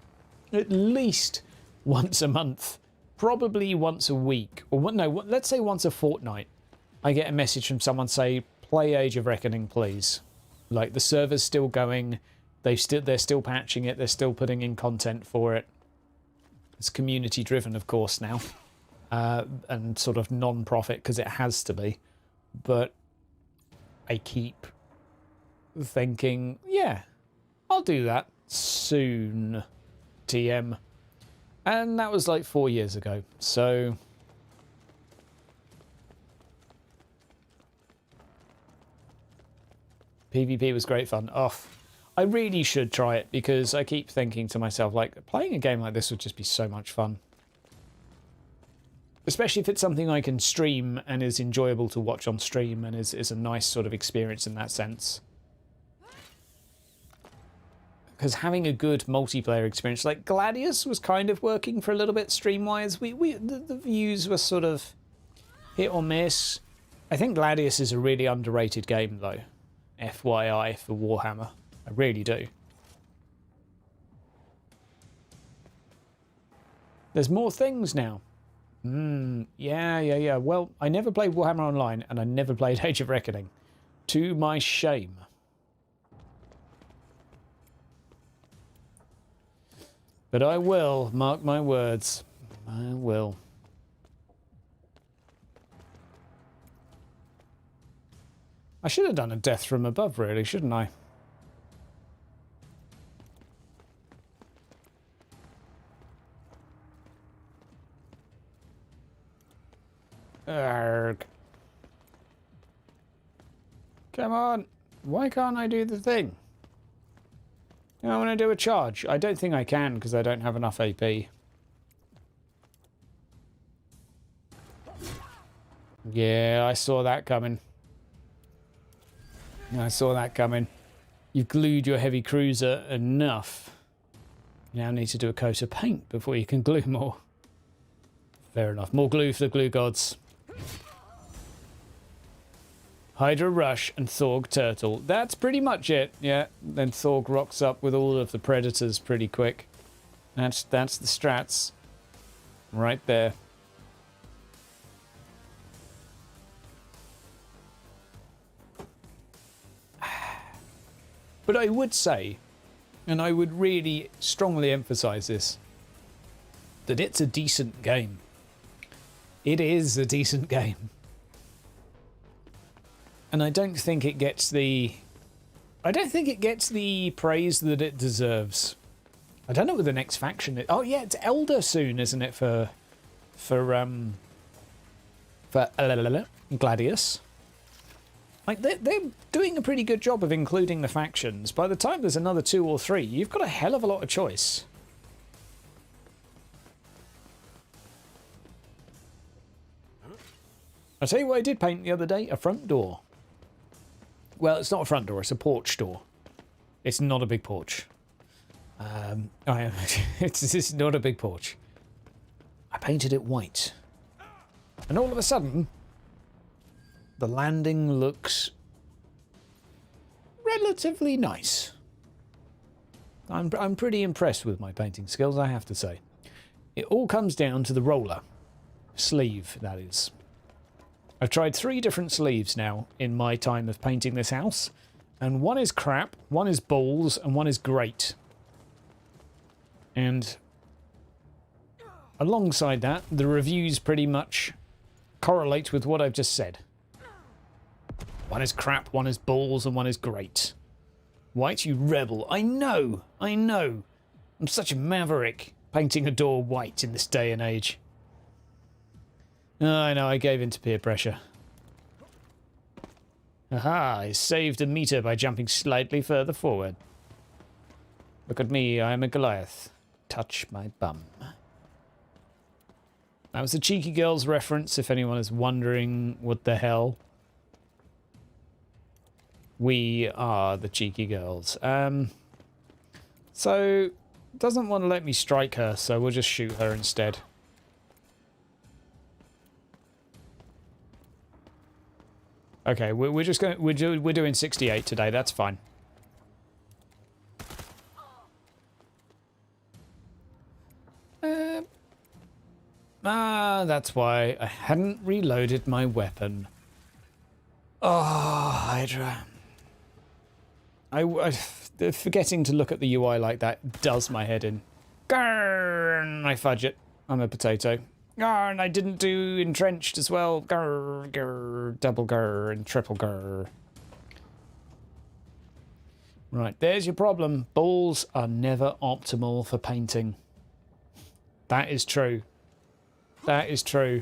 at least once a month. Probably once a week. Or no, let's say once a fortnight. I get a message from someone say, play Age of Reckoning, please. Like, the server's still going. They're still patching it. They're still putting in content for it. It's community driven, of course, now. And sort of non-profit, because it has to be. But I keep thinking, yeah, I'll do that soon, TM. And that was like 4 years ago, so... PvP was great fun. Oh, I really should try it, because I keep thinking to myself, like, playing a game like this would just be so much fun. Especially if it's something I can stream and is enjoyable to watch on stream and is a nice sort of experience in that sense. Because having a good multiplayer experience, like Gladius was kind of working for a little bit stream-wise. The views were sort of hit or miss. I think Gladius is a really underrated game, though. FYI for Warhammer. I really do. There's more things now. Yeah. Well, I never played Warhammer Online, and I never played Age of Reckoning. To my shame. But I will, mark my words. I will. I should have done a death from above, really, shouldn't I? Arrgh. Come on. Why can't I do the thing? I want to do a charge. I don't think I can because I don't have enough AP. Yeah, I saw that coming. I saw that coming. You've glued your heavy cruiser enough. You now need to do a coat of paint before you can glue more. Fair enough. More glue for the glue gods. Hydra Rush and Thorg Turtle. That's pretty much it. Yeah, then Thorg rocks up with all of the predators pretty quick. That's the strats. Right there. But I would say, and I would really strongly emphasize this, that it's a decent game. It is a decent game. And I don't think it gets the praise that it deserves. I don't know what the next faction is. Oh yeah, it's Elder soon, isn't it, for Gladius? Like, they're doing a pretty good job of including the factions. By the time there's another 2 or 3, you've got a hell of a lot of choice. I'll tell you what I did paint the other day, a front door. Well, it's not a front door, it's a porch door. It's not a big porch. It's not a big porch. I painted it white. And all of a sudden, the landing looks relatively nice. I'm pretty impressed with my painting skills, I have to say. It all comes down to the roller. Sleeve, that is. I've tried 3 different sleeves now in my time of painting this house. And one is crap, one is balls, and one is great. And alongside that, the reviews pretty much correlate with what I've just said. One is crap, one is balls, and one is great. White, you rebel. I know, I know. I'm such a maverick, painting a door white in this day and age. Oh, I know, I gave in to peer pressure. Aha, I saved a meter by jumping slightly further forward. Look at me, I am a Goliath. Touch my bum. That was a Cheeky Girls reference, if anyone is wondering what the hell. We are the Cheeky Girls. So, doesn't want to let me strike her, so we'll just shoot her instead. Okay, we're just going. We're doing 68 today. That's fine. That's why I hadn't reloaded my weapon. Oh, Hydra. Forgetting to look at the UI like that does my head in. Grrr, I fudge it. I'm a potato. Grrr, and I didn't do entrenched as well. Grrr, grrr, double grrr, and triple grrr. Right, there's your problem. Balls are never optimal for painting. That is true. That is true.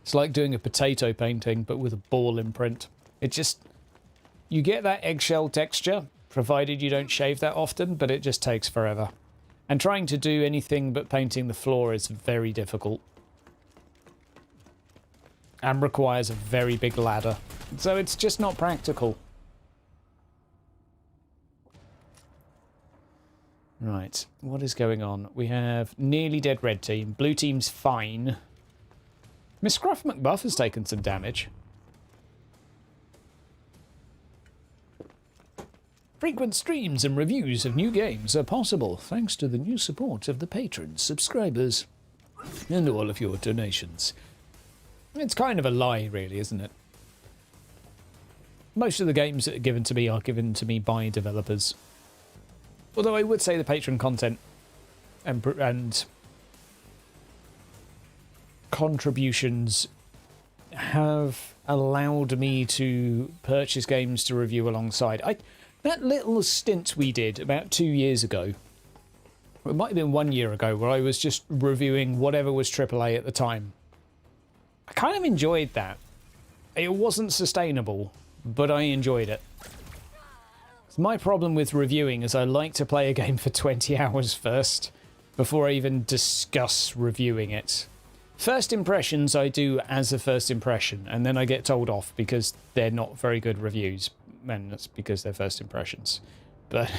It's like doing a potato painting, but with a ball imprint. It just... You get that eggshell texture, provided you don't shave that often, but it just takes forever. And trying to do anything but painting the floor is very difficult. And requires a very big ladder. So it's just not practical. Right, what is going on? We have nearly dead red team. Blue team's fine. Miss Scruff McBuff has taken some damage. Frequent streams and reviews of new games are possible thanks to the new support of the patrons, subscribers, and all of your donations. It's kind of a lie, really, isn't it? Most of the games that are given to me by developers. Although I would say the patron content and contributions have allowed me to purchase games to review alongside. That little stint we did about 2 years ago, it might have been 1 year ago, where I was just reviewing whatever was AAA at the time. I kind of enjoyed that. It wasn't sustainable, but I enjoyed it. My problem with reviewing is I like to play a game for 20 hours first, before I even discuss reviewing it. First impressions I do as a first impression, and then I get told off because they're not very good reviews. And that's because they're first impressions. But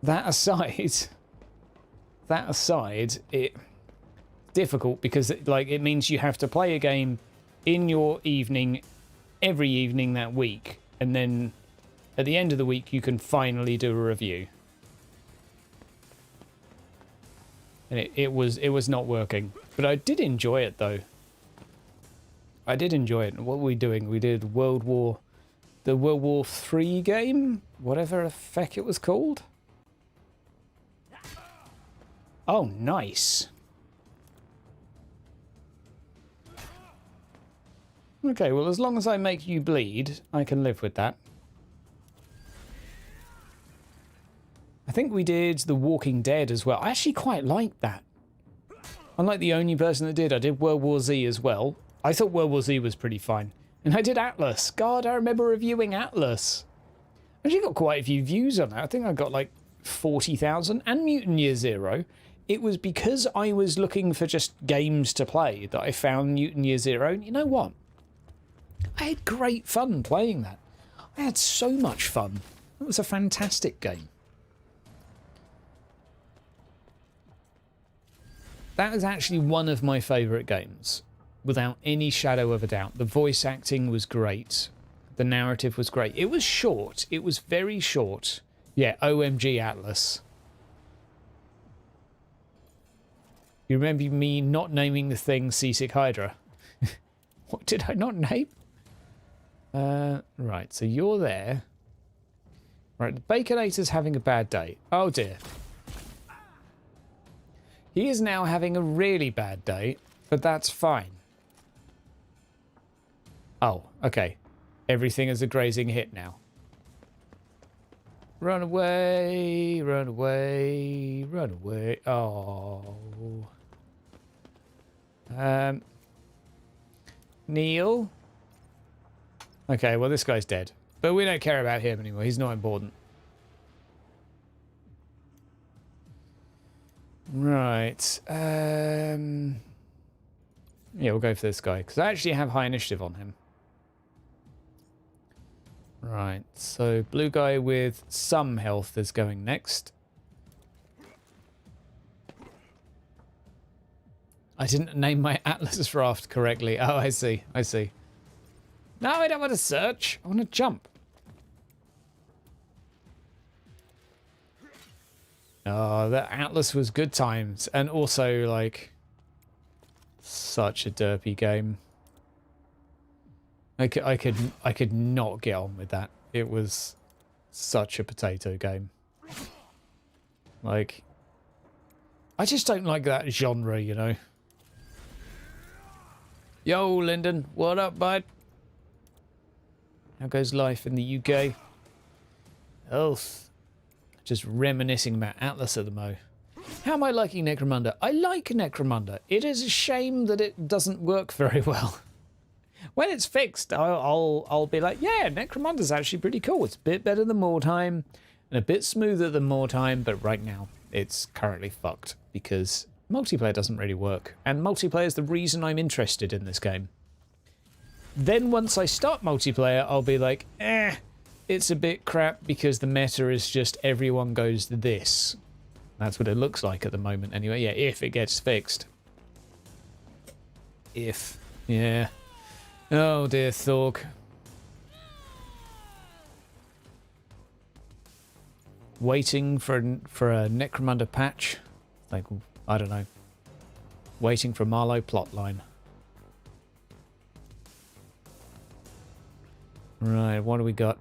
that aside, it's difficult because it means you have to play a game in your evening, every evening that week, and then at the end of the week you can finally do a review. And it was not working. But I did enjoy it though. I did enjoy it. What were we doing? We did the World War III game, whatever the feck it was called. Oh, nice. Okay, well, as long as I make you bleed, I can live with that. I think we did The Walking Dead as well. I actually quite liked that. I'm like the only person that did. I did World War Z as well. I thought World War Z was pretty fine. And I did Atlas. God, I remember reviewing Atlas. I actually got quite a few views on that. I think I got like 40,000. And Mutant Year Zero. It was because I was looking for just games to play that I found Mutant Year Zero. And you know what? I had great fun playing that. I had so much fun. It was a fantastic game. That is actually one of my favourite games, without any shadow of a doubt. The voice acting was great. The narrative was great. It was short. It was very short. Yeah, OMG Atlas. You remember me not naming the thing Seasick Hydra? What did I not name? Right, so you're there. Right, the Baconator's having a bad day. Oh dear. He is now having a really bad day, but that's fine. Oh, okay. Everything is a grazing hit now. Run away, run away, run away. Oh. Neil. Okay, well this guy's dead. But we don't care about him anymore. He's not important. Right. Yeah, we'll go for this guy, because I actually have high initiative on him. Right, so blue guy with some health is going next. I didn't name my Atlas raft correctly. Oh, I see, I see. No, I don't want to search. I want to jump. Oh, that Atlas was good times. And also, like, such a derpy game. I could not get on with that. It was such a potato game. Like, I just don't like that genre, you know. Yo, Lyndon, what up, bud? How goes life in the UK? Health. Just reminiscing about Atlas at the mo. How am I liking Necromunda? I like Necromunda. It is a shame that it doesn't work very well. When it's fixed, I'll be like, yeah, Necromunda's actually pretty cool. It's a bit better than Moretime and a bit smoother than Moretime, but right now it's currently fucked because multiplayer doesn't really work. And multiplayer is the reason I'm interested in this game. Then once I start multiplayer, I'll be like, it's a bit crap because the meta is just everyone goes this. That's what it looks like at the moment anyway. Yeah, if it gets fixed. If. Yeah. Oh dear, Thorg. Waiting for a Necromunda patch. Like, I don't know. Waiting for a Marlowe plotline. Right, what do we got?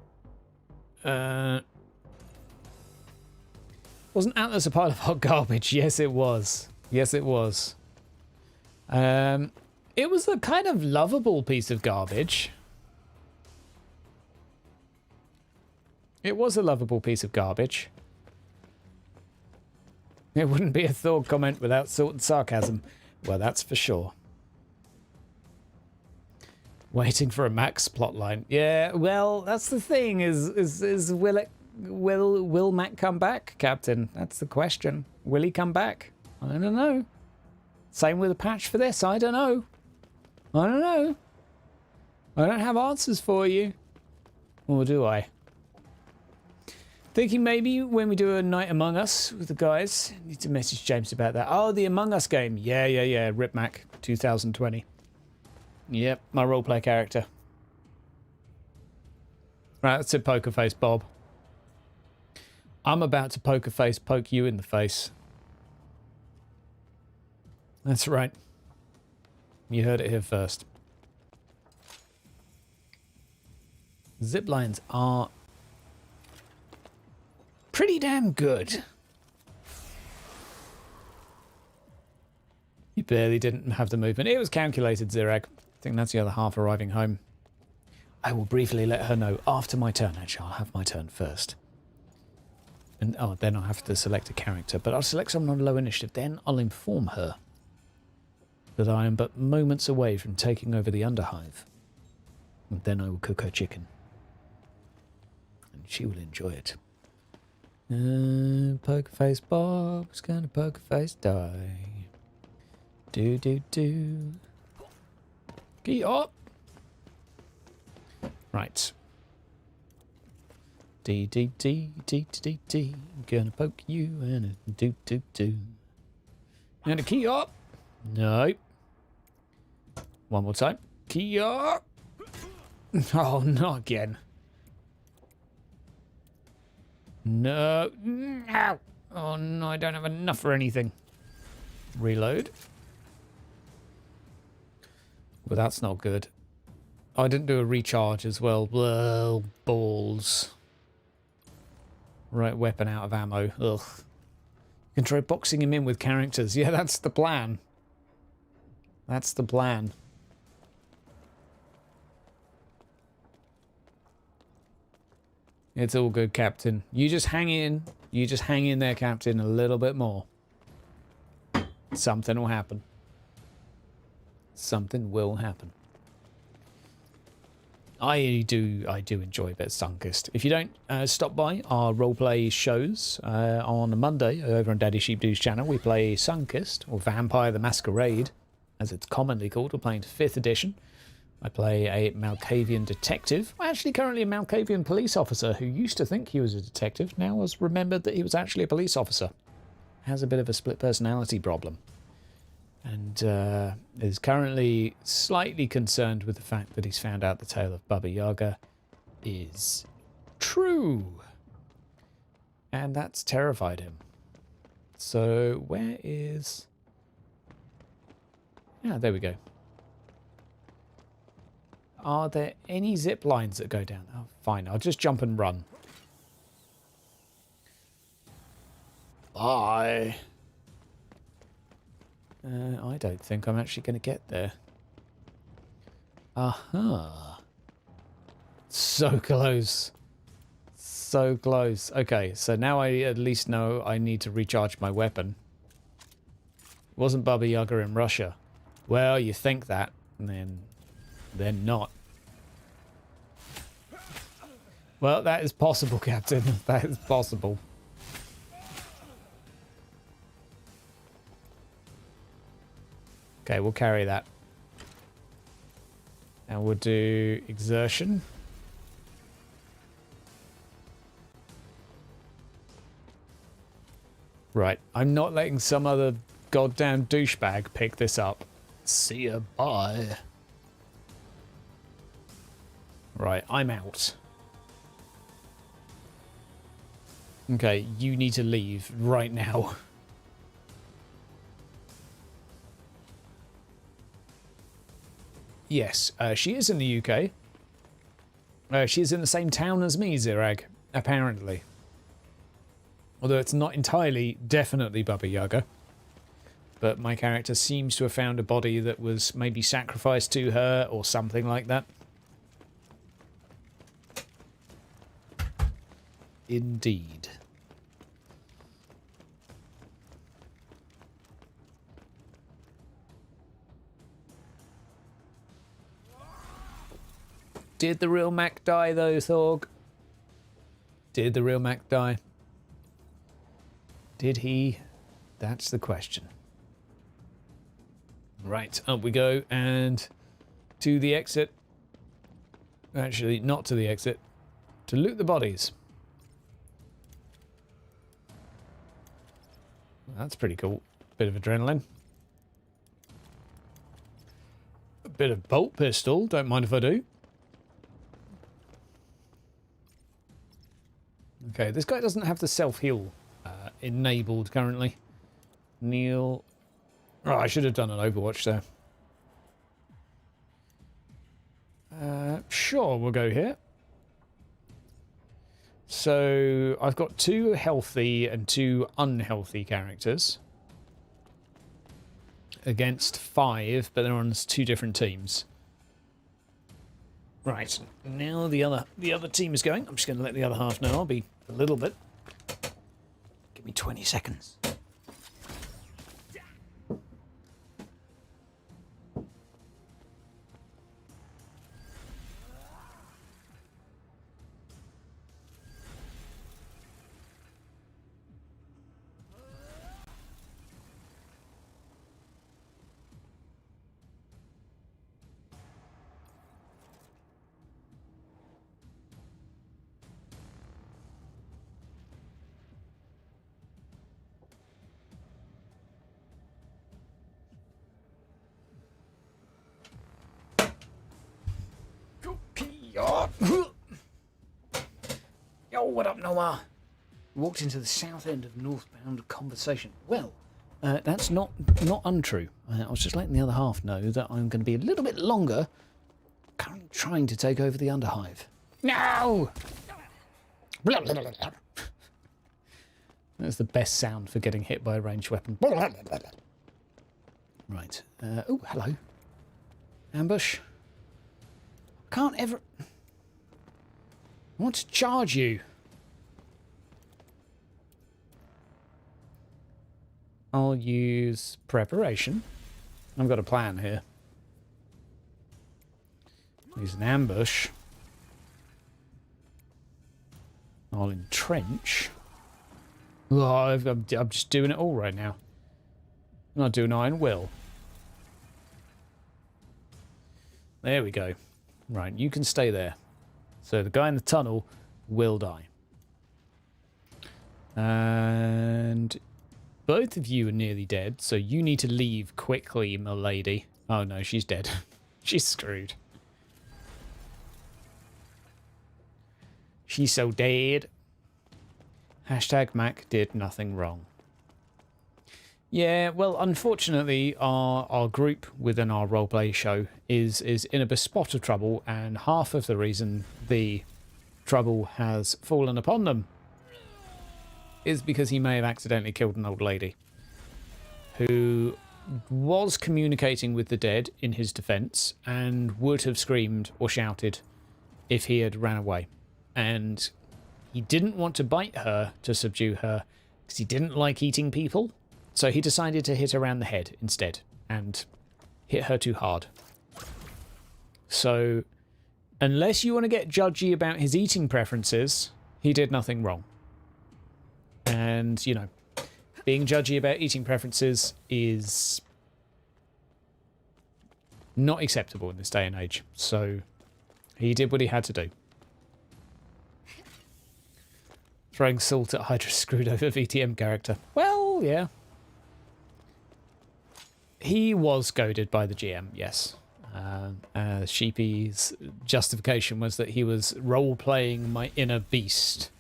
Wasn't Atlas a pile of hot garbage? Yes, it was. Yes, it was. It was a kind of lovable piece of garbage. It was a lovable piece of garbage. It wouldn't be a Thor comment without salt and sarcasm. Well, that's for sure. Waiting for a Max plotline. Yeah, well, that's the thing. Is will Mac come back, Captain? That's the question. Will he come back? I don't know. Same with a patch for this. I don't know. I don't know. I don't have answers for you. Or do I? Thinking maybe when we do a night Among Us with the guys. Need to message James about that. Oh, the Among Us game. Yeah. Rip Mac 2020. Yep, my roleplay character. Right, that's it, Poker Face Bob. I'm about to poker face poke you in the face. That's right. You heard it here first. Zip lines are pretty damn good. You barely didn't have the movement. It was calculated, Zirag. I think that's the other half arriving home. I will briefly let her know after my turn. Actually, I'll have my turn first. And then I'll have to select a character. But I'll select someone on low initiative. Then I'll inform her that I am but moments away from taking over the Underhive. And then I will cook her chicken. And she will enjoy it. Poker face Bob's gonna poker face die. Do. Get up! Right. D. Gonna poke you and a do. And a key up! No. One more time. Key up! Oh, not again. No. No. Oh, no, I don't have enough for anything. Reload. Well, that's not good. I didn't do a recharge as well. Well, balls. Right, weapon out of ammo. Ugh. You can try boxing him in with characters. Yeah, that's the plan. That's the plan. It's all good, Captain. You just hang in. You just hang in there, Captain, a little bit more. Something will happen. Something will happen. I do enjoy a bit of Sunkist. If you don't stop by our roleplay shows on a Monday over on Daddy Sheepdoo's channel, we play Sunkist, or Vampire the Masquerade, as it's commonly called. We're playing 5th edition. I play a Malkavian detective. Well, actually currently a Malkavian police officer who used to think he was a detective, now has remembered that he was actually a police officer. Has a bit of a split personality problem. And is currently slightly concerned with the fact that he's found out the tale of Baba Yaga is true. And that's terrified him. So where is... Yeah, there we go. Are there any zip lines that go down? Oh, fine. I'll just jump and run. Bye. I don't think I'm actually going to get there. Aha. So close. So close. Okay, so now I at least know I need to recharge my weapon. It wasn't Baba Yaga in Russia. Well, you think that, and then not. Well, that is possible, Captain. That is possible. Okay, we'll carry that. And we'll do exertion. Right, I'm not letting some other goddamn douchebag pick this up. See ya, bye. Right, I'm out. Okay, you need to leave right now. Yes, she is in the UK. She is in the same town as me, Zirag, apparently. Although it's not entirely, definitely Baba Yaga. But my character seems to have found a body that was maybe sacrificed to her or something like that. Indeed. Did the real Mac die though, Thorg? Did the real Mac die? Did he? That's the question. Right, up we go, and to the exit. Actually, not to the exit. To loot the bodies. That's pretty cool. Bit of adrenaline. A bit of bolt pistol, don't mind if I do. Okay, this guy doesn't have the self-heal enabled currently. Neil. Oh, I should have done an Overwatch there. Sure, we'll go here. So I've got 2 healthy and 2 unhealthy characters against 5, but they're on 2 different teams. Right, now the other team is going. I'm just going to let the other half know. I'll be a little bit. Give me 20 seconds. Yo, what up, Noah? Walked into the south end of northbound conversation. Well, that's not untrue. I was just letting the other half know that I'm going to be a little bit longer currently trying to take over the Underhive. No! That's the best sound for getting hit by a ranged weapon. Right. Oh, hello. Ambush. Can't ever... I want to charge you. I'll use preparation. I've got a plan here. Use an ambush. I'll entrench. Oh, I'm just doing it all right now. I'm not doing iron will. There we go. Right, you can stay there. So the guy in the tunnel will die. And both of you are nearly dead, so you need to leave quickly, milady. Oh no, she's dead. She's screwed. She's so dead. Hashtag Mac did nothing wrong. Yeah, well, unfortunately, our group within our roleplay show is in a bit spot of trouble, and half of the reason the trouble has fallen upon them is because he may have accidentally killed an old lady who was communicating with the dead in his defense and would have screamed or shouted if he had ran away. And he didn't want to bite her to subdue her because he didn't like eating people. So he decided to hit her around the head instead and hit her too hard. So unless you want to get judgy about his eating preferences, he did nothing wrong. And, you know, being judgy about eating preferences is not acceptable in this day and age. So he did what he had to do. Throwing salt at Hydra's screwed over VTM character. Well, yeah. He was goaded by the GM, yes. Sheepy's justification was that he was role-playing my inner beast.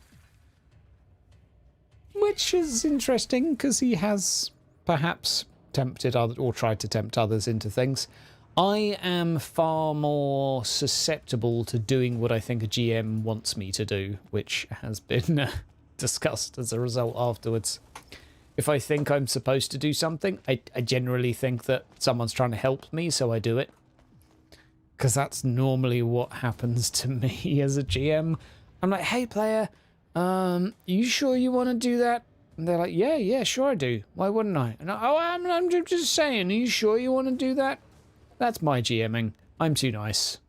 Which is interesting, because he has perhaps tempted others, or tried to tempt others into things. I am far more susceptible to doing what I think a GM wants me to do, which has been discussed as a result afterwards. If I think I'm supposed to do something, I generally think that someone's trying to help me, so I do it. Because that's normally what happens to me as a GM. I'm like, hey player, you sure you want to do that? And they're like, yeah, sure I do. Why wouldn't I? And I'm just saying, are you sure you want to do that? That's my GMing. I'm too nice.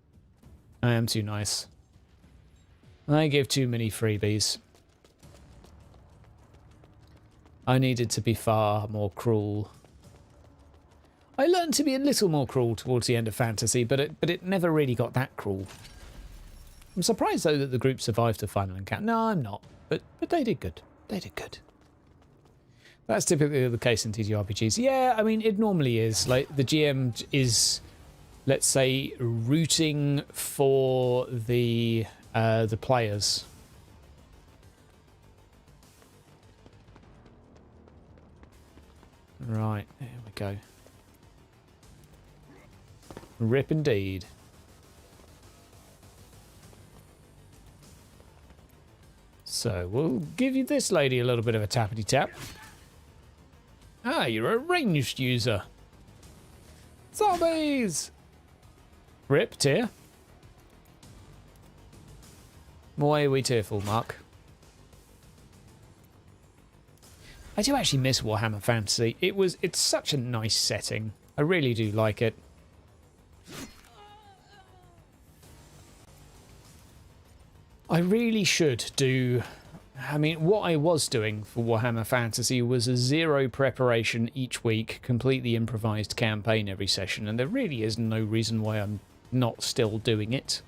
I am too nice. I give too many freebies. I needed to be far more cruel. I learned to be a little more cruel towards the end of Fantasy, but it never really got that cruel. I'm surprised though that the group survived the final encounter. No, I'm not. But they did good. They did good. That's typically the case in TTRPGs. Yeah, I mean it normally is. Like the GM is, let's say, rooting for the players. Right, there we go. Rip indeed. So we'll give you this lady a little bit of a tappity tap. Ah, you're a ranged user. Zombies! Rip, tear. Why are we tearful, Mark? I do actually miss Warhammer Fantasy. It's such a nice setting. I really do like it. I really should do... I mean, what I was doing for Warhammer Fantasy was a zero preparation each week, completely improvised campaign every session, and there really is no reason why I'm not still doing it.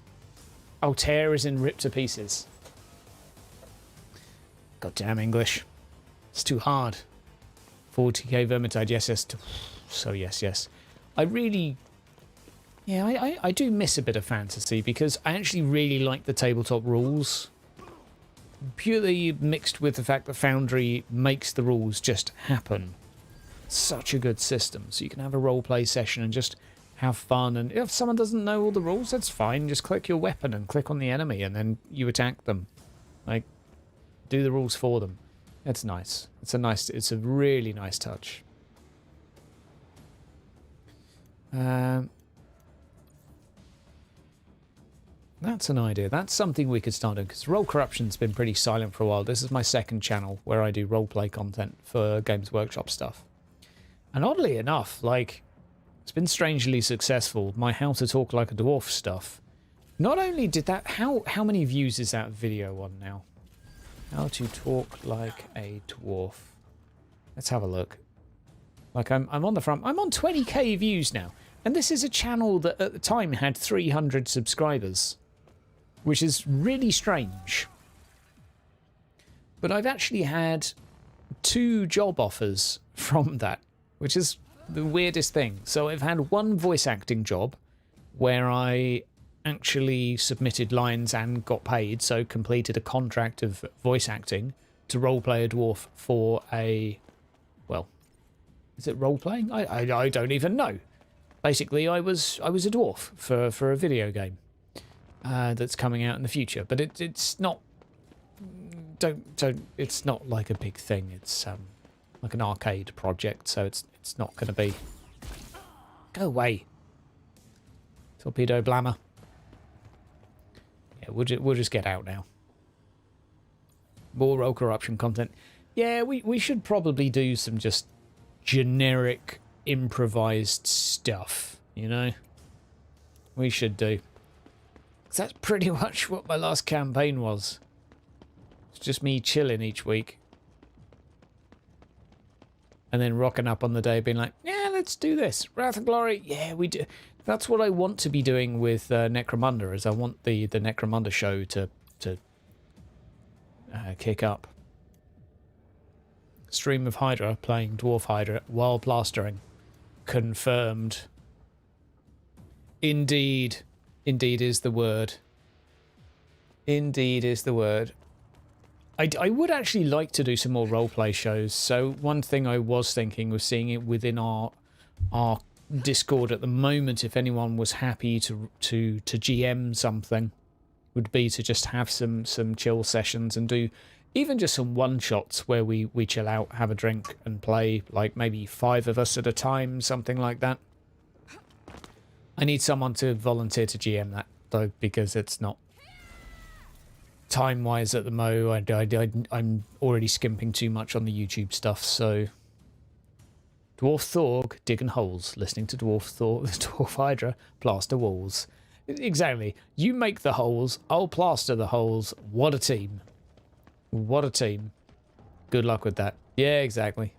Oh, tear is in rip to pieces. Goddamn English. It's too hard. 40k Vermintide, yes. So yes. I really... Yeah, I do miss a bit of fantasy because I actually really like the tabletop rules. Purely mixed with the fact that Foundry makes the rules just happen. Such a good system. So you can have a roleplay session and just have fun. And if someone doesn't know all the rules, that's fine. Just click your weapon and click on the enemy and then you attack them. Like, do the rules for them. It's nice. It's a really nice touch. That's an idea. That's something we could start doing, because Role Corruption's been pretty silent for a while. This is my second channel where I do roleplay content for Games Workshop stuff. And oddly enough, like, it's been strangely successful. My How to Talk Like a Dwarf stuff. Not only did that... How many views is that video on now? How to Talk Like a Dwarf. Let's have a look. Like, I'm on the front. I'm on 20k views now. And this is a channel that at the time had 300 subscribers. Which is really strange. But I've actually had 2 job offers from that. Which is the weirdest thing. So I've had one voice acting job where I actually submitted lines and got paid, so completed a contract of voice acting to roleplay a dwarf for a... Well, is it role-playing? I don't even know. Basically, I was a dwarf for a video game that's coming out in the future, but it's not... It's not like a big thing. It's like an arcade project, so it's not going to be... Go away. Torpedo blammer. Yeah, we'll just get out now. More Role Corruption content. Yeah, we should probably do some just generic improvised stuff, you know? We should do. 'Cause that's pretty much what my last campaign was. It's just me chilling each week. And then rocking up on the day being like, yeah, let's do this. Wrath and Glory, yeah, we do. That's what I want to be doing with NECROMUNDA, is I want the NECROMUNDA show to kick up. Stream of Hydra playing Dwarf Hydra while plastering. Confirmed. Indeed. Indeed is the word. Indeed is the word. I would actually like to do some more roleplay shows. So one thing I was thinking was seeing it within our Discord at the moment, if anyone was happy to GM something, would be to just have some chill sessions and do even just some one-shots where we chill out, have a drink and play, like maybe 5 of us at a time, something like that. I need someone to volunteer to GM that, though, because it's not time-wise at the mo. I'm already skimping too much on the YouTube stuff, so... Dwarf Thorg digging holes, listening to Dwarf Hydra plaster walls. Exactly. You make the holes, I'll plaster the holes. What a team. What a team. Good luck with that. Yeah, exactly.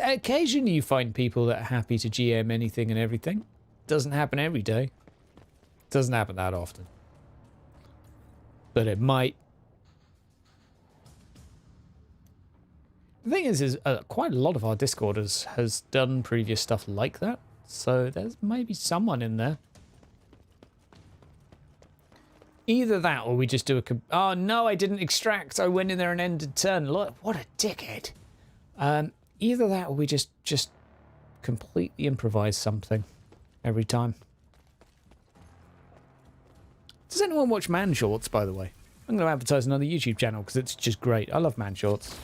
Occasionally you find people that are happy to GM anything and everything. Doesn't happen every day. Doesn't happen that often. But it might. The thing is quite a lot of our Discorders has done previous stuff like that. So there's maybe someone in there. Either that or we just do a... Oh, no, I didn't extract. I went in there and ended turn. Look, what a dickhead. Either that or we just completely improvise something every time. Does anyone watch Man Shorts, by the way? I'm going to advertise another YouTube channel because it's just great. I love Man Shorts.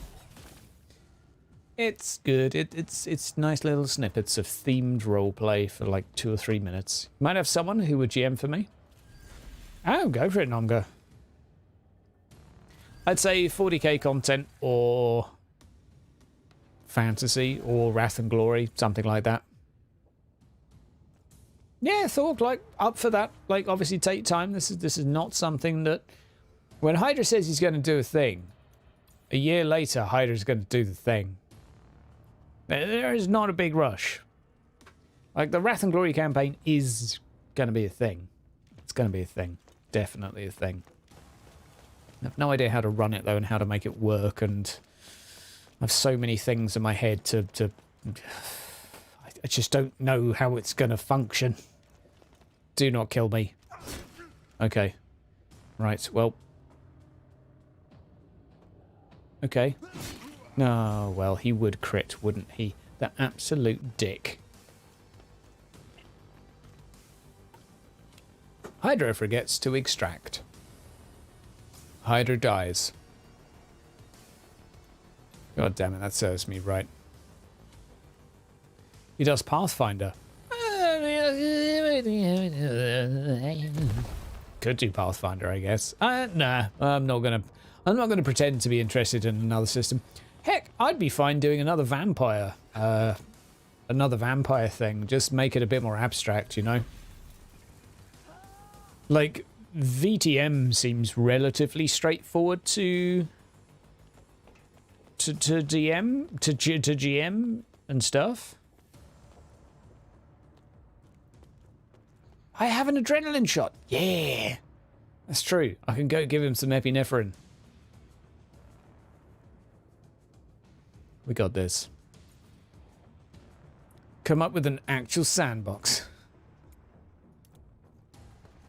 It's good. It's nice little snippets of themed roleplay for like 2 or 3 minutes. Might have someone who would GM for me. Oh, go for it, Nonga. I'd say 40k content or fantasy or Wrath and Glory, something like that. Yeah, Thorg, like, up for that. Like, obviously take time. This is not something that... When Hydra says he's going to do a thing, a year later, Hydra's going to do the thing. There is not a big rush. Like, the Wrath and Glory campaign is going to be a thing. It's going to be a thing. Definitely a thing. I have no idea how to run it, though, and how to make it work, and I have so many things in my head to I just don't know how it's going to function. Do not kill me. Okay. Right, well. Okay. No, well, he would crit, wouldn't he? The absolute dick. Hydra forgets to extract. Hydra dies. God damn it, that serves me right. He does Pathfinder. Could do Pathfinder, I guess. Nah, I'm not gonna pretend to be interested in another system. Heck, I'd be fine doing another vampire thing. Just make it a bit more abstract, you know. Like, VTM seems relatively straightforward to GM and stuff. I have an adrenaline shot. Yeah, that's true. I can go give him some epinephrine. We got this. Come up with an actual sandbox.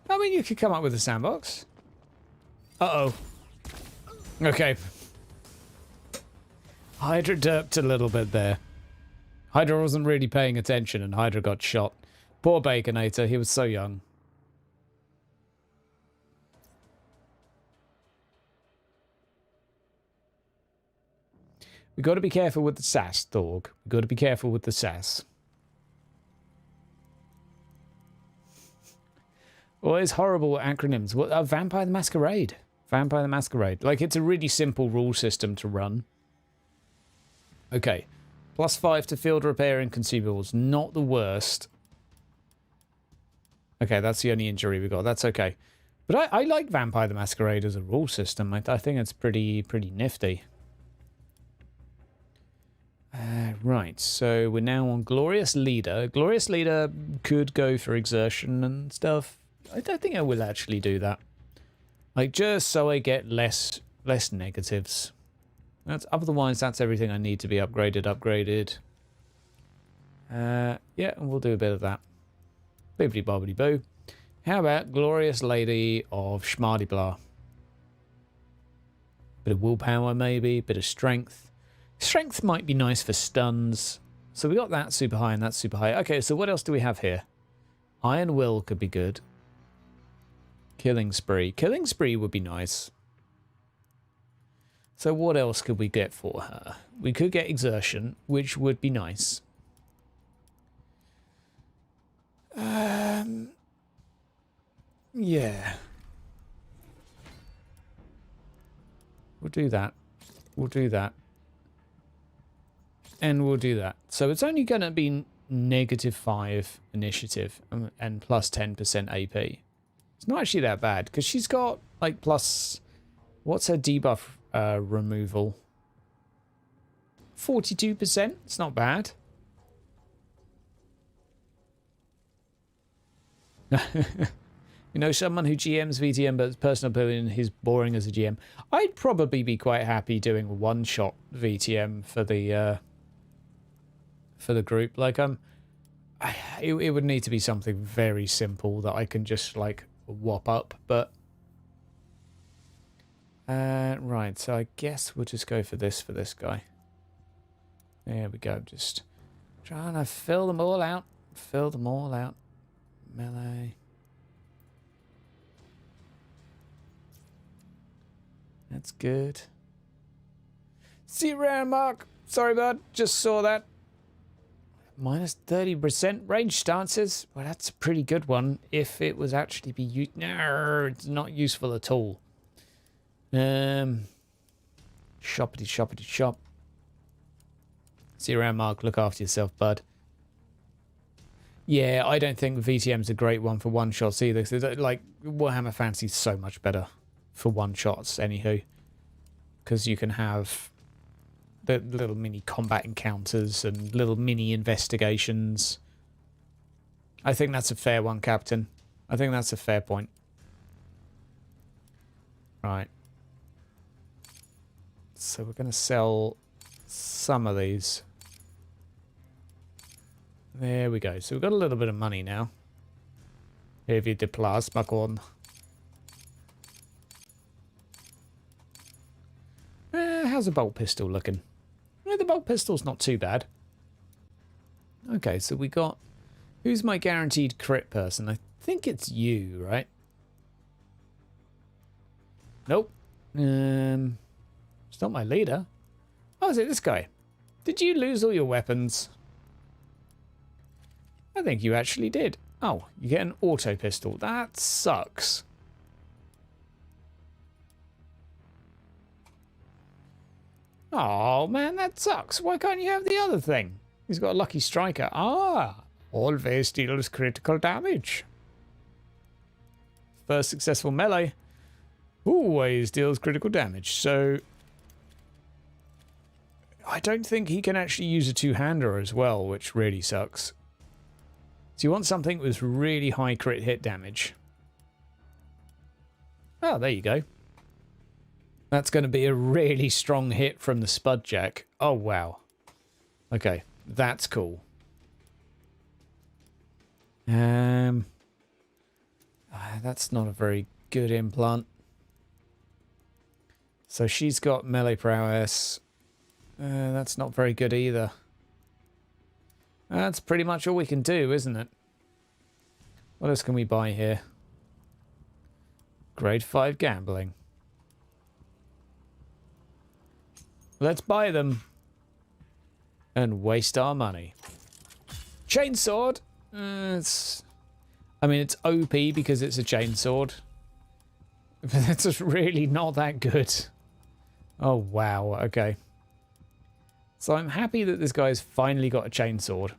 I mean, you could come up with a sandbox. Uh-oh. Okay. Hydra derped a little bit there. Hydra wasn't really paying attention and Hydra got shot. Poor Baconator, he was so young. We got to be careful with the sass, Thorg. We got to be careful with the sass. Always horrible acronyms. What? Vampire the Masquerade. Vampire the Masquerade. Like, it's a really simple rule system to run. Okay. +5 to field repair and consumables. Not the worst. Okay, that's the only injury we got. That's okay. But I like Vampire the Masquerade as a rule system. I think it's pretty nifty. Right, so we're now on Glorious Leader. Glorious Leader could go for exertion and stuff. I don't think I will actually do that. Like, just so I get less negatives. Otherwise, that's everything I need to be upgraded. Yeah, and we'll do a bit of that. Bibbidi bobbidi boo. How about Glorious Lady of Schmardy Blah? Bit of willpower, maybe. Bit of strength. Strength might be nice for stuns. So we got that super high and that super high. Okay, so what else do we have here? Iron Will could be good. Killing Spree. Killing Spree would be nice. So what else could we get for her? We could get Exertion, which would be nice. Yeah. We'll do that. We'll do that. And we'll do that. So it's only going to be -5 initiative and plus 10% AP. It's not actually that bad because she's got like plus... What's her debuff removal? 42%? It's not bad. You know, someone who GMs VTM but personal opinion is boring as a GM. I'd probably be quite happy doing a one-shot VTM for the group. Like, it would need to be something very simple that I can just like whop up. But right, so I guess we'll just go for this guy. There we go. Just trying to fill them all out. Fill them all out. Melee. That's good. See you around, Mark. Sorry, bud. Just saw that. Minus 30% range stances. Well, that's a pretty good one if it was actually be used. No, it's not useful at all. Shoppity shop. See you around, Mark. Look after yourself, bud. Yeah, I don't think VTM's a great one for one-shots either. Like, Warhammer Fantasy's so much better for one-shots, anywho. Because you can have the little mini combat encounters and little mini investigations. I think that's a fair one, Captain. I think that's a fair point. Right. So we're going to sell some of these. There we go. So we've got a little bit of money now. Heavy de plasma corn. How's a bolt pistol looking? The bolt pistol's not too bad. Okay, so we got... Who's my guaranteed crit person? I think it's you, right? Nope. It's not my leader. Oh, is it this guy? Did you lose all your weapons? I think you actually did. Oh, you get an auto pistol. That sucks. Oh, man, that sucks. Why can't you have the other thing? He's got a lucky striker. Ah, always deals critical damage. First successful melee. Always deals critical damage. So, I don't think he can actually use a two-hander as well, which really sucks. So you want something with really high crit hit damage. Oh, there you go. That's going to be a really strong hit from the Spudjack. Oh, wow. Okay, that's cool. That's not a very good implant. So she's got melee prowess. That's not very good either. That's pretty much all we can do, isn't it? What else can we buy here? Grade 5 gambling. Let's buy them. And waste our money. Chainsword. I mean, it's OP because it's a chainsword. But that's just really not that good. Oh, wow. Okay. So I'm happy that this guy's finally got a chainsword.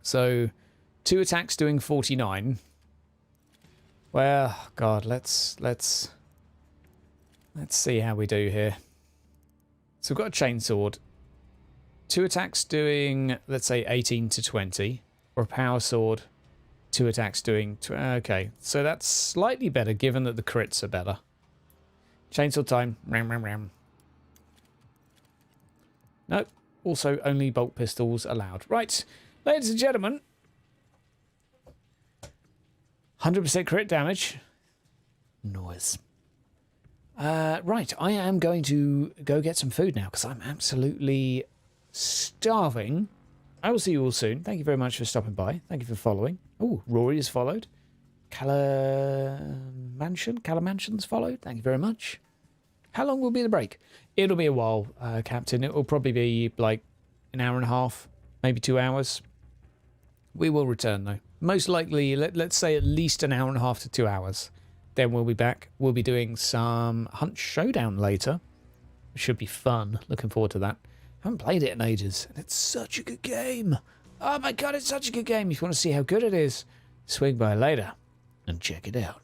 So, 2 attacks doing 49. Well, God, let's see how we do here. So we've got a chainsword. 2 attacks doing, let's say, 18 to 20. Or a power sword. 2 attacks doing... Okay, so that's slightly better given that the crits are better. Chainsaw time. Ram, ram, ram. Nope. Also, only bolt pistols allowed. Right, ladies and gentlemen. 100% crit damage. Noise. Right, I am going to go get some food now because I'm absolutely starving. I will see you all soon. Thank you very much for stopping by. Thank you for following. Oh, Rory has followed. Calamansion's followed. Thank you very much. How long will be the break? It'll be a while, Captain. It will probably be like an hour and a half, maybe 2 hours. We will return, though. Most likely, let's say at least an hour and a half to 2 hours. Then we'll be back. We'll be doing some Hunt Showdown later. It should be fun. Looking forward to that. Haven't played it in ages. And it's such a good game. Oh my God, it's such a good game. If you want to see how good it is, swing by later and check it out.